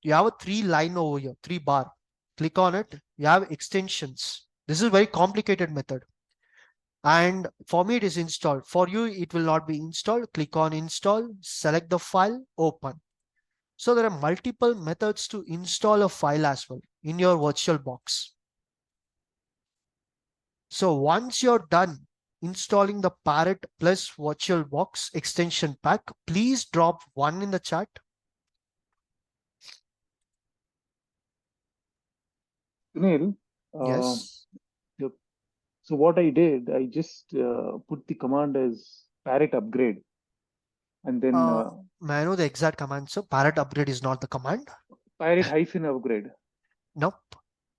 Speaker 1: You have a 3 line over here, 3 bar. Click on it. You have extensions. This is a very complicated method. And for me, it is installed. For you, it will not be installed. Click on install, select the file, open. So there are multiple methods to install a file as well in your VirtualBox. So once you're done installing the Parrot plus VirtualBox extension pack, please drop 1 in the chat.
Speaker 4: Sunil,
Speaker 1: Yes.
Speaker 4: So what I did, I just put the command as parrot upgrade. And then
Speaker 1: may I know the exact command? So parrot upgrade is not the command.
Speaker 4: Parrot hyphen upgrade.
Speaker 1: Nope.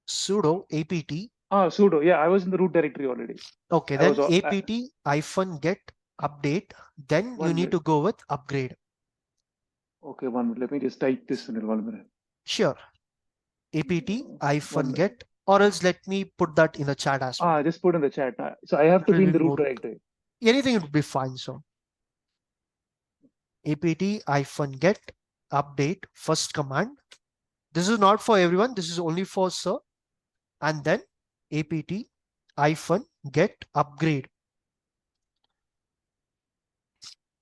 Speaker 1: Sudo apt.
Speaker 4: Sudo. Yeah, I was in the root directory already.
Speaker 1: Okay, then apt hyphen get update. Then you need to go with upgrade.
Speaker 4: Okay, 1 minute. Let me just type this in 1 minute.
Speaker 1: Sure. Apt hyphen get, or else let me put that in the chat as well.
Speaker 4: Just put in the chat. So I have to be in the root directory.
Speaker 1: Anything would be fine. So apt hyphen get update first command. This is not for everyone. This is only for sir. And then apt hyphen get upgrade.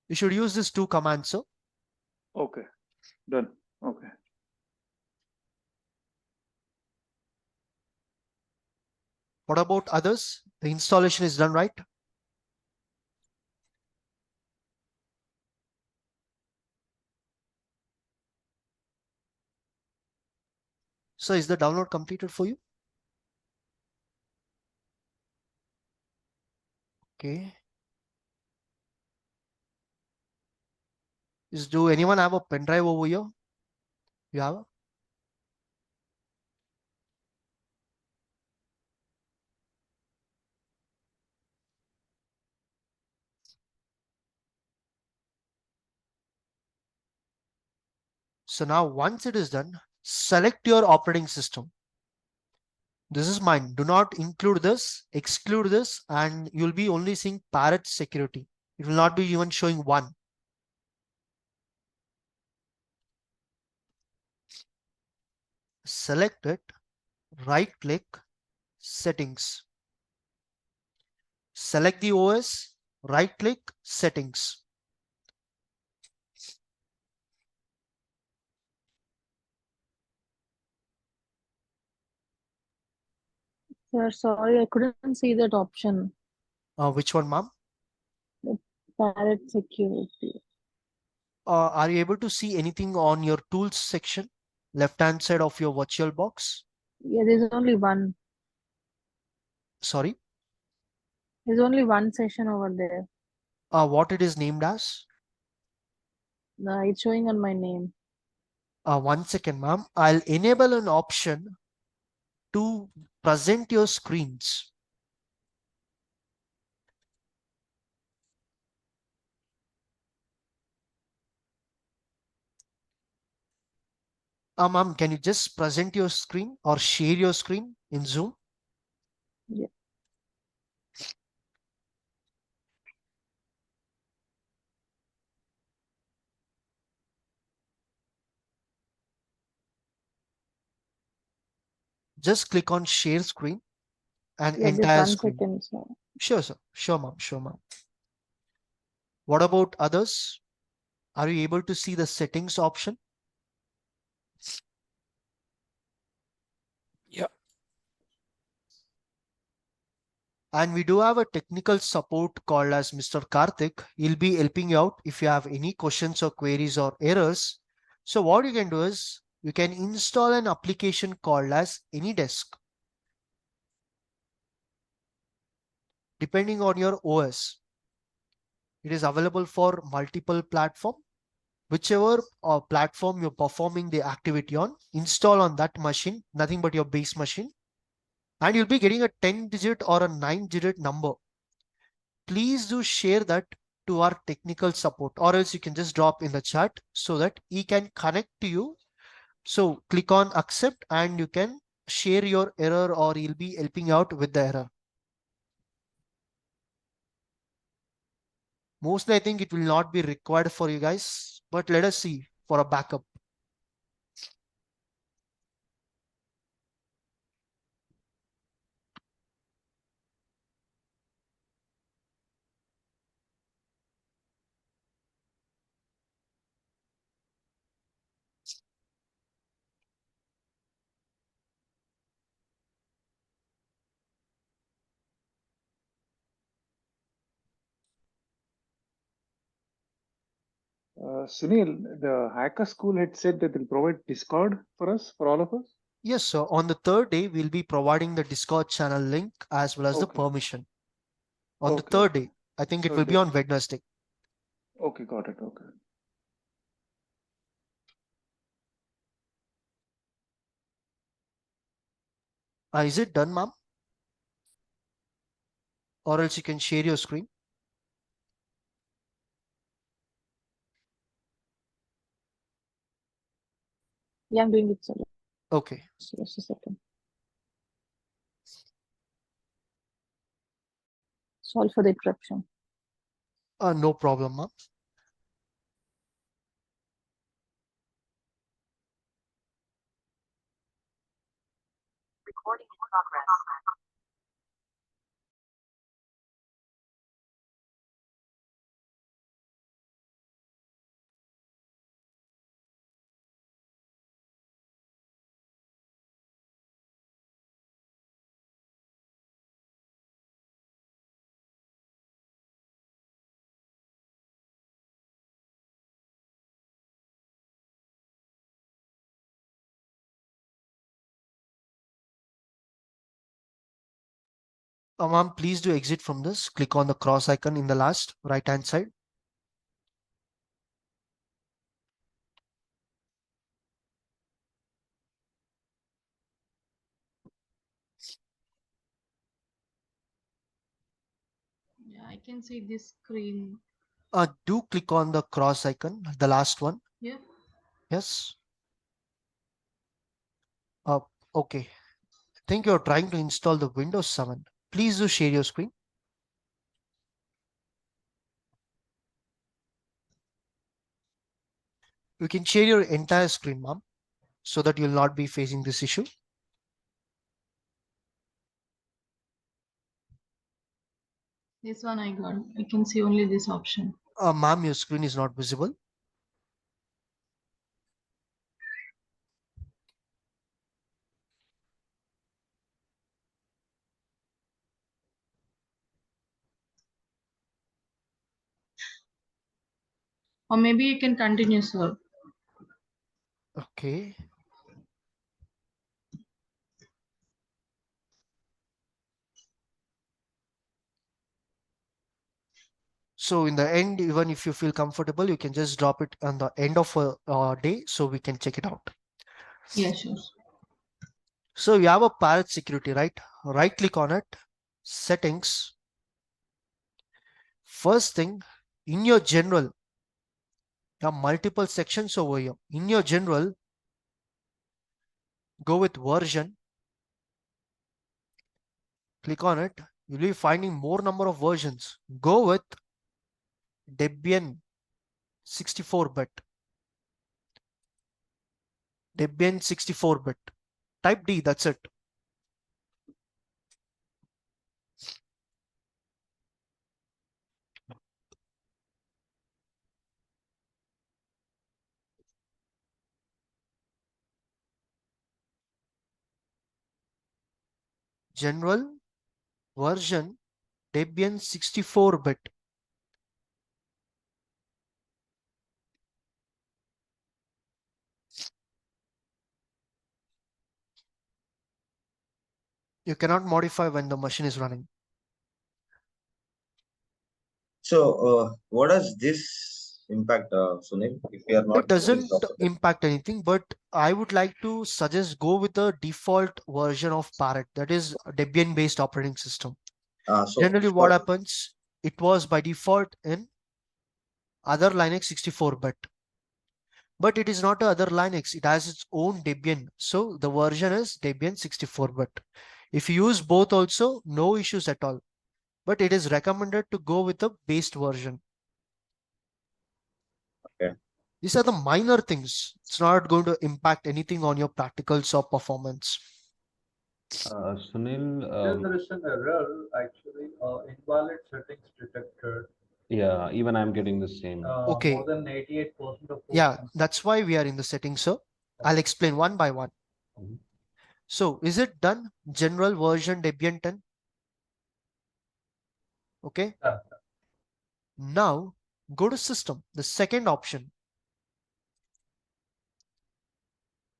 Speaker 1: You should use these 2 commands, sir.
Speaker 4: Okay, done. Okay.
Speaker 1: What about others? The installation is done, right? So is the download completed for you? Okay. Do anyone have a pen drive over here? You have? So now once it is done, select your operating system. This is mine. Do not include this, exclude this, and you'll be only seeing Parrot security. It will not be even showing one. Select it, right click, settings. Select the OS, right click, settings.
Speaker 11: Sir, sorry, I couldn't see that option.
Speaker 1: Which one, ma'am?
Speaker 11: The Parrot security.
Speaker 1: Are you able to see anything on your tools section, left-hand side of your virtual box?
Speaker 11: Yeah, there's only one.
Speaker 1: Sorry,
Speaker 11: There's only one session over there.
Speaker 1: what it is named as?
Speaker 11: It's showing on my name.
Speaker 1: 1 second, ma'am. I'll enable an option to present your screens. Ma'am, can you just present your screen or share your screen in Zoom?
Speaker 11: Yeah.
Speaker 1: Just click on share screen and
Speaker 11: Yeah, just
Speaker 1: entire
Speaker 11: 1
Speaker 1: screen.
Speaker 11: second, sir.
Speaker 1: Sure, sir. Sure, ma'am. Sure, ma'am. What about others? Are you able to see the settings option?
Speaker 5: Yeah.
Speaker 1: And we do have a technical support called as Mr. Karthik. He'll be helping you out if you have any questions or queries or errors. So what you can do is you can install an application called as AnyDesk. Depending on your OS, it is available for multiple platform. Whichever platform you're performing the activity on, install on that machine, nothing but your base machine, and you'll be getting a 10-digit or a 9-digit number. Please do share that to our technical support, or else you can just drop in the chat so that he can connect to you. So click on accept and you can share your error, or he'll be helping out with the error. Mostly I think it will not be required for you guys, but let us see for a backup.
Speaker 4: Sunil, the hacker school had said that they'll provide Discord for us, for all of us.
Speaker 1: Yes, so on the third day, we'll be providing the Discord channel link as well as the
Speaker 4: Okay.
Speaker 1: permission. On the
Speaker 4: Okay.
Speaker 1: third day, I think it will
Speaker 4: Third
Speaker 1: be
Speaker 4: day.
Speaker 1: on Wednesday.
Speaker 4: Okay, got it. Okay.
Speaker 1: Is it done, ma'am? Or else you can share your screen.
Speaker 11: Yeah, I'm doing it, sir.
Speaker 1: Okay.
Speaker 11: Just a second. Sorry for the interruption.
Speaker 1: No problem, ma'am.
Speaker 12: Recording in progress.
Speaker 1: Ma'am, please do exit from this. Click on the cross icon in the last right hand side.
Speaker 11: Yeah, I can see this screen.
Speaker 1: Do click on the cross icon, the last one.
Speaker 11: Yeah.
Speaker 1: Yes. Okay. I think you're trying to install the Windows 7. Please do share your screen. You can share your entire screen, ma'am, so that you'll not be facing this issue.
Speaker 11: This one I got. I can see only this option.
Speaker 1: Ma'am, your screen is not visible.
Speaker 11: Or maybe you can continue, sir.
Speaker 1: Okay. So in the end, even if you feel comfortable, you can just drop it on the end of a day so we can check it out.
Speaker 11: Yeah, sure.
Speaker 1: So you have a Parrot security, right? Right click on it, settings. First thing, in your general, you have multiple sections over here. In your general, go with version. Click on it. You'll be finding more number of versions. Go with Debian 64-bit. Debian 64-bit. Type D, that's it. General version Debian 64-bit. You cannot modify when the machine is running.
Speaker 3: So, what does this impact, Sunil, if we are not
Speaker 1: It doesn't
Speaker 3: using
Speaker 1: impact anything, but I would like to suggest go with the default version of Parrot, that is a Debian based operating system.
Speaker 3: So,
Speaker 1: Generally what happens, it was by default in other Linux 64-bit, but it is not a other Linux, it has its own Debian, so the version is Debian 64-bit. If you use both also, no issues at all, but it is recommended to go with the based version.
Speaker 3: Okay.
Speaker 1: These are the minor things. It's not going to impact anything on your practicals or performance.
Speaker 7: Sunil,
Speaker 6: There is an error actually, invalid settings detected.
Speaker 7: yeah, even I'm getting the same.
Speaker 1: Okay.
Speaker 6: More than 88% of
Speaker 1: Yeah, that's why we are in the settings, sir. I'll explain one by one.
Speaker 7: Mhm.
Speaker 1: So is it done? General version Debian 10. Okay. Now go to system, the second option.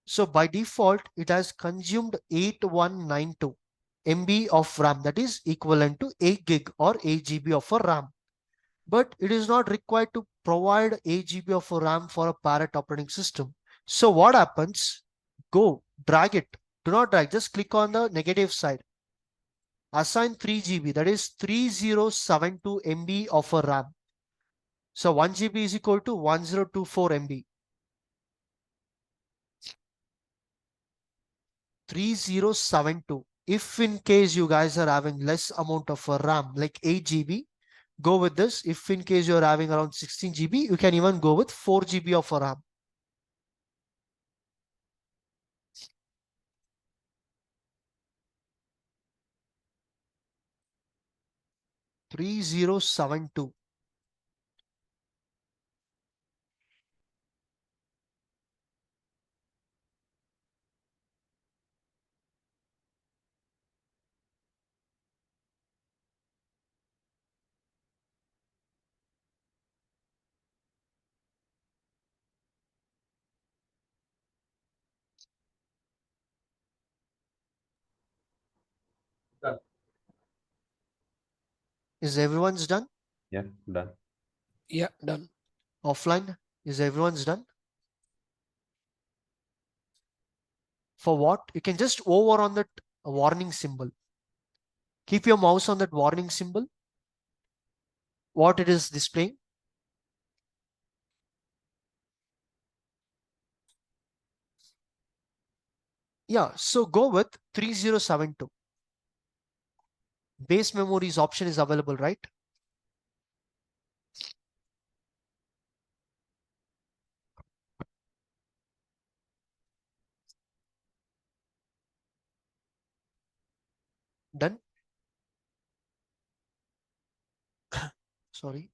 Speaker 1: So by default, it has consumed 8192 MB of RAM, that is equivalent to 8 gig or 8 GB of a RAM. But it is not required to provide 8 GB of a RAM for a Parrot operating system. So what happens? Go drag it. Do not drag, just click on the negative side. Assign 3 GB, that is 3072 MB of a RAM. So 1 GB is equal to 1024 MB. 3072. If in case you guys are having less amount of a RAM, like 8 GB, go with this. If in case you're having around 16 GB, you can even go with 4 GB of a RAM. Three zero seven two.
Speaker 6: Done.
Speaker 1: Is everyone's done?
Speaker 7: Yeah, done.
Speaker 5: Yeah, done.
Speaker 1: Offline, is everyone's done? For what? You can just hover on that warning symbol. Keep your mouse on that warning symbol. What it is displaying. Yeah, so go with 3072. Base memories option is available, right? Done. Sorry.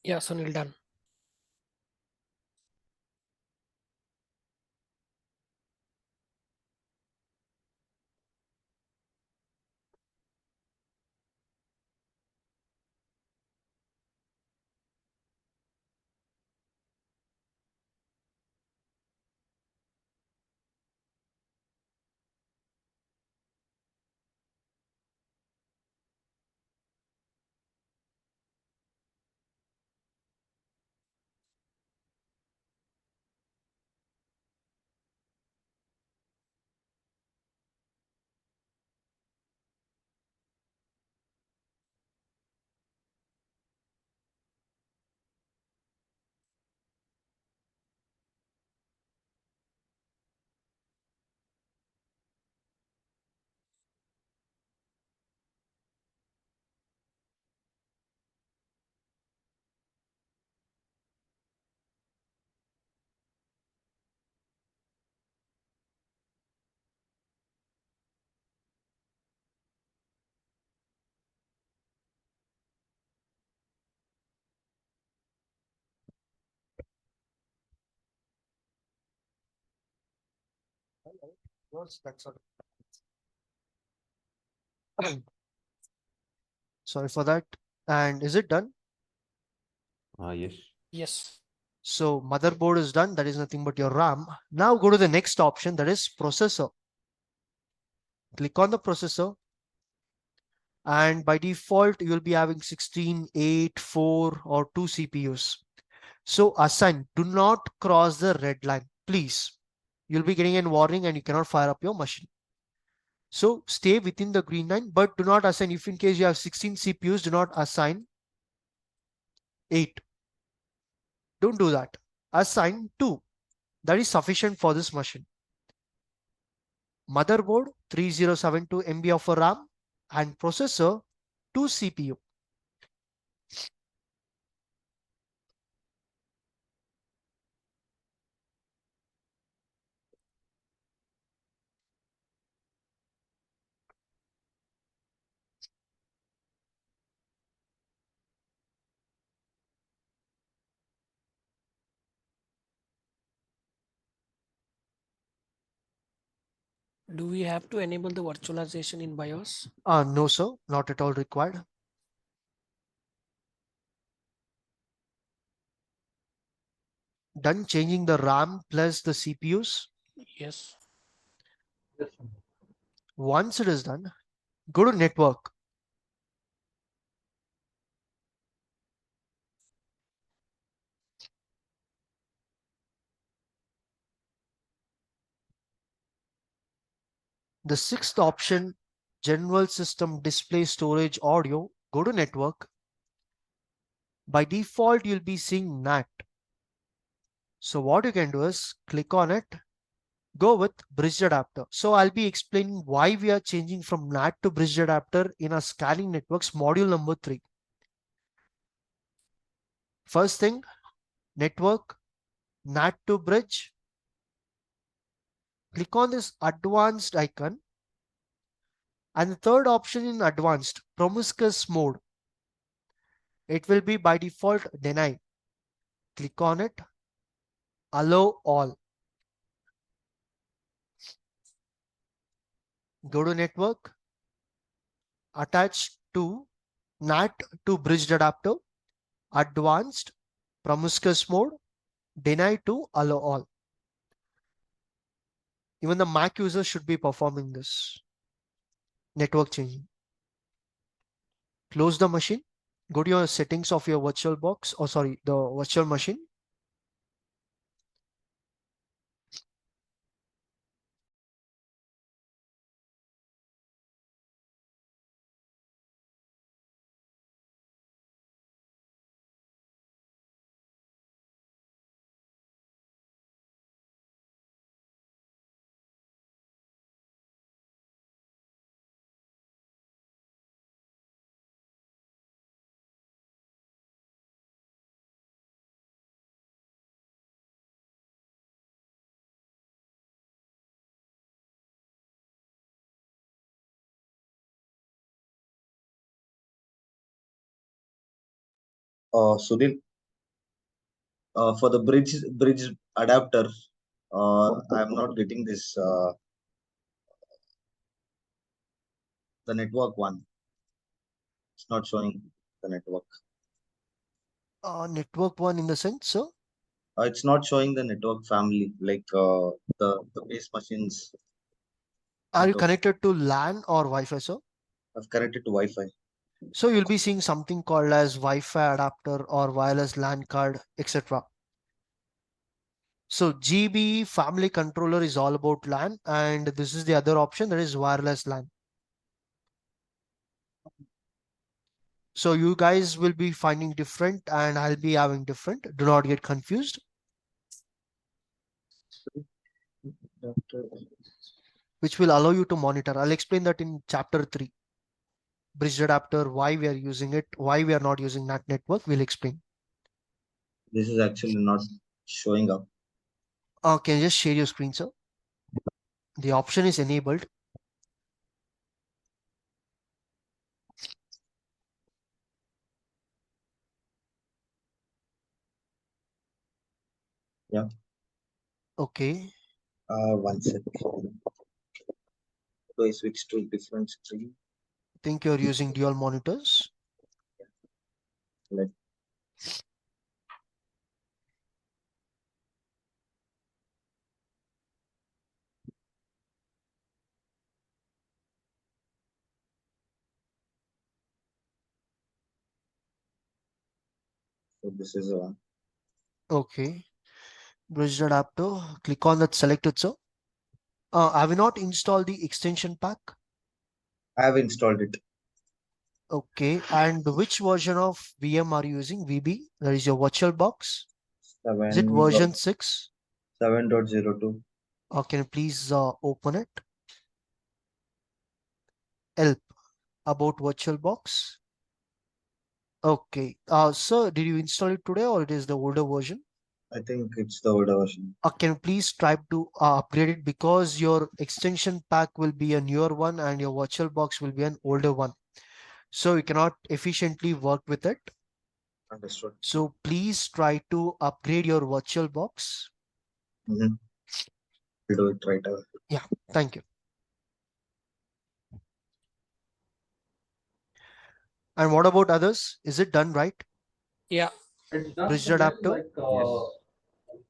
Speaker 5: Yeah, Sunil, done.
Speaker 1: Sorry for that. And is it done?
Speaker 7: Yes.
Speaker 5: Yes.
Speaker 1: So motherboard is done. That is nothing but your RAM. Now go to the next option, that is processor. Click on the processor. And by default, you will be having 16, 8, 4, or 2 CPUs. So assign, do not cross the red line, please. You'll be getting a warning and you cannot fire up your machine. So stay within the green line, but do not assign. If in case you have 16 CPUs, do not assign 8. Don't do that. Assign 2. That is sufficient for this machine. Motherboard 3072 MB of RAM and processor 2 CPU.
Speaker 5: Do we have to enable the virtualization in BIOS?
Speaker 1: No, sir, not at all required. Done changing the RAM plus the CPUs.
Speaker 5: Yes.
Speaker 1: Once it is done, go to network. The sixth option, general system display storage audio, go to network. By default, you'll be seeing NAT. So what you can do is click on it, go with bridge adapter. So I'll be explaining why we are changing from NAT to bridge adapter in our scanning networks module number 3. First thing, network, NAT to bridge. Click on this advanced icon. And the third option in advanced, promiscuous mode. It will be by default deny. Click on it, allow all. Go to network, attach to NAT to bridged adapter, advanced, promiscuous mode, deny to allow all. Even the Mac user should be performing this network changing. Close the machine, go to your settings of your virtual box, or sorry, the virtual machine.
Speaker 3: Sudhir, for the bridge adapter, I'm not getting this the network one. It's not showing the network.
Speaker 1: Network one in the sense, so
Speaker 3: It's not showing the network family, like the base machines.
Speaker 1: are you connected to LAN or Wi-Fi, sir?
Speaker 3: I've connected to Wi-Fi.
Speaker 1: So you'll be seeing something called as Wi-Fi adapter or wireless LAN card, etc. So GB family controller is all about LAN, and this is the other option, that is wireless LAN. So you guys will be finding different and I'll be having different. Do not get confused. Which will allow you to monitor. I'll explain that in chapter 3. Bridge adapter, why we are using it, why we are not using NAT network, we'll explain.
Speaker 3: This is actually not showing up.
Speaker 1: Can you just share your screen, sir? The option is enabled.
Speaker 3: Yeah.
Speaker 1: Okay.
Speaker 3: 1 second. Do I switch to different screen?
Speaker 1: I think you're using dual monitors.
Speaker 3: Like so this is one.
Speaker 1: Okay. Bridge adapter. Click on that selected, sir. Have you not installed the extension pack?
Speaker 3: I have installed it.
Speaker 1: Okay. And which version of VM are you using? VB? That is your virtual box.
Speaker 3: 7.
Speaker 1: Is it version 6?
Speaker 3: 7.02.
Speaker 1: Can you please open it? Help about VirtualBox. Okay. Sir, did you install it today or it is the older version?
Speaker 3: I think it's the older version.
Speaker 1: Can you please try to upgrade it, because your extension pack will be a newer one and your VirtualBox will be an older one. So you cannot efficiently work with it.
Speaker 3: Understood.
Speaker 1: So please try to upgrade your VirtualBox.
Speaker 3: Mm-hmm. We'll do it right away.
Speaker 1: Yeah, thank you. And what about others? Is it done right?
Speaker 5: Yeah.
Speaker 6: It's done.
Speaker 1: Bridge
Speaker 6: So there's
Speaker 1: adapter?
Speaker 6: like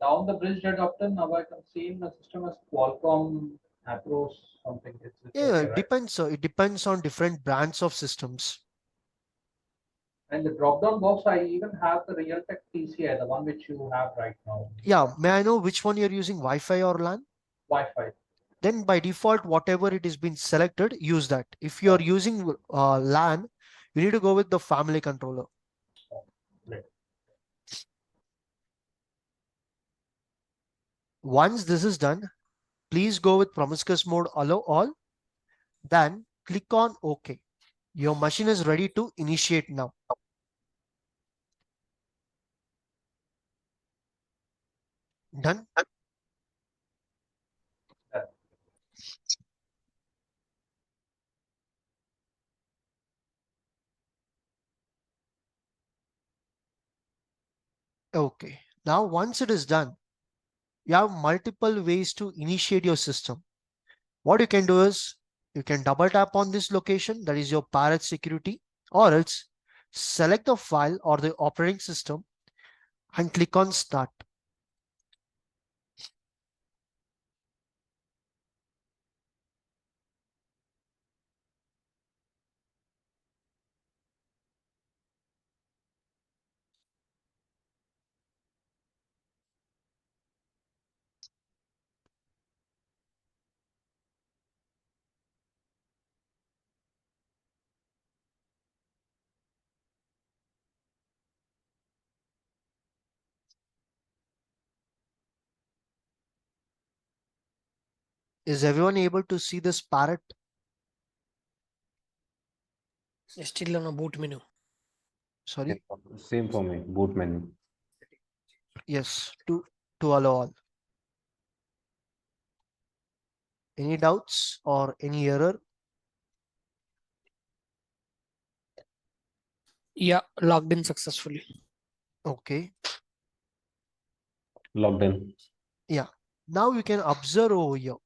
Speaker 6: down the bridge adapter. Now I can see in the system as Qualcomm Apros something. It's
Speaker 1: Yeah,
Speaker 6: okay,
Speaker 1: it
Speaker 6: right?
Speaker 1: depends. It depends on different brands of systems.
Speaker 6: And the drop-down box, I even have the Realtek TCI, the one which you have right now.
Speaker 1: Yeah, may I know which one you're using, Wi-Fi or LAN?
Speaker 6: Wi-Fi.
Speaker 1: then by default, whatever it has been selected, use that. If you're using LAN, you need to go with the family controller. Once this is done, please go with promiscuous mode, allow all, then click on OK. Your machine is ready to initiate now. Done. Okay. Now, once it is done, you have multiple ways to initiate your system. What you can do is you can double tap on this location, that is your parent security, or else select the file or the operating system and click on start. Is everyone able to see this parrot?
Speaker 5: Still on a boot menu.
Speaker 1: Sorry.
Speaker 7: Same for me, boot menu.
Speaker 1: Yes, to allow all. Any doubts or any error?
Speaker 5: Yeah, logged in successfully.
Speaker 1: Okay.
Speaker 7: Logged in.
Speaker 1: Yeah. Now you can observe over here.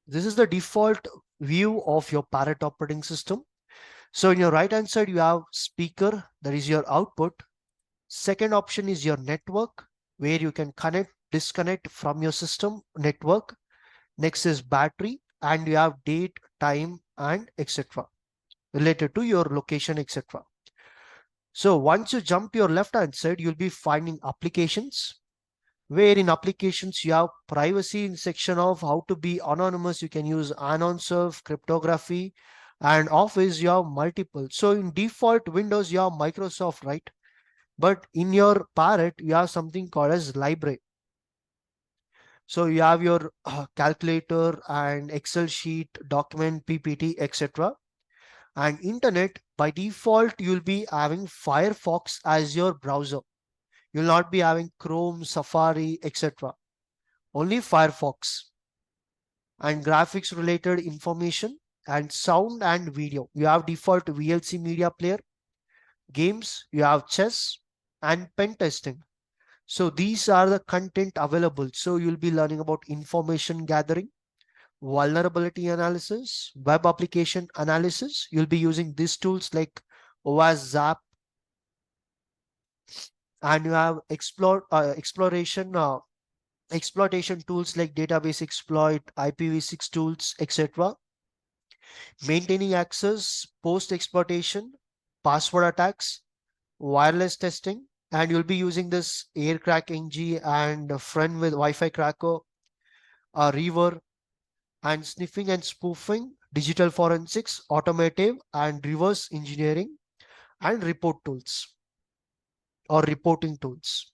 Speaker 1: This is the default view of your parrot operating system. So in your right hand side, you have speaker, that is your output. Second option is your network, where you can connect, disconnect from your system network. Next is battery, and you have date, time, and etc. related to your location, etc. So once you jump to your left hand side, you'll be finding applications, where in applications you have privacy in section of how to be anonymous. You can use anon serve, cryptography, and Office you have multiple. So in default Windows you have Microsoft, right? But in your parrot you have something called as library. So you have your calculator and Excel sheet, document, PPT, etc. And internet, by default you'll be having Firefox as your browser. You'll not be having Chrome, Safari, etc. Only Firefox. And graphics related information and sound and video. You have default VLC media player. Games, you have chess and pen testing. So these are the content available. So you'll be learning about information gathering, vulnerability analysis, web application analysis. You'll be using these tools like OAS, Zap, and you have exploitation tools like database exploit, IPv6 tools, etc. Maintaining access, post exploitation, password attacks, wireless testing, and you'll be using this air crack ng and a friend with Wi-Fi cracker, reaver, and sniffing and spoofing, digital forensics, automotive and reverse engineering, and report tools or reporting tools.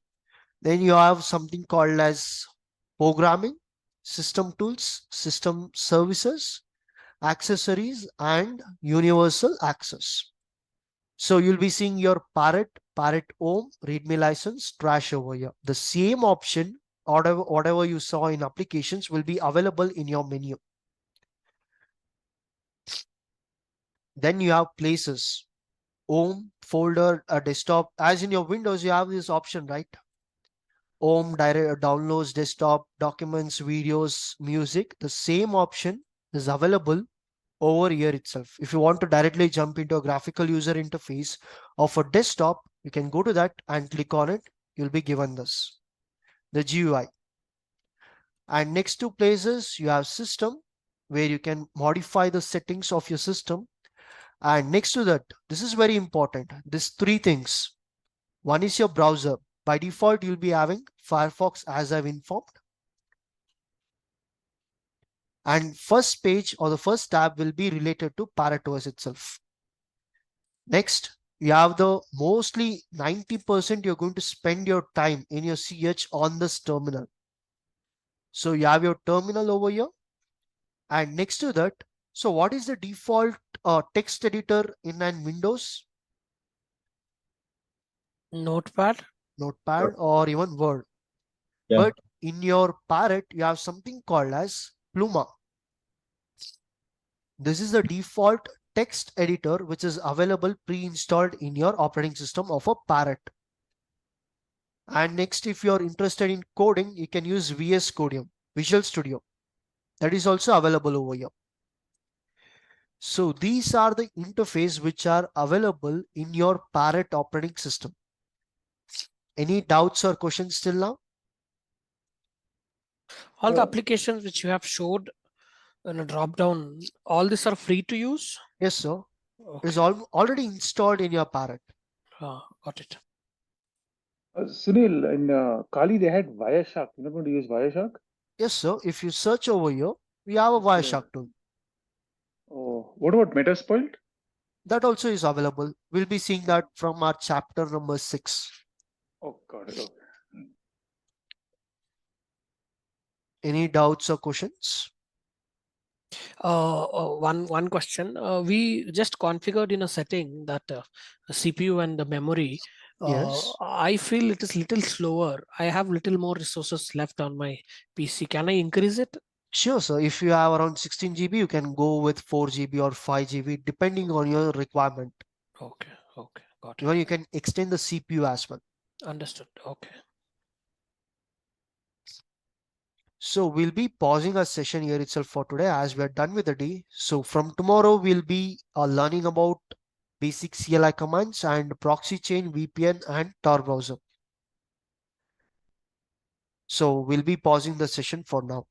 Speaker 1: Then you have something called as programming, system tools, system services, accessories, and universal access. So you'll be seeing your parrot home, readme license, trash over here. The same option, whatever you saw in applications, will be available in your menu. Then you have places, home, folder, a desktop. As in your Windows, you have this option, right? Home, direct downloads, desktop, documents, videos, music. The same option is available over here itself. If you want to directly jump into a graphical user interface of a desktop, you can go to that and click on it. You'll be given this, the GUI. And next two places, you have system, where you can modify the settings of your system. And next to that, this is very important. These three things. One is your browser. By default, you'll be having Firefox, as I've informed. And first page or the first tab will be related to Parrot OS itself. Next, you have the mostly 90% you're going to spend your time in your CH on this terminal. So you have your terminal over here. And next to that, so what is the default text editor in an Windows?
Speaker 5: Notepad
Speaker 1: Or even Word.
Speaker 3: Yeah.
Speaker 1: But in your Parrot, you have something called as Pluma. This is the default text editor which is available pre-installed in your operating system of a Parrot. And next, if you're interested in coding, you can use VS Code, Visual Studio. That is also available over here. So these are the interface which are available in your Parrot operating system. Any doubts or questions till now?
Speaker 5: All the applications which you have showed in a drop down, all these are free to use?
Speaker 1: Yes, sir.
Speaker 5: Okay.
Speaker 1: It is already installed in your Parrot.
Speaker 5: Got it.
Speaker 4: Sunil, in Kali, they had Wireshark. You're not going to use Wireshark?
Speaker 1: Yes, sir. If you search over here, we have a Wireshark tool.
Speaker 4: Oh, what about Metasploit?
Speaker 1: That also is available. We'll be seeing that from our chapter number 6.
Speaker 4: Oh, got it. Okay.
Speaker 1: Any doubts or questions?
Speaker 5: One question. We just configured in a setting that CPU and the memory.
Speaker 1: Yes.
Speaker 5: I feel it is little slower. I have little more resources left on my PC. Can I increase it?
Speaker 1: Sure, sir. If you have around 16 GB, you can go with 4 GB or 5 GB, depending on your requirement.
Speaker 5: Okay. Got it.
Speaker 1: Even you can extend the CPU as well.
Speaker 5: Understood. Okay.
Speaker 1: So we'll be pausing our session here itself for today as we're done with the day. So from tomorrow, we'll be learning about basic CLI commands and proxy chain, VPN and Tor browser. So we'll be pausing the session for now.